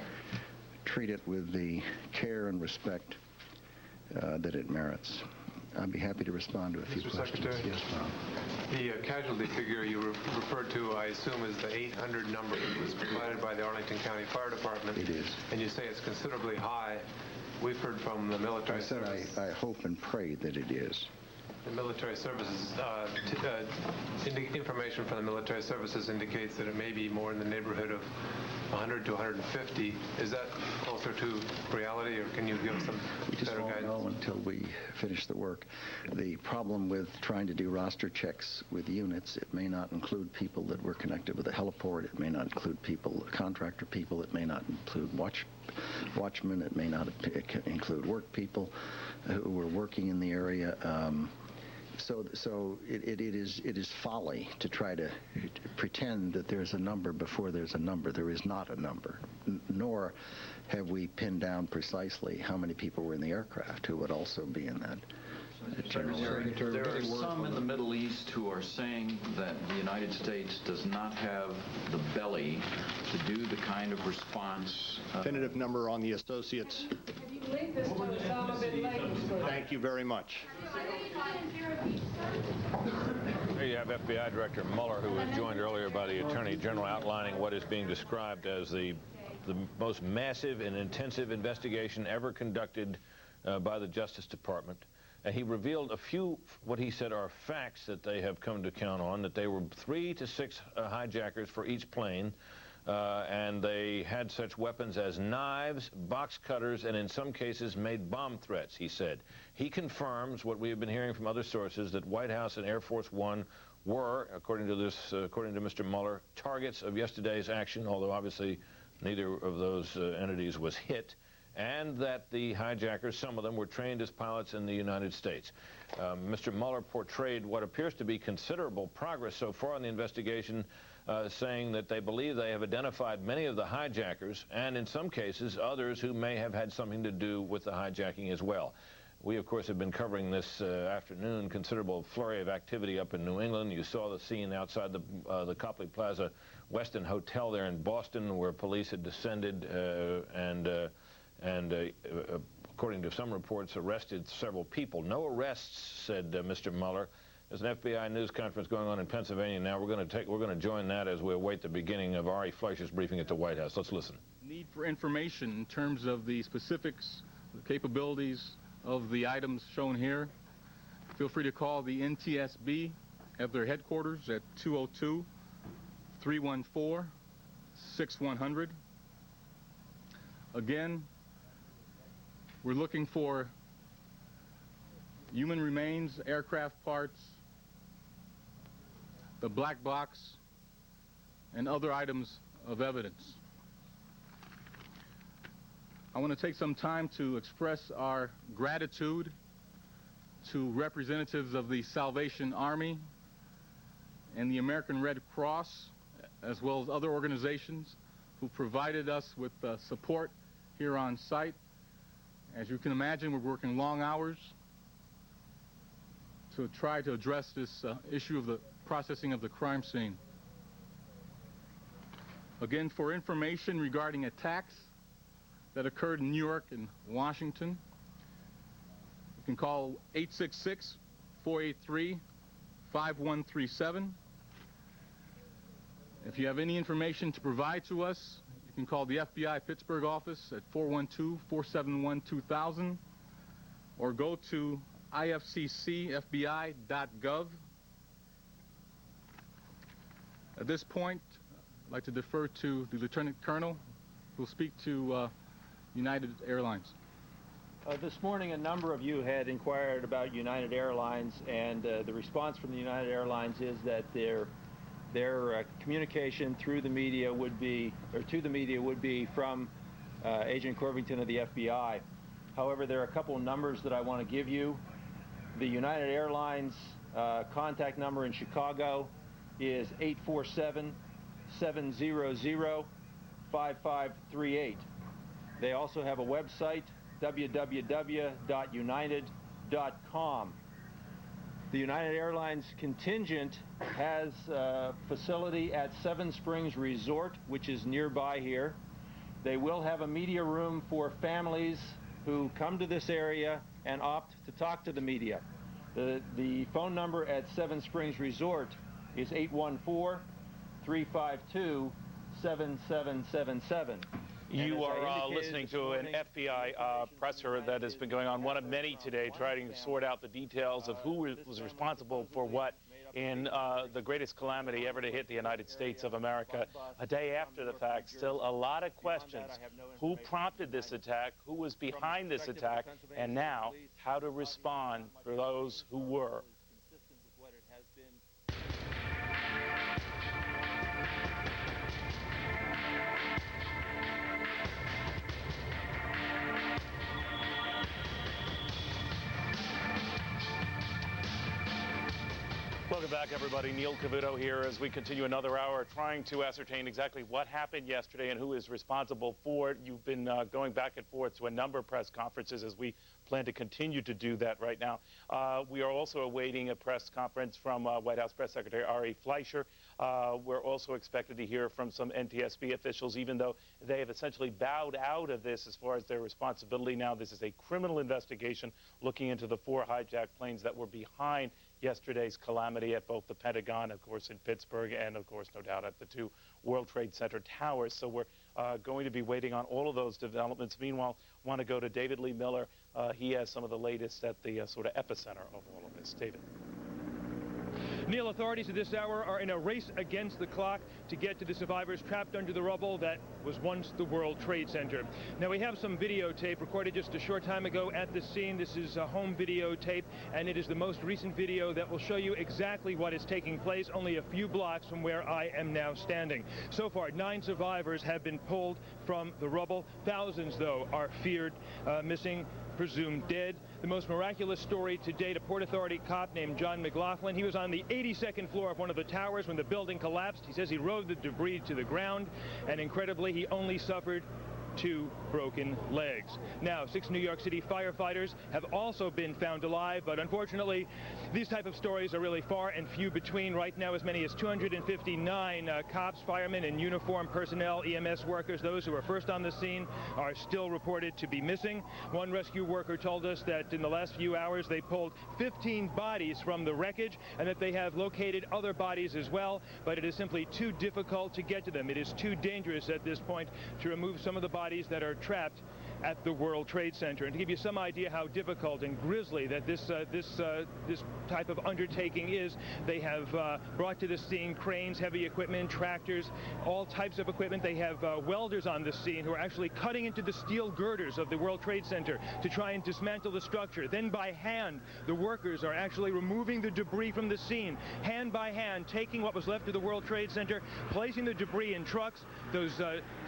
treat it with the care and respect that it merits. I'd be happy to respond to a few questions. Secretary? Yes, Bob. The casualty figure you referred to, I assume, is the 800 number that was provided by the Arlington County Fire Department. It is. And you say it's considerably high. We've heard from the military service. I hope and pray that it is. The military services, information from the military services indicates that it may be more in the neighborhood of 100 to 150. Is that closer to reality, or can you give some better guidance? We just won't know until we finish the work. The problem with trying to do roster checks with units, it may not include people that were connected with the heliport. It may not include people, contractor people. It may not include watchmen. It may not include work people who were working in the area. So it is folly to try to pretend that there's a number before there's a number. There is not a number, nor have we pinned down precisely how many people were in the aircraft who would also be in that general area. There are some in the Middle East who are saying that the United States does not have the belly to do the kind of response. Definitive number on the associates. Thank you very much. Here you have FBI Director Mueller, who was joined earlier by the Attorney General, outlining what is being described as the most massive and intensive investigation ever conducted by the Justice Department. And he revealed a few, what he said are facts that they have come to count on, that they were 3 to 6 hijackers for each plane, and they had such weapons as knives, box cutters, and in some cases made bomb threats, he said. He confirms what we have been hearing from other sources, that White House and Air Force One were, according to Mr. Mueller, targets of yesterday's action, although obviously neither of those entities was hit, and that the hijackers, some of them, were trained as pilots in the United States. Mr. Mueller portrayed what appears to be considerable progress so far in the investigation, saying that they believe they have identified many of the hijackers, and in some cases others who may have had something to do with the hijacking as well. We, of course, have been covering this afternoon, considerable flurry of activity up in New England. You saw the scene outside the Copley Plaza Westin Hotel there in Boston, where police had descended and according to some reports, arrested several people. No arrests, said Mr. Mueller. There's an FBI news conference going on in Pennsylvania now. We're going to join that as we await the beginning of Ari Fleischer's briefing at the White House. Let's listen. Need for information in terms of the specifics, the capabilities of the items shown here. Feel free to call the NTSB at their headquarters at 202-314-6100. Again, we're looking for human remains, aircraft parts, the black box, and other items of evidence. I want to take some time to express our gratitude to representatives of the Salvation Army and the American Red Cross, as well as other organizations who provided us with support here on site. As you can imagine, we're working long hours to try to address this issue of the processing of the crime scene. Again, for information regarding attacks that occurred in New York and Washington, You can call 866-483-5137. If you have any information to provide to us, you can call the FBI Pittsburgh office at 412-471-2000 or go to ifccfbi.gov. At this point, I'd like to defer to the Lieutenant Colonel, who will speak to United Airlines. This morning, a number of you had inquired about United Airlines, and the response from the United Airlines is that their communication through the media would be, or to the media would be from Agent Corvington of the FBI. However, there are a couple of numbers that I want to give you. The United Airlines contact number in Chicago is 847-700-5538. They also have a website, www.united.com. The United Airlines contingent has a facility at Seven Springs Resort, which is nearby here. They will have a media room for families who come to this area and opt to talk to the media. The phone number at Seven Springs Resort is 814-352-7777. You are listening to an FBI presser that has been going on, one of many today, trying to sort out the details of who was responsible for what in the greatest calamity ever to hit the United States of America. A day after the fact, still a lot of questions. Who prompted this attack? Who was behind this attack? And now, how to respond for those who were. Welcome back, everybody. Neil Cavuto here as we continue another hour trying to ascertain exactly what happened yesterday and who is responsible for it. You've been going back and forth to a number of press conferences as we plan to continue to do that right now. We are also awaiting a press conference from White House Press Secretary Ari Fleischer. We're also expected to hear from some NTSB officials, even though they have essentially bowed out of this as far as their responsibility now. This is a criminal investigation looking into the 4 hijacked planes that were behind yesterday's calamity at both the Pentagon, of course, in Pittsburgh, and, of course, no doubt at the 2 World Trade Center towers. So we're going to be waiting on all of those developments. Meanwhile, I want to go to David Lee Miller. He has some of the latest at the sort of epicenter of all of this. David. Neil, authorities at this hour are in a race against the clock to get to the survivors trapped under the rubble that was once the World Trade Center. Now, we have some videotape recorded just a short time ago at the scene. This is a home videotape, and it is the most recent video that will show you exactly what is taking place only a few blocks from where I am now standing. So far, 9 survivors have been pulled from the rubble. Thousands, though, are feared missing, presumed dead. The most miraculous story to date, a Port Authority cop named John McLaughlin. He was on the 82nd floor of one of the towers when the building collapsed. He says he rode the debris to the ground, and incredibly, he only suffered 2 broken legs. Now, 6 New York City firefighters have also been found alive, but unfortunately, these type of stories are really far and few between. Right now, as many as 259 cops, firemen, and uniformed personnel, EMS workers, those who were first on the scene, are still reported to be missing. One rescue worker told us that in the last few hours, they pulled 15 bodies from the wreckage, and that they have located other bodies as well, but it is simply too difficult to get to them. It is too dangerous at this point to remove some of the bodies that are trapped at the World Trade Center. And to give you some idea how difficult and grisly that this type of undertaking is, they have brought to the scene cranes, heavy equipment, tractors, all types of equipment. They have welders on the scene who are actually cutting into the steel girders of the World Trade Center to try and dismantle the structure. Then by hand, the workers are actually removing the debris from the scene, hand by hand, taking what was left of the World Trade Center, placing the debris in trucks, those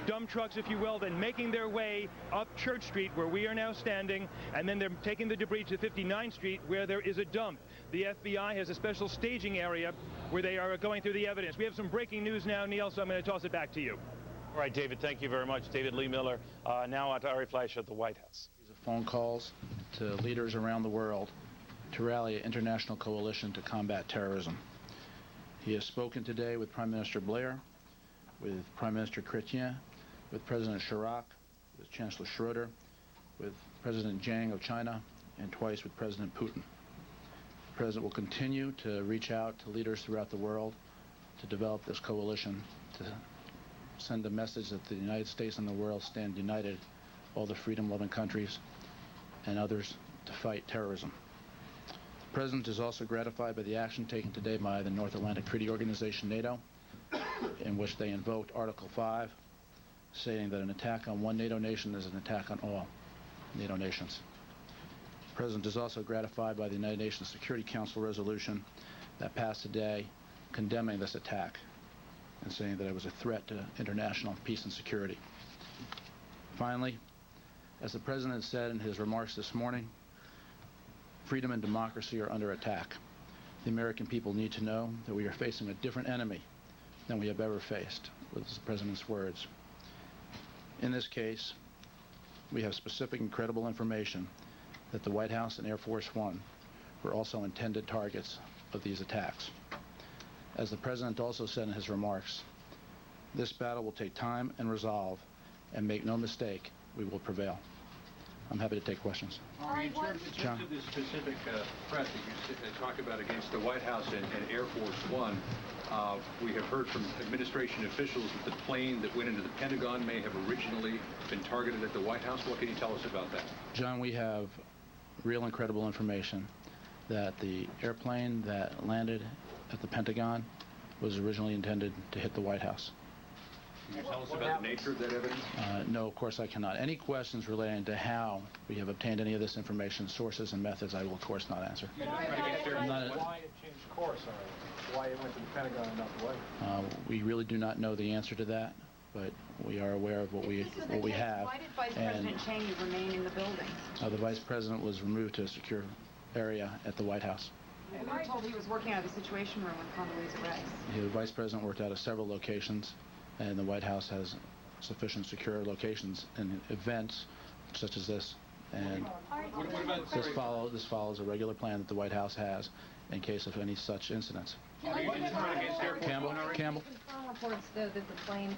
dump trucks, if you will, then making their way up Church Street, where we are now standing, and then they're taking the debris to 59th Street, where there is a dump. The FBI has a special staging area where they are going through the evidence. We have some breaking news now, Neil, so I'm going to toss it back to you. All right, David, thank you very much. David Lee Miller, now on to Ari Fleischer at the White House. Phone calls to leaders around the world to rally an international coalition to combat terrorism. He has spoken today with Prime Minister Blair, with Prime Minister Chrétien, with President Chirac, with Chancellor Schroeder, with President Jiang of China, and twice with President Putin. The President will continue to reach out to leaders throughout the world to develop this coalition, to send a message that the United States and the world stand united, all the freedom-loving countries and others, to fight terrorism. The President is also gratified by the action taken today by the North Atlantic Treaty Organization, NATO, in which they invoked Article 5, saying that an attack on one NATO nation is an attack on all NATO nations. The President is also gratified by the United Nations Security Council resolution that passed today condemning this attack and saying that it was a threat to international peace and security. Finally, as the President said in his remarks this morning, freedom and democracy are under attack. The American people need to know that we are facing a different enemy than we have ever faced, with the President's words. In this case, we have specific and credible information that the White House and Air Force One were also intended targets of these attacks. As the President also said in his remarks, this battle will take time and resolve, and make no mistake, we will prevail. I'm happy to take questions. In terms of the specific threat that you talk about against the White House and Air Force One, we have heard from administration officials that the plane that went into the Pentagon may have originally been targeted at the White House. What can you tell us about that? John, we have real and credible information that the airplane that landed at the Pentagon was originally intended to hit the White House. Can you tell us about the nature of that evidence? No, of course I cannot. Any questions relating to how we have obtained any of this information, sources and methods, I will of course not answer. Why it changed course, why it went to the Pentagon and not the White House? We really do not know the answer to that, but we are aware of what we have. Why did Vice President Cheney remain in the building? The Vice President was removed to a secure area at the White House. We were told he was working out of the Situation Room with Condoleezza Rice. The Vice President worked out of several locations, and the White House has sufficient secure locations in events such as this. And this follows a regular plan that the White House has in case of any such incidents. Campbell? Confirm reports, though, that the plane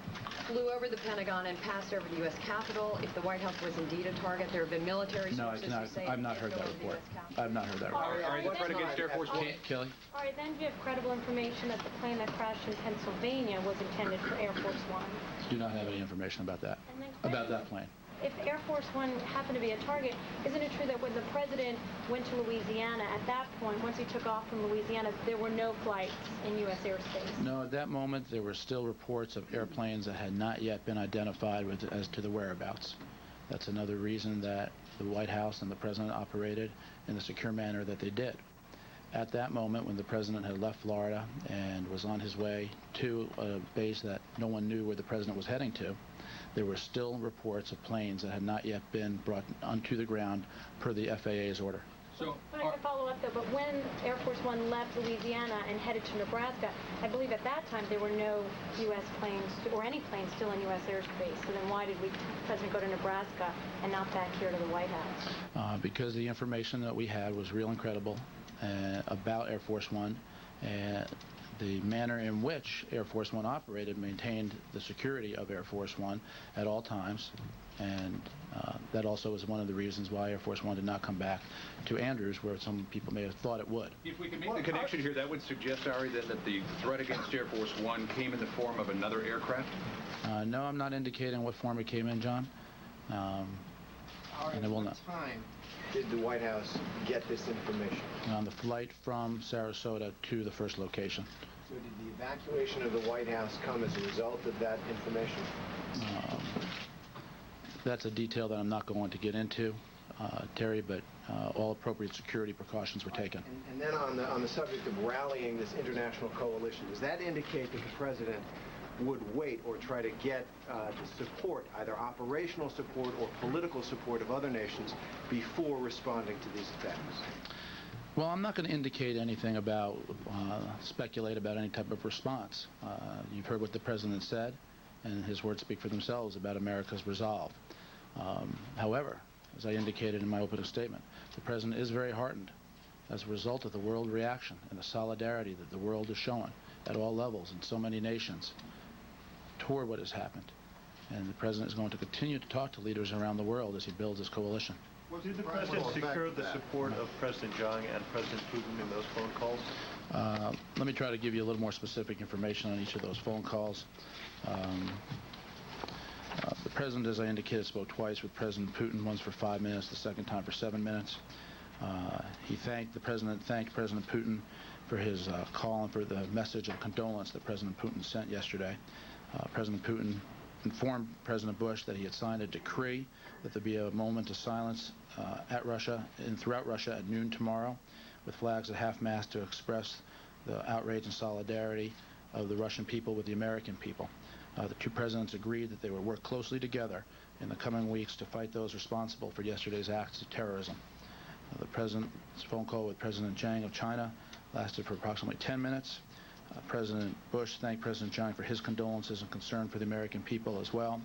flew over the Pentagon and passed over the U.S. Capitol. If the White House was indeed a target, there have been military sources who say I've not heard that report. I've not heard that report. Are the threat against Air Force One? Kelly? All right, then do you have credible information that the plane that crashed in Pennsylvania was intended for Air Force One? Do not have any information about that, about that plane. If Air Force One happened to be a target, isn't it true that when the President went to Louisiana, at that point, once he took off from Louisiana, there were no flights in U.S. airspace? No, at that moment, there were still reports of airplanes that had not yet been identified as to the whereabouts. That's another reason that the White House and the President operated in the secure manner that they did. At that moment, when the President had left Florida and was on his way to a base that no one knew where the President was heading to, there were still reports of planes that had not yet been brought onto the ground per the FAA's order. But I can follow up, though, but when Air Force One left Louisiana and headed to Nebraska, I believe at that time there were no U.S. planes, or any planes still in U.S. airspace. So then why did the President go to Nebraska and not back here to the White House? Because the information that we had was real and credible about Air Force One, and the manner in which Air Force One operated maintained the security of Air Force One at all times, and that also was one of the reasons why Air Force One did not come back to Andrews, where some people may have thought it would. If we can make the connection here, that would suggest, Ari, then that the threat against Air Force One came in the form of another aircraft? No, I'm not indicating what form it came in, John. And I will not. Time did the White House get this information? On the flight from Sarasota to the first location. So did the evacuation of the White House come as a result of that information? That's a detail that I'm not going to get into, Terry, but all appropriate security precautions were taken. And then on the subject of rallying this international coalition, does that indicate that the President would wait or try to get the support, either operational support or political support of other nations before responding to these attacks? Well, I'm not going to indicate anything about, speculate about any type of response. You've heard what the President said, and his words speak for themselves about America's resolve. However, as I indicated in my opening statement, the President is very heartened as a result of the world reaction and the solidarity that the world is showing at all levels in so many nations toward what has happened. And the President is going to continue to talk to leaders around the world as he builds his coalition. Did the President secure the support of President Zhang and President Putin in those phone calls? Let me try to give you a little more specific information on each of those phone calls. The President, as I indicated, spoke twice with President Putin, once for 5 minutes, the second time for 7 minutes. The President thanked President Putin for his call and for the message of condolence that President Putin sent yesterday. President Putin informed President Bush that he had signed a decree that there be a moment of silence throughout Russia at noon tomorrow, with flags at half-mast to express the outrage and solidarity of the Russian people with the American people. The two presidents agreed that they would work closely together in the coming weeks to fight those responsible for yesterday's acts of terrorism. The President's phone call with President Zhang of China lasted for approximately 10 minutes. President Bush thanked President Zhang for his condolences and concern for the American people as well,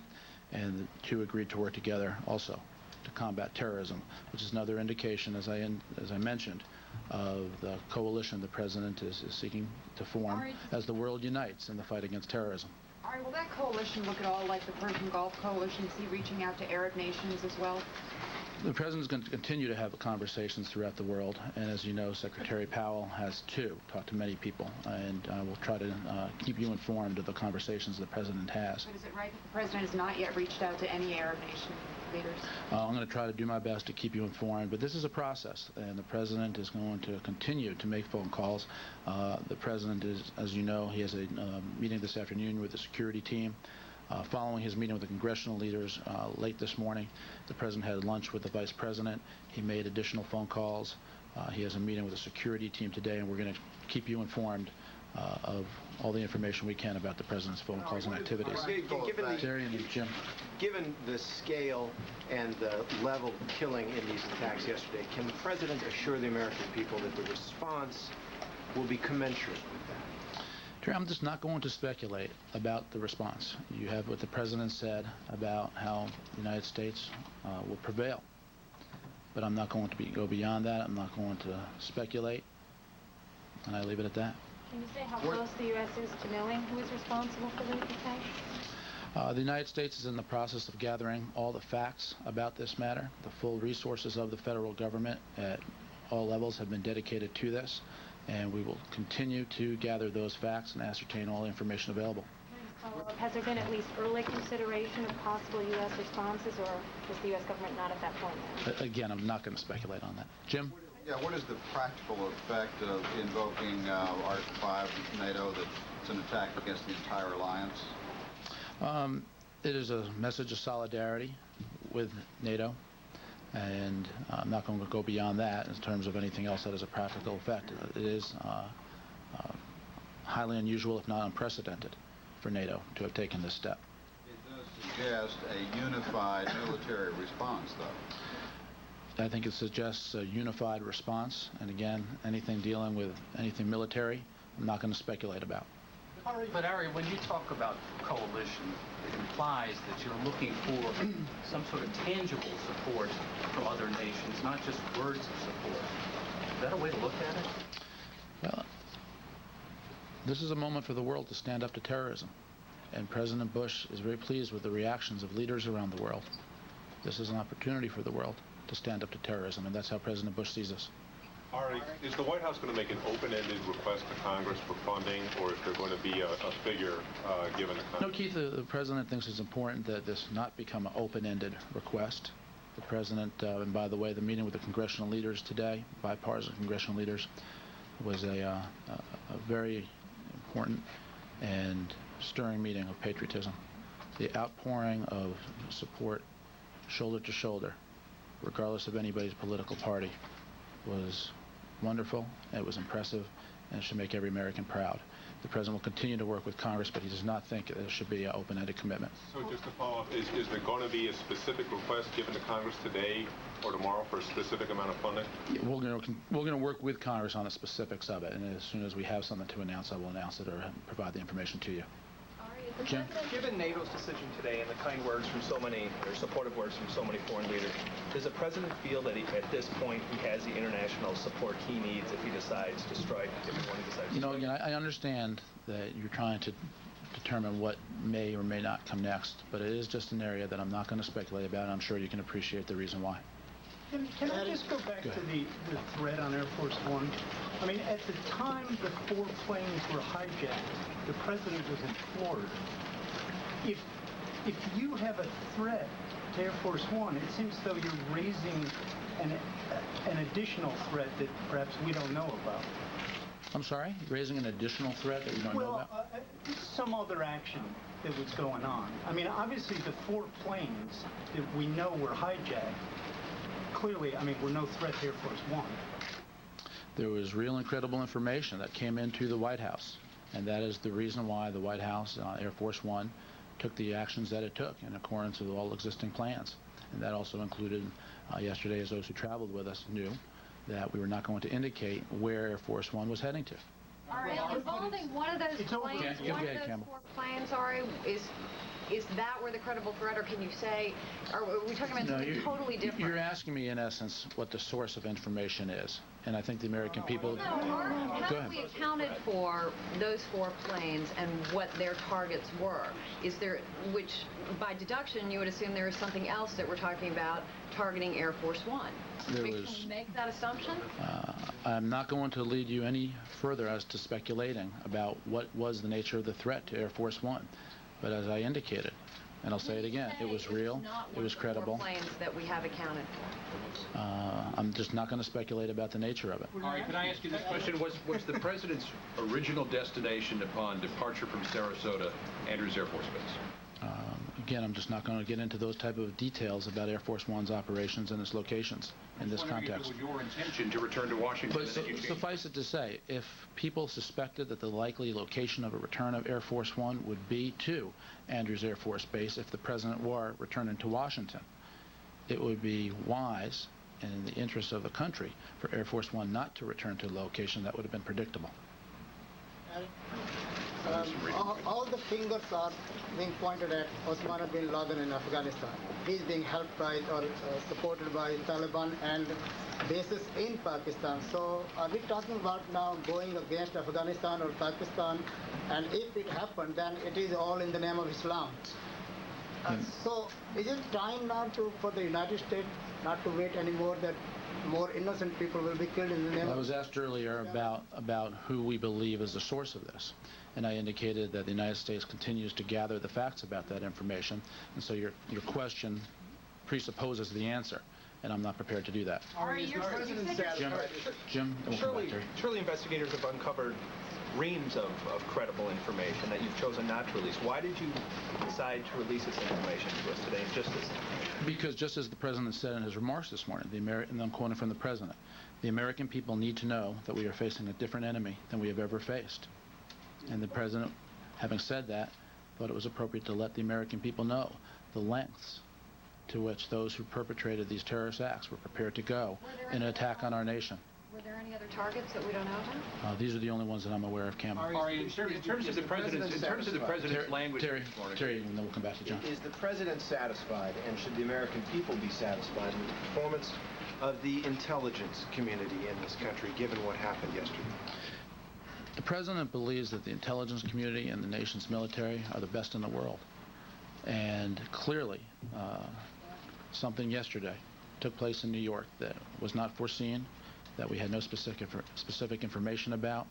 and the two agreed to work together also to combat terrorism, which is another indication, as I mentioned, of the coalition the President is seeking to form as the world unites in the fight against terrorism. Ari, will that coalition look at all like the Persian Gulf Coalition, see reaching out to Arab nations as well? The President is going to continue to have conversations throughout the world, and as you know, Secretary Powell has too, talked to many people, and I will try to keep you informed of the conversations the President has. But is it right that the President has not yet reached out to any Arab nation leaders? I'm going to try to do my best to keep you informed, but this is a process, and the President is going to continue to make phone calls. The President is, as you know, he has a meeting this afternoon with the security team. Following his meeting with the congressional leaders late this morning, the President had lunch with the Vice President. He made additional phone calls. He has a meeting with the security team today, and we're going to keep you informed of all the information we can about the President's phone calls and activities. Given the scale and the level of killing in these attacks yesterday, can the President assure the American people that the response will be commensurate with that? I'm just not going to speculate about the response. You have what the President said about how the United States will prevail. But I'm not going to go beyond that. I'm not going to speculate. And I leave it at that. Can you say how close the U.S. is to knowing who is responsible for the attack? The United States is in the process of gathering all the facts about this matter. The full resources of the federal government at all levels have been dedicated to this, and we will continue to gather those facts and ascertain all the information available. Has there been at least early consideration of possible U.S. responses, or is the U.S. government not at that point yet? Again, I'm not going to speculate on that. Jim? Yeah, what is the practical effect of invoking Article 5 of NATO that it's an attack against the entire alliance? It is a message of solidarity with NATO, and I'm not going to go beyond that in terms of anything else that has a practical effect. It is highly unusual, if not unprecedented, for NATO to have taken this step. It does suggest a unified military response, though. I think it suggests a unified response, and again, anything dealing with anything military, I'm not going to speculate about. But Ari, when you talk about coalition, it implies that you're looking for some sort of tangible support from other nations, not just words of support. Is that a way to look at it? Well, this is a moment for the world to stand up to terrorism, and President Bush is very pleased with the reactions of leaders around the world. This is an opportunity for the world to stand up to terrorism, and that's how President Bush sees us. Ari, is the White House going to make an open-ended request to Congress for funding, or is there going to be a figure given to Congress? No, Keith, the President thinks it's important that this not become an open-ended request. The President, and by the way, the meeting with the congressional leaders today, bipartisan congressional leaders, was a very important and stirring meeting of patriotism. The outpouring of support, shoulder to shoulder, regardless of anybody's political party, was wonderful, it was impressive, and it should make every American proud. The President will continue to work with Congress, but he does not think there should be an open-ended commitment. So just to follow up, is there going to be a specific request given to Congress today or tomorrow for a specific amount of funding? Yeah, we're going to work with Congress on the specifics of it, and as soon as we have something to announce, I will announce it or provide the information to you. Jim? Given NATO's decision today and the kind words from so many, or supportive words from so many foreign leaders, does the President feel that at this point he has the international support he needs if he decides to strike, if he decides to strike? You know, again, I understand that you're trying to determine what may or may not come next. But it is just an area that I'm not going to speculate about, and I'm sure you can appreciate the reason why. Can I just go back to the threat on Air Force One? I mean, at the time the 4 planes were hijacked, the president was in Florida. If you have a threat to Air Force One, it seems as though you're raising an additional threat that perhaps we don't know about. I'm sorry? Raising an additional threat that you don't know about? Some other action that was going on. I mean, obviously the 4 planes that we know were hijacked, clearly, I mean, we're no threat to Air Force One. There was real and credible information that came into the White House, and that is the reason why the White House, Air Force One, took the actions that it took in accordance with all existing plans. And that also included, yesterday, as those who traveled with us knew, that we were not going to indicate where Air Force One was heading to. All right, involving one of those planes, one of those 4 planes, Ari, is that where the credible threat, or can you say, are we talking about something totally different? You're asking me, in essence, what the source of information is. And I think the American people... How have we accounted for those 4 planes and what their targets were? Is there, which by deduction, you would assume there is something else that we're talking about targeting Air Force One. Can you make that assumption? I'm not going to lead you any further as to speculating about what was the nature of the threat to Air Force One. But as I indicated, and I'll say it again, it was real, it was credible. Planes that we have accounted for. I'm just not going to speculate about the nature of it. All right, can I ask you this question? Was the President's original destination upon departure from Sarasota Andrews Air Force Base? Again, I'm just not going to get into those type of details about Air Force One's operations and its locations in this context. It was your intention to return to Washington. But suffice it to say, if people suspected that the likely location of a return of Air Force One would be to Andrews Air Force Base if the President were returning to Washington, it would be wise and in the interest of the country for Air Force One not to return to a location that would have been predictable. All the fingers are being pointed at Osama bin Laden in Afghanistan. He's being helped by or supported by Taliban and bases in Pakistan. So are we talking about now going against Afghanistan or Pakistan? And if it happened, then it is all in the name of Islam. So is it time now for the United States not to wait anymore, that more innocent people will be killed in the name of... I was asked earlier about who we believe is the source of this, and I indicated that the United States continues to gather the facts about that information, and so your question presupposes the answer, and I'm not prepared to do that. Ari, is the President satisfied? Jim, surely investigators have uncovered reams of credible information that you've chosen not to release. Why did you decide to release this information to us today? Because just as the President said in his remarks this morning, and I'm quoting from the President, the American people need to know that we are facing a different enemy than we have ever faced. And the President, having said that, thought it was appropriate to let the American people know the lengths to which those who perpetrated these terrorist acts were prepared to go in an attack on our nation. Were there any other targets that we don't know about? These are the only ones that I'm aware of, Cameron. In terms of the President's language Terry, and then we'll come back to John. Is the President satisfied, and should the American people be satisfied with the performance of the intelligence community in this country, given what happened yesterday? The President believes that the intelligence community and the nation's military are the best in the world. And clearly, something yesterday took place in New York that was not foreseen, that we had no specific information about,